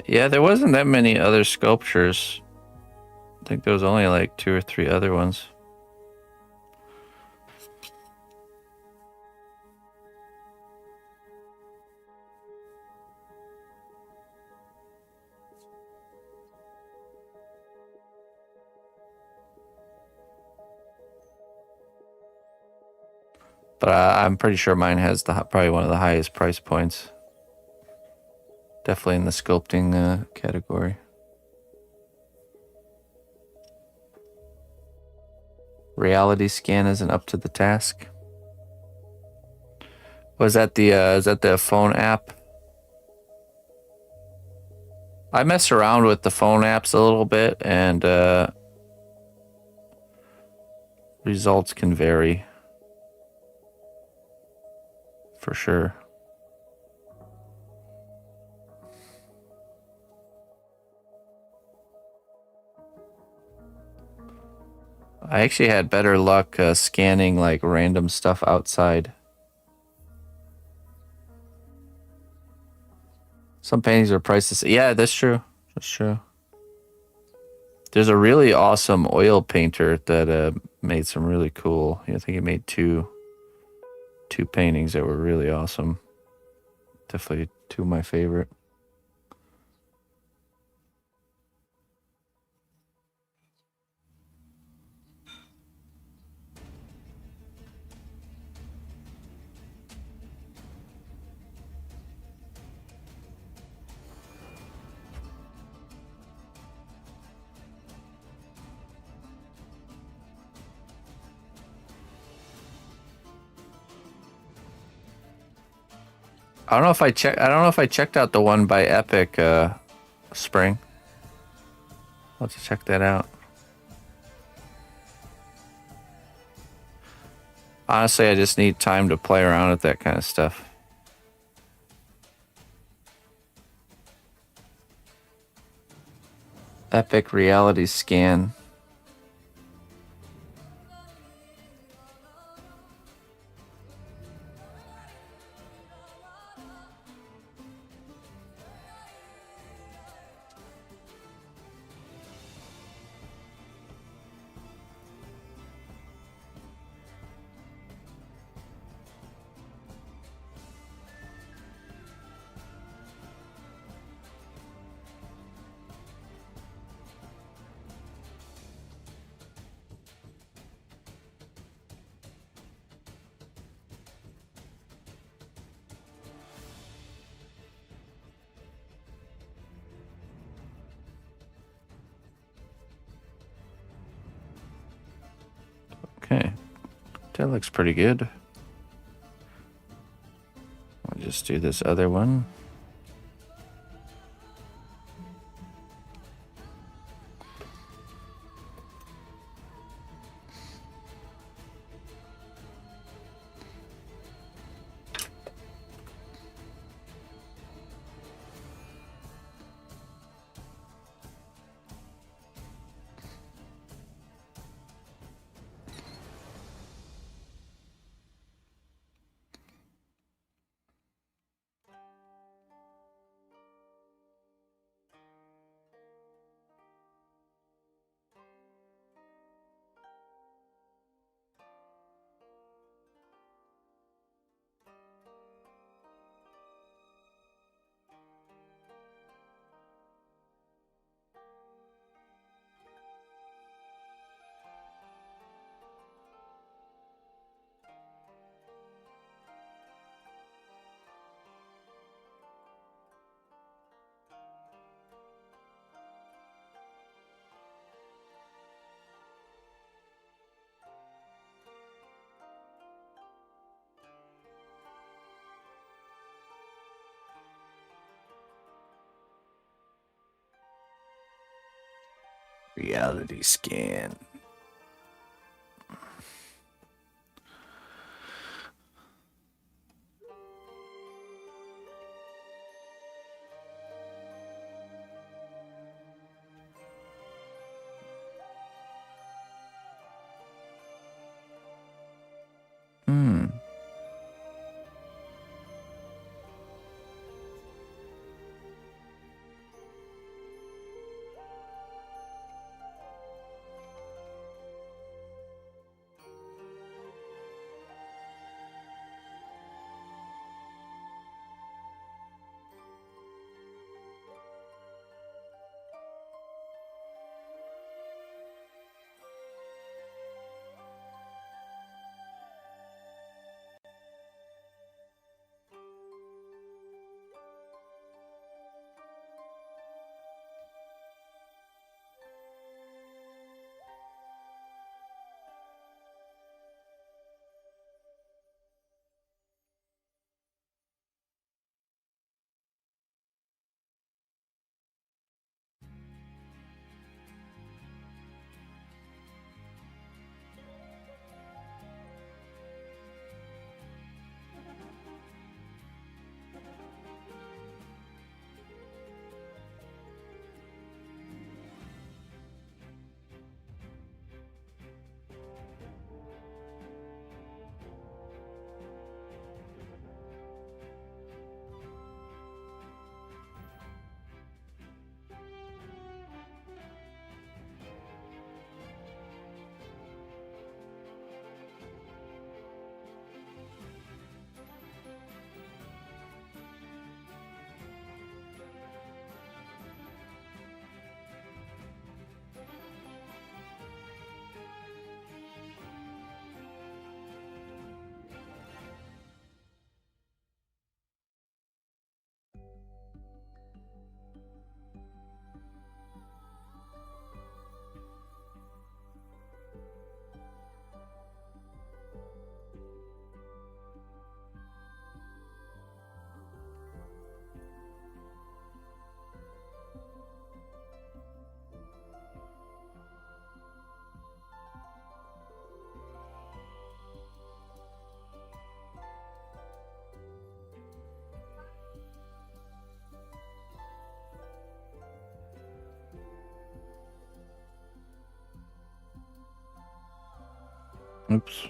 Yeah, there wasn't that many other sculptures. I think there was only like 2 or 3 other ones. But I'm pretty sure mine has probably one of the highest price points. Definitely in the sculpting category. Reality scan isn't up to the task. Was that the is that the phone app? I mess around with the phone apps a little bit, and results can vary for sure. I actually had better luck scanning like random stuff outside. Some paintings are priced. Yeah, that's true. That's true. There's a really awesome oil painter that made some really cool. I think he made two paintings that were really awesome. Definitely 2 of my favorite. I don't know if I checked out the one by Epic Spring. I'll have to check that out. Honestly, I just need time to play around with that kind of stuff. Epic Reality Scan. Okay, that looks pretty good. I'll just do this other one. Reality scan. Oops.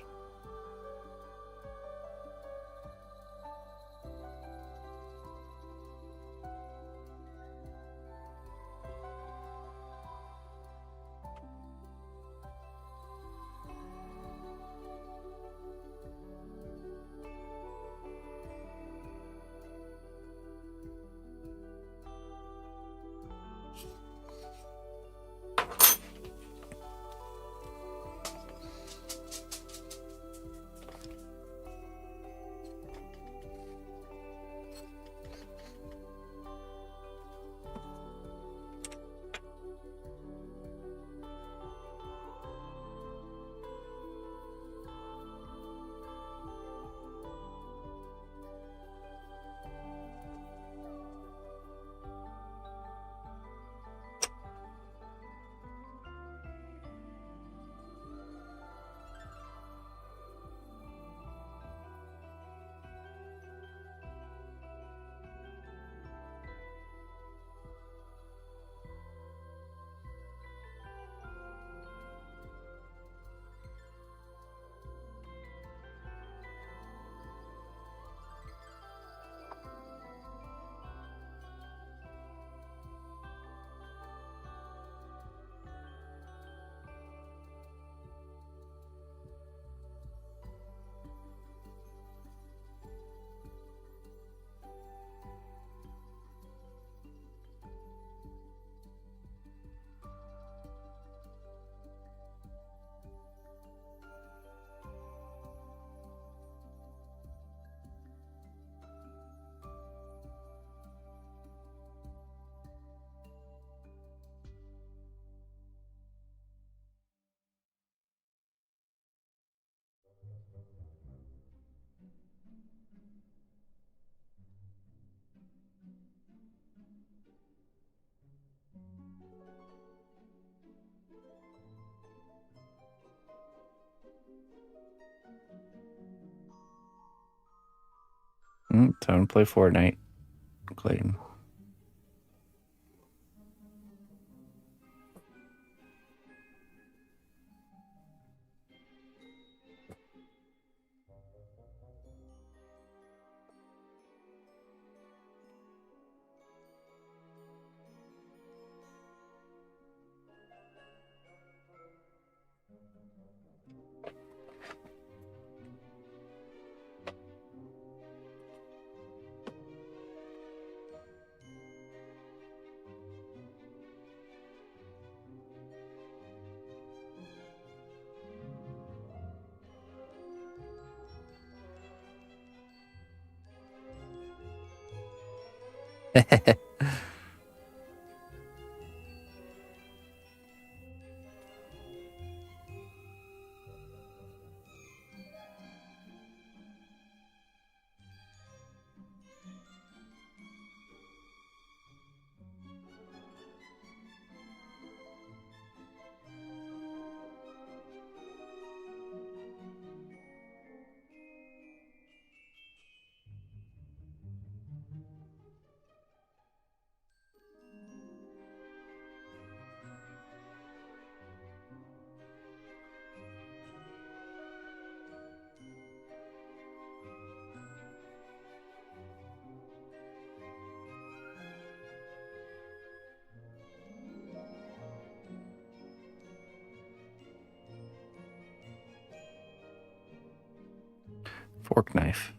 Time to play Fortnite. Clayton. Fork knife.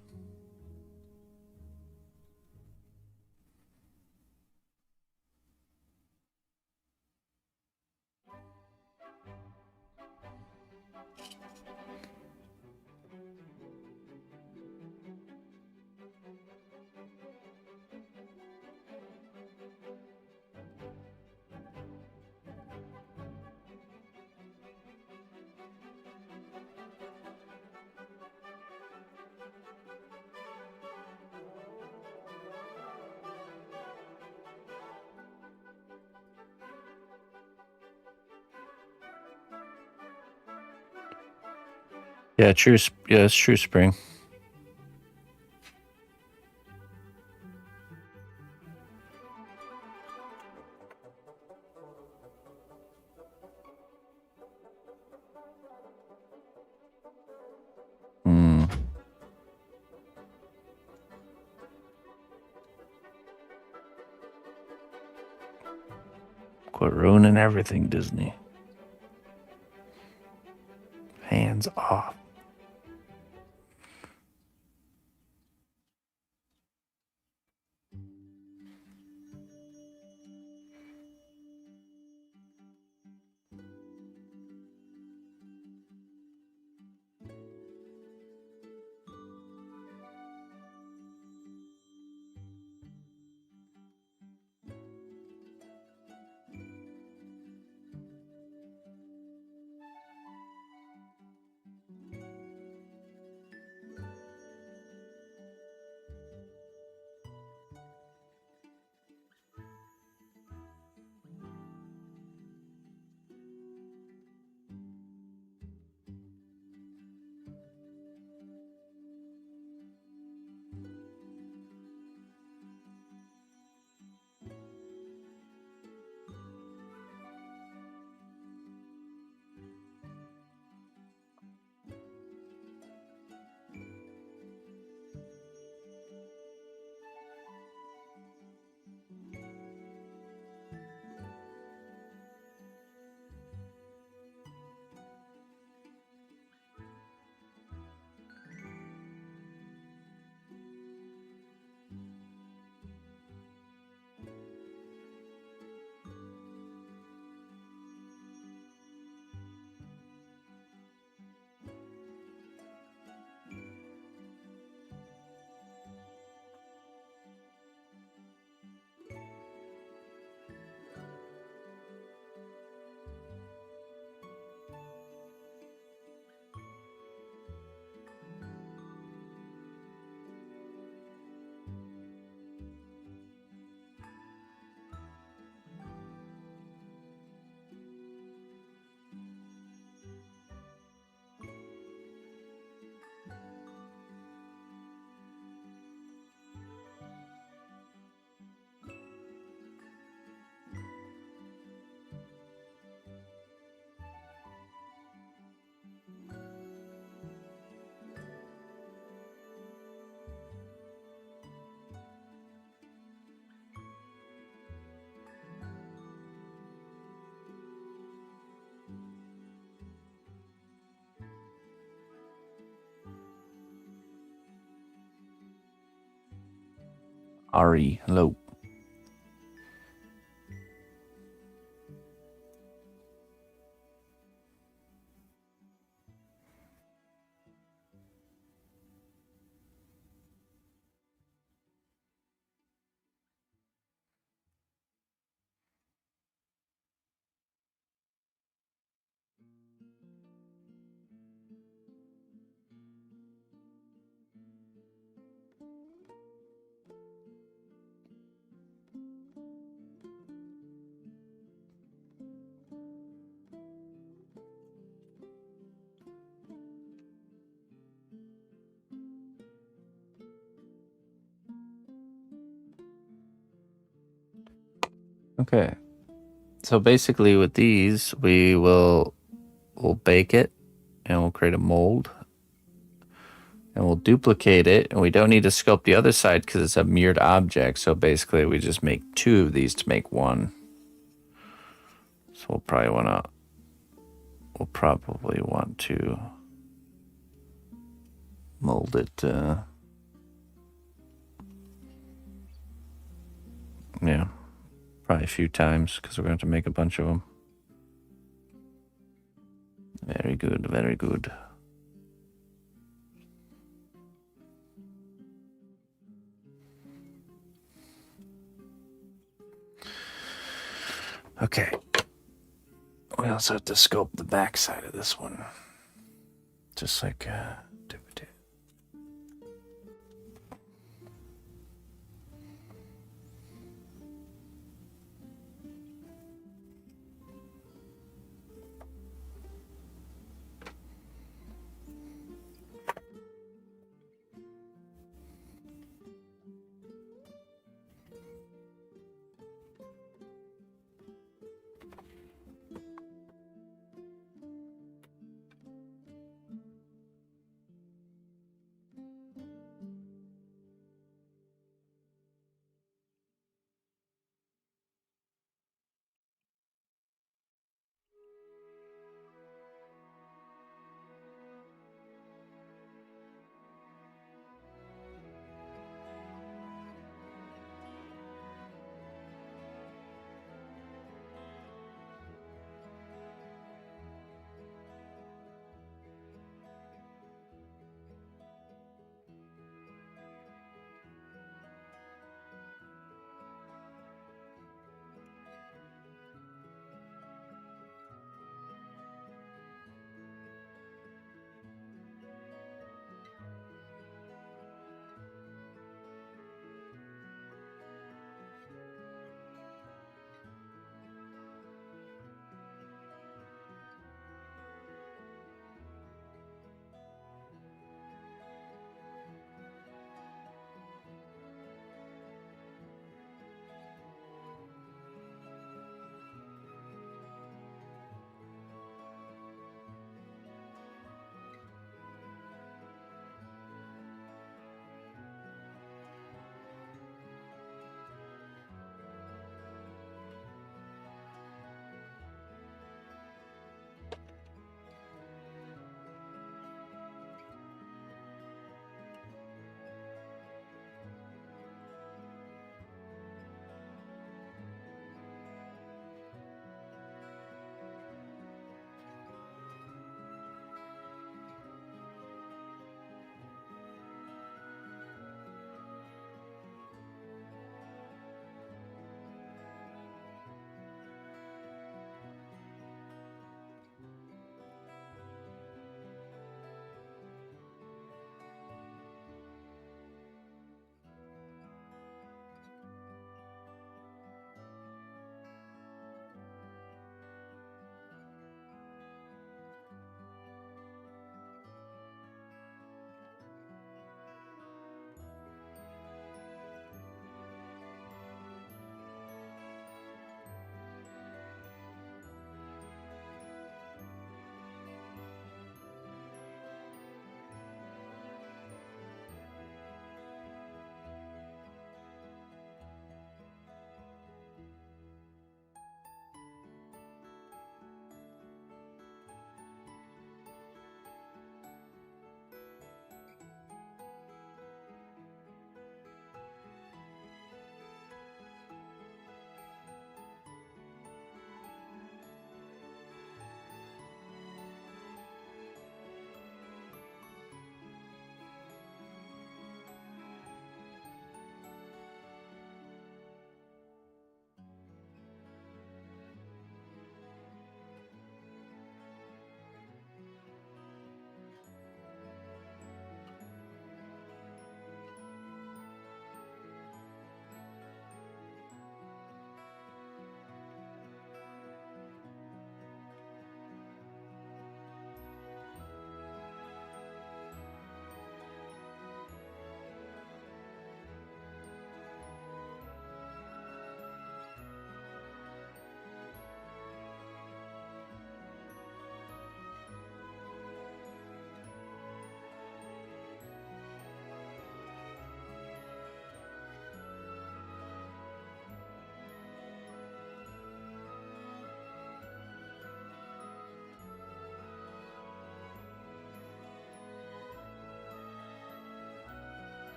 Yeah, true. Yeah, it's true spring. Quit ruining everything, Disney. Hands off. Ari, hello. Okay. So basically with these, we'll bake it and we'll create a mold and we'll duplicate it, and we don't need to sculpt the other side because it's a mirrored object. So basically we just make 2 of these to make 1. So we'll probably want to mold it yeah, probably a few times because we're going to have to make a bunch of them. Very good, very good. Okay. We also have to sculpt the back side of this one. Just like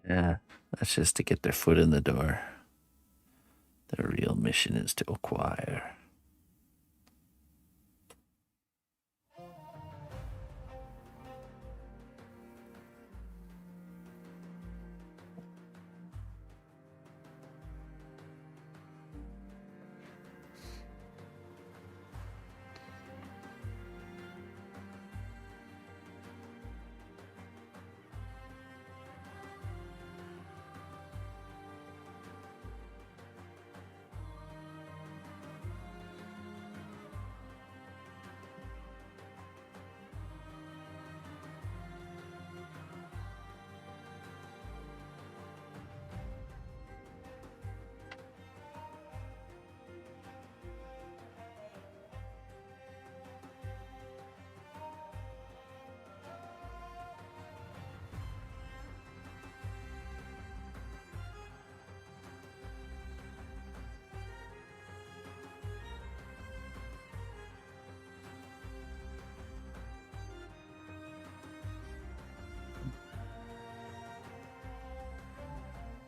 Yeah, that's just to get their foot in the door. The real mission is to acquire.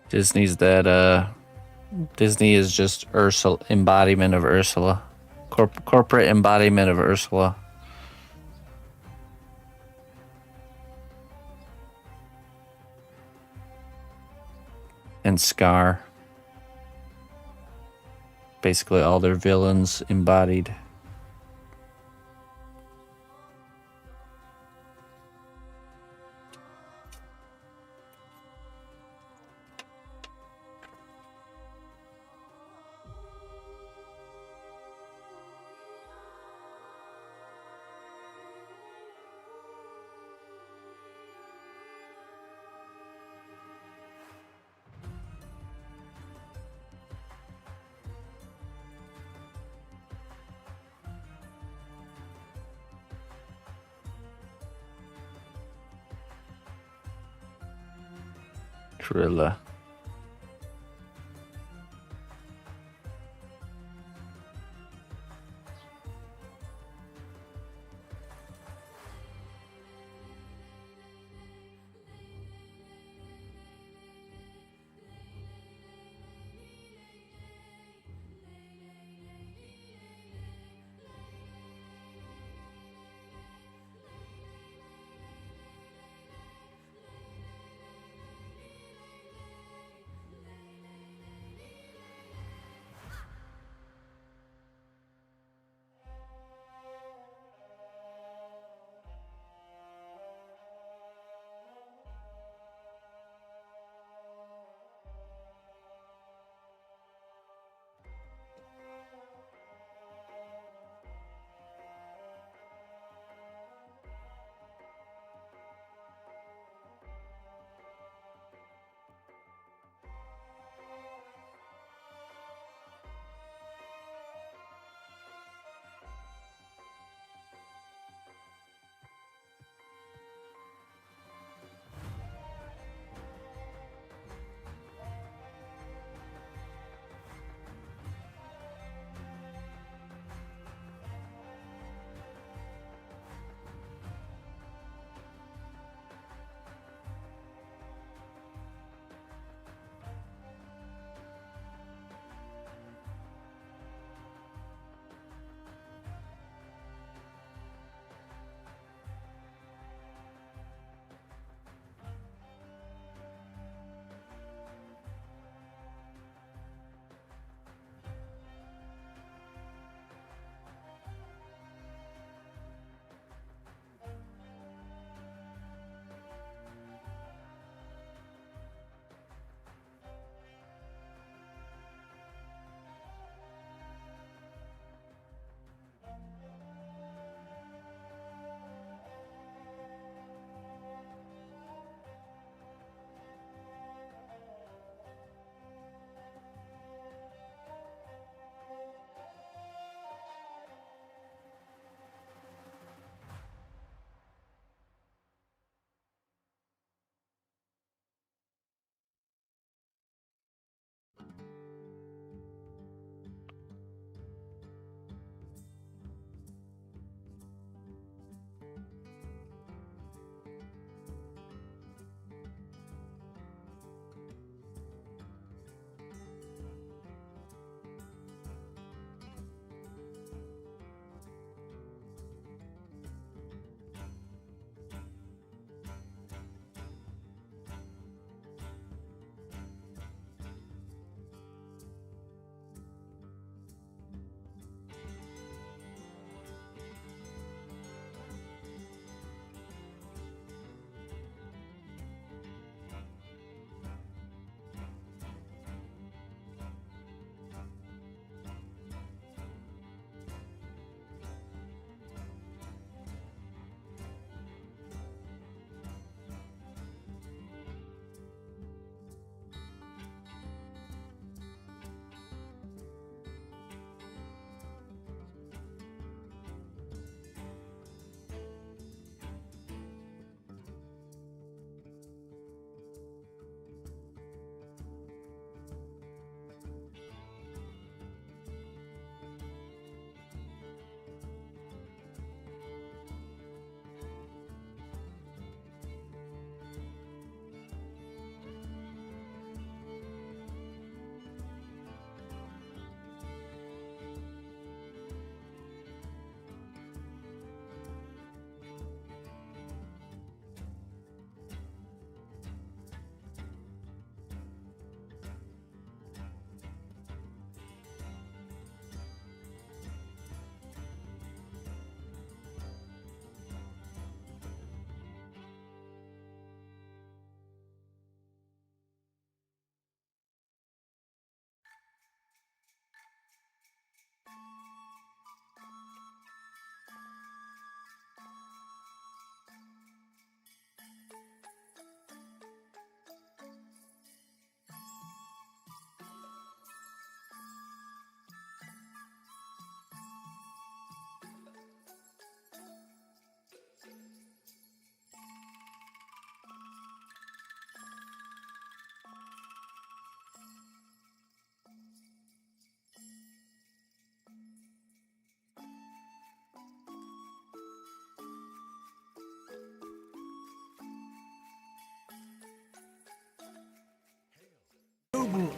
Disney's that Disney is just Ursula, embodiment of Ursula. Corporate embodiment of Ursula. And Scar. Basically all their villains embodied. Trilla.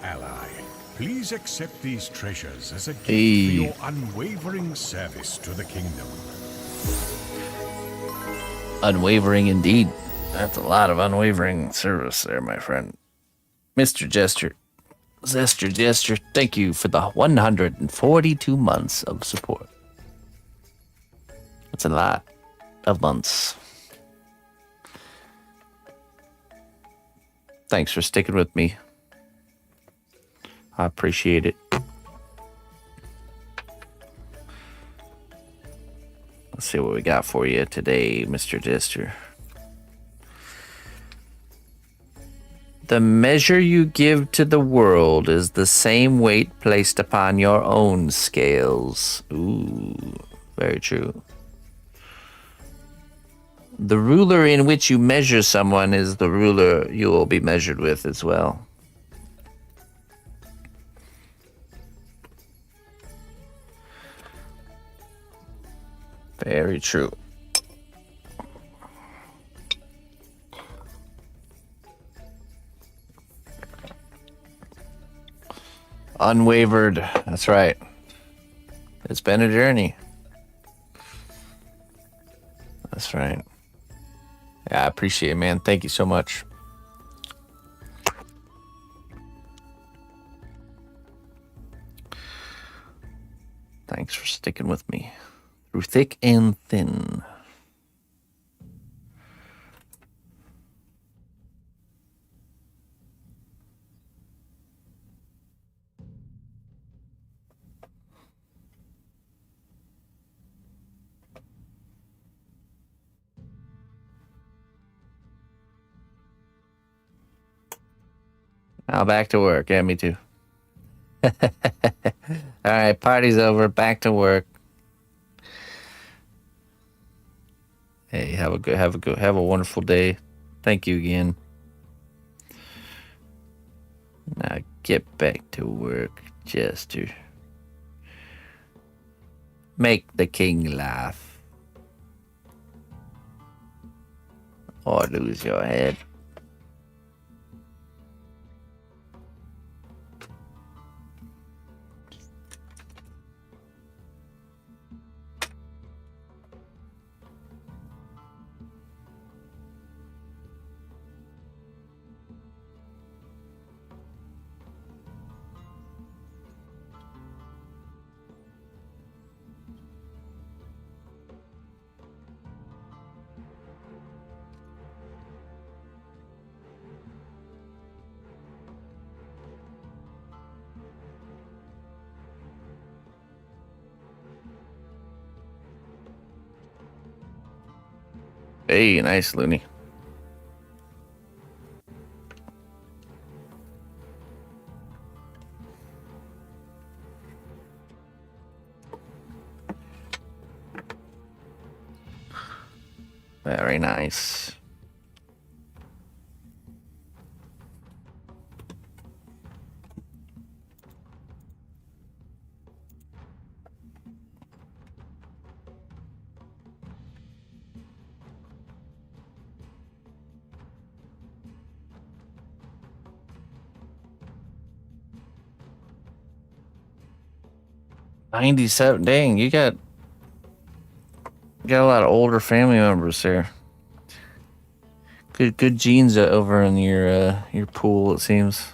ally. Please accept these treasures as a gift Hey. for your unwavering service to the kingdom. Unwavering indeed. That's a lot of unwavering service there, my friend. Mr. Jester, thank you for the 142 months of support. That's a lot of months. Thanks for sticking with me. I appreciate it. Let's see what we got for you today, Mr. Jester. The measure you give to the world is the same weight placed upon your own scales. Ooh, very true. The ruler in which you measure someone is the ruler you will be measured with as well. Very true. Unwavered. That's right. It's been a journey. That's right. Yeah, I appreciate it, man. Thank you so much. Thanks for sticking with me through thick and thin. Now back to work. Yeah, me too. All right, party's over. Back to work. Hey, have a wonderful day. Thank you again. Now get back to work, Jester. Make the king laugh. Or lose your head. Hey, nice, Looney. Very nice. $97. Dang, you got a lot of older family members there. Good genes over in your pool, it seems.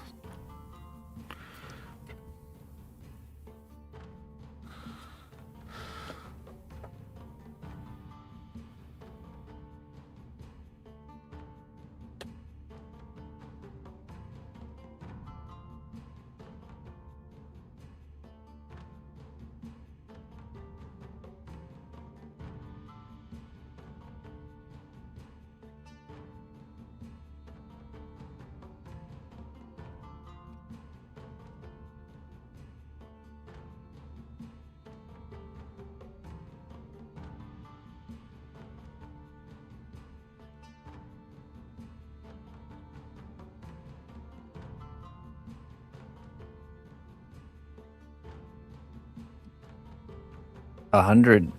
$100.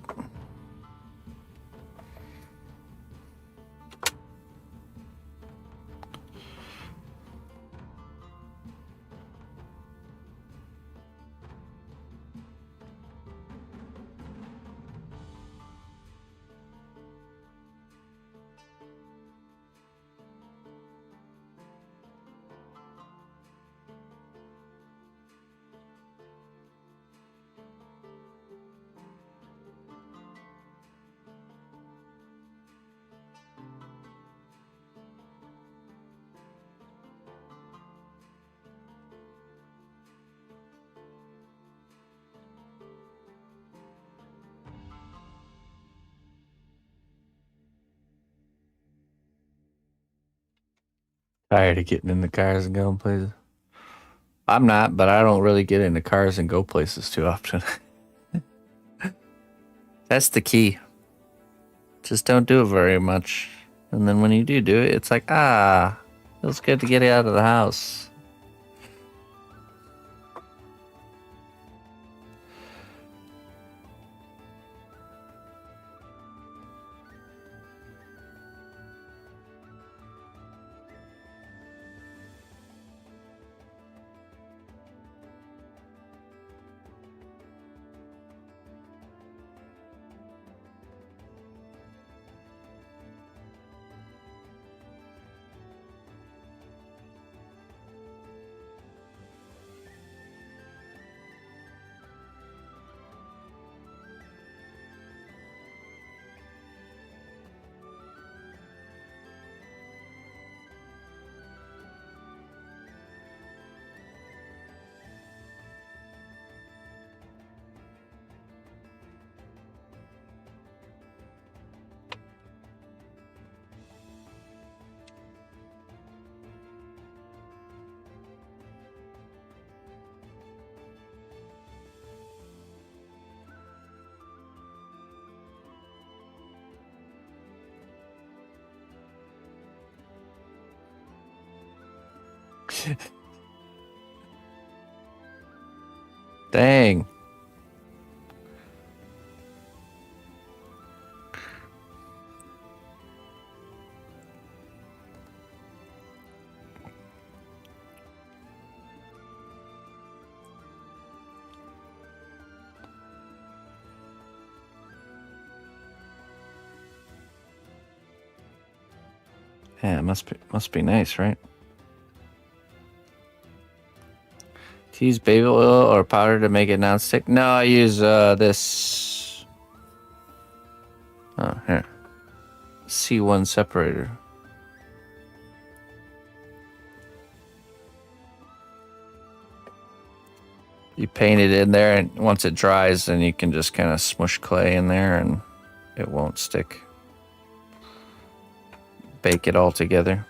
Tired of getting in the cars and going places. I'm not, but I don't really get into cars and go places too often. That's the key. Just don't do it very much. And then when you do it, it's like, feels good to get out of the house. Dang. Yeah, it must be nice, right? To use baby oil or powder to make it non-stick? No, I use this. Oh, here. C1 separator. You paint it in there, and once it dries, then you can just kind of smush clay in there and it won't stick. Bake it all together.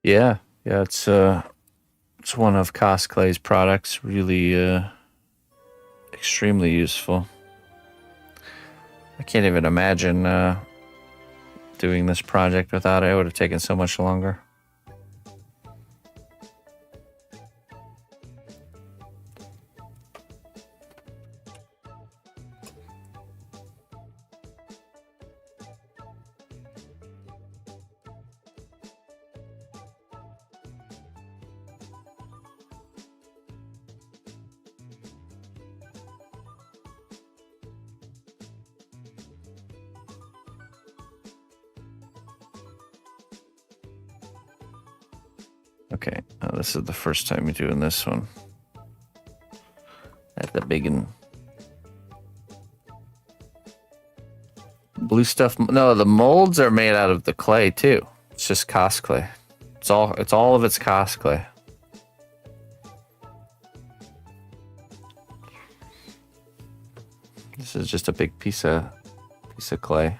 Yeah, it's one of Cosplay's products. Really, extremely useful. I can't even imagine doing this project without it. It would have taken so much longer. Okay, this is the first time you're doing this one. At the big and blue stuff. No, the molds are made out of the clay too. It's just cosplay. It's all of its cosplay. This is just a big piece of piece of clay.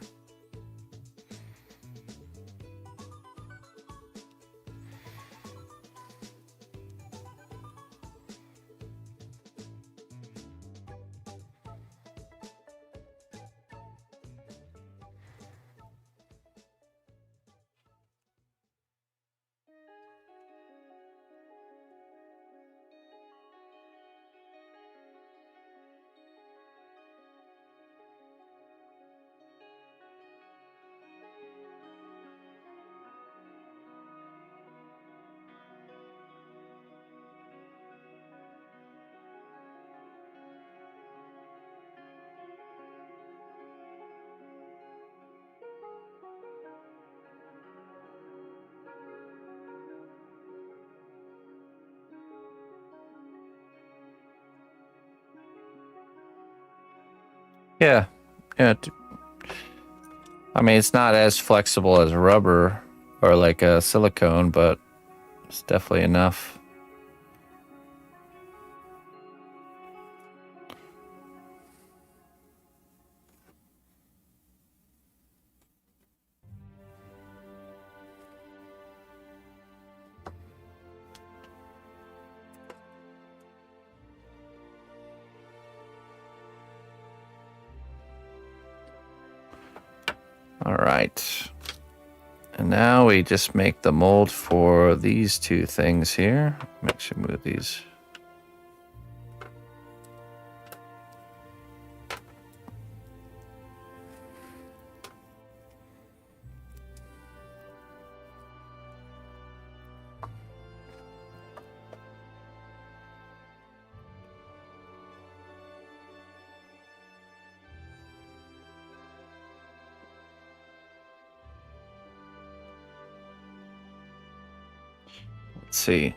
Yeah, yeah. I mean, it's not as flexible as rubber or like a silicone, but it's definitely enough. All right. And now we just make the mold for these two things here. Make sure move these. Let's see.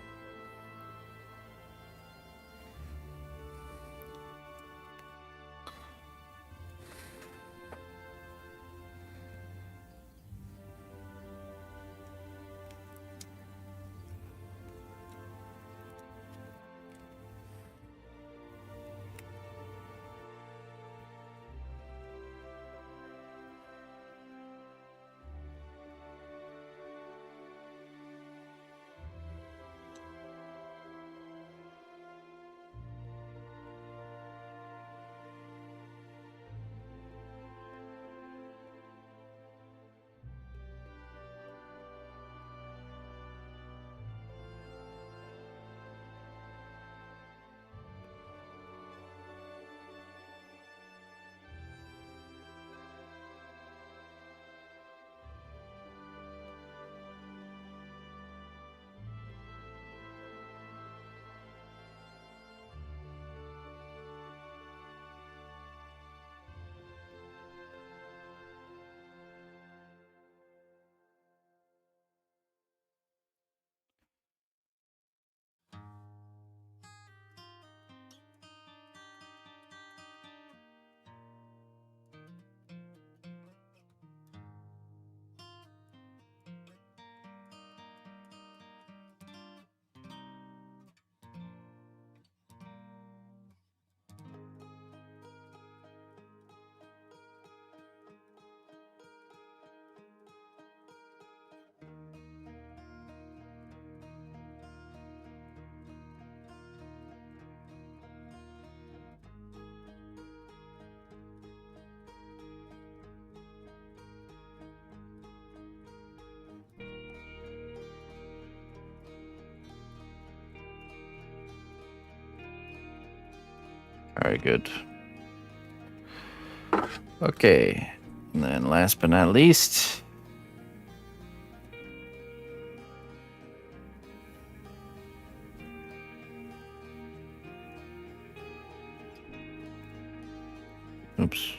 Very good. Okay. And then last but not least, oops.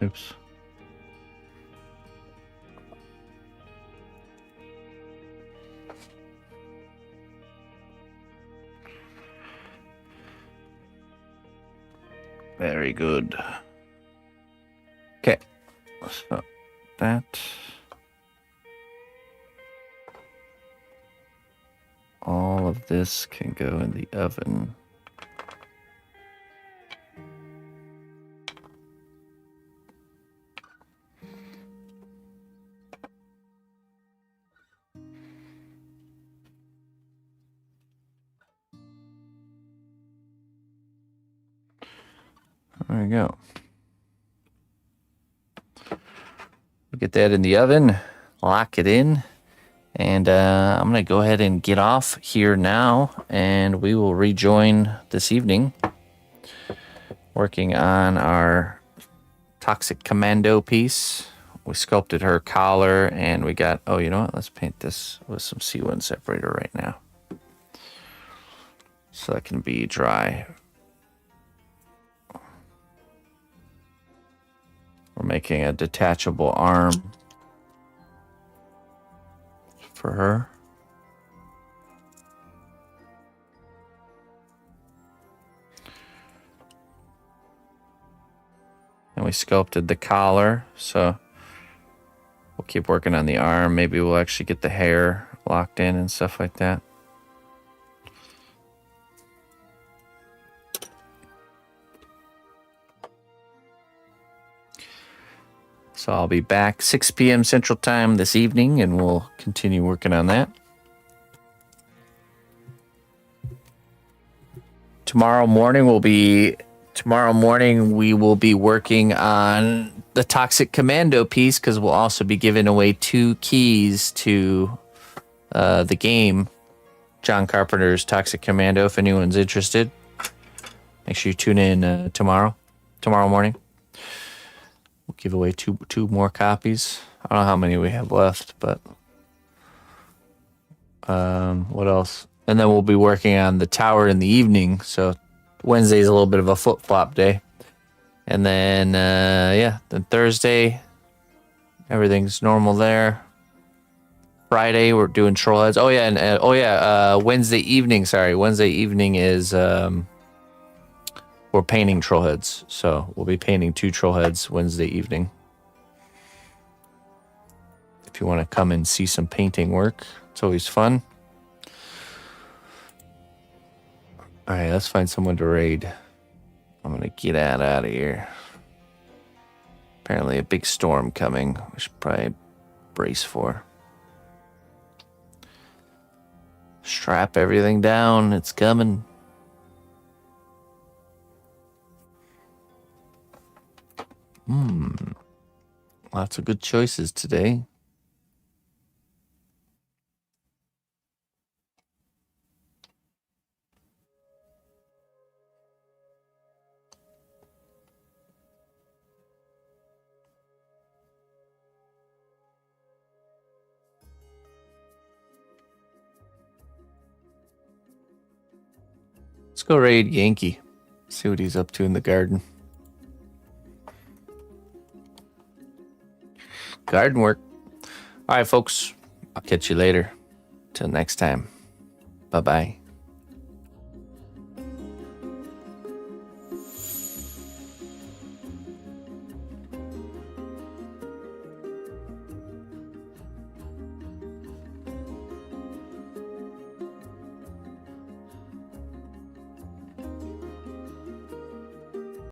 Oops. Very good. Okay. So that. All of this can go in the oven. There we go. Get that in the oven, lock it in, and I'm going to go ahead and get off here now, and we will rejoin this evening working on our Toxic Commando piece. We sculpted her collar, and we got, oh, you know what? Let's paint this with some C1 separator right now, so that can be dry. We're making a detachable arm for her. And we sculpted the collar, so we'll keep working on the arm. Maybe we'll actually get the hair locked in and stuff like that. So I'll be back 6 p.m. Central Time this evening, and we'll continue working on that. Tomorrow morning we will be working on the Toxic Commando piece, because we'll also be giving away 2 keys to the game, John Carpenter's Toxic Commando. If anyone's interested, make sure you tune in tomorrow morning. We'll give away two more copies. I don't know how many we have left, but what else? And then we'll be working on the tower in the evening. So Wednesday's a little bit of a flip-flop day. And then, then Thursday, everything's normal there. Friday, we're doing troll heads. Oh, yeah, and Wednesday evening is... we're painting troll heads, so we'll be painting 2 troll heads Wednesday evening. If you want to come and see some painting work, it's always fun. All right, let's find someone to raid. I'm gonna get out of here. Apparently a big storm coming. We should probably brace for. Strap everything down, it's coming. Lots of good choices today. Let's go raid Yankee. See what he's up to in the garden. Garden work. All right, folks. I'll catch you later. Till next time. Bye-bye.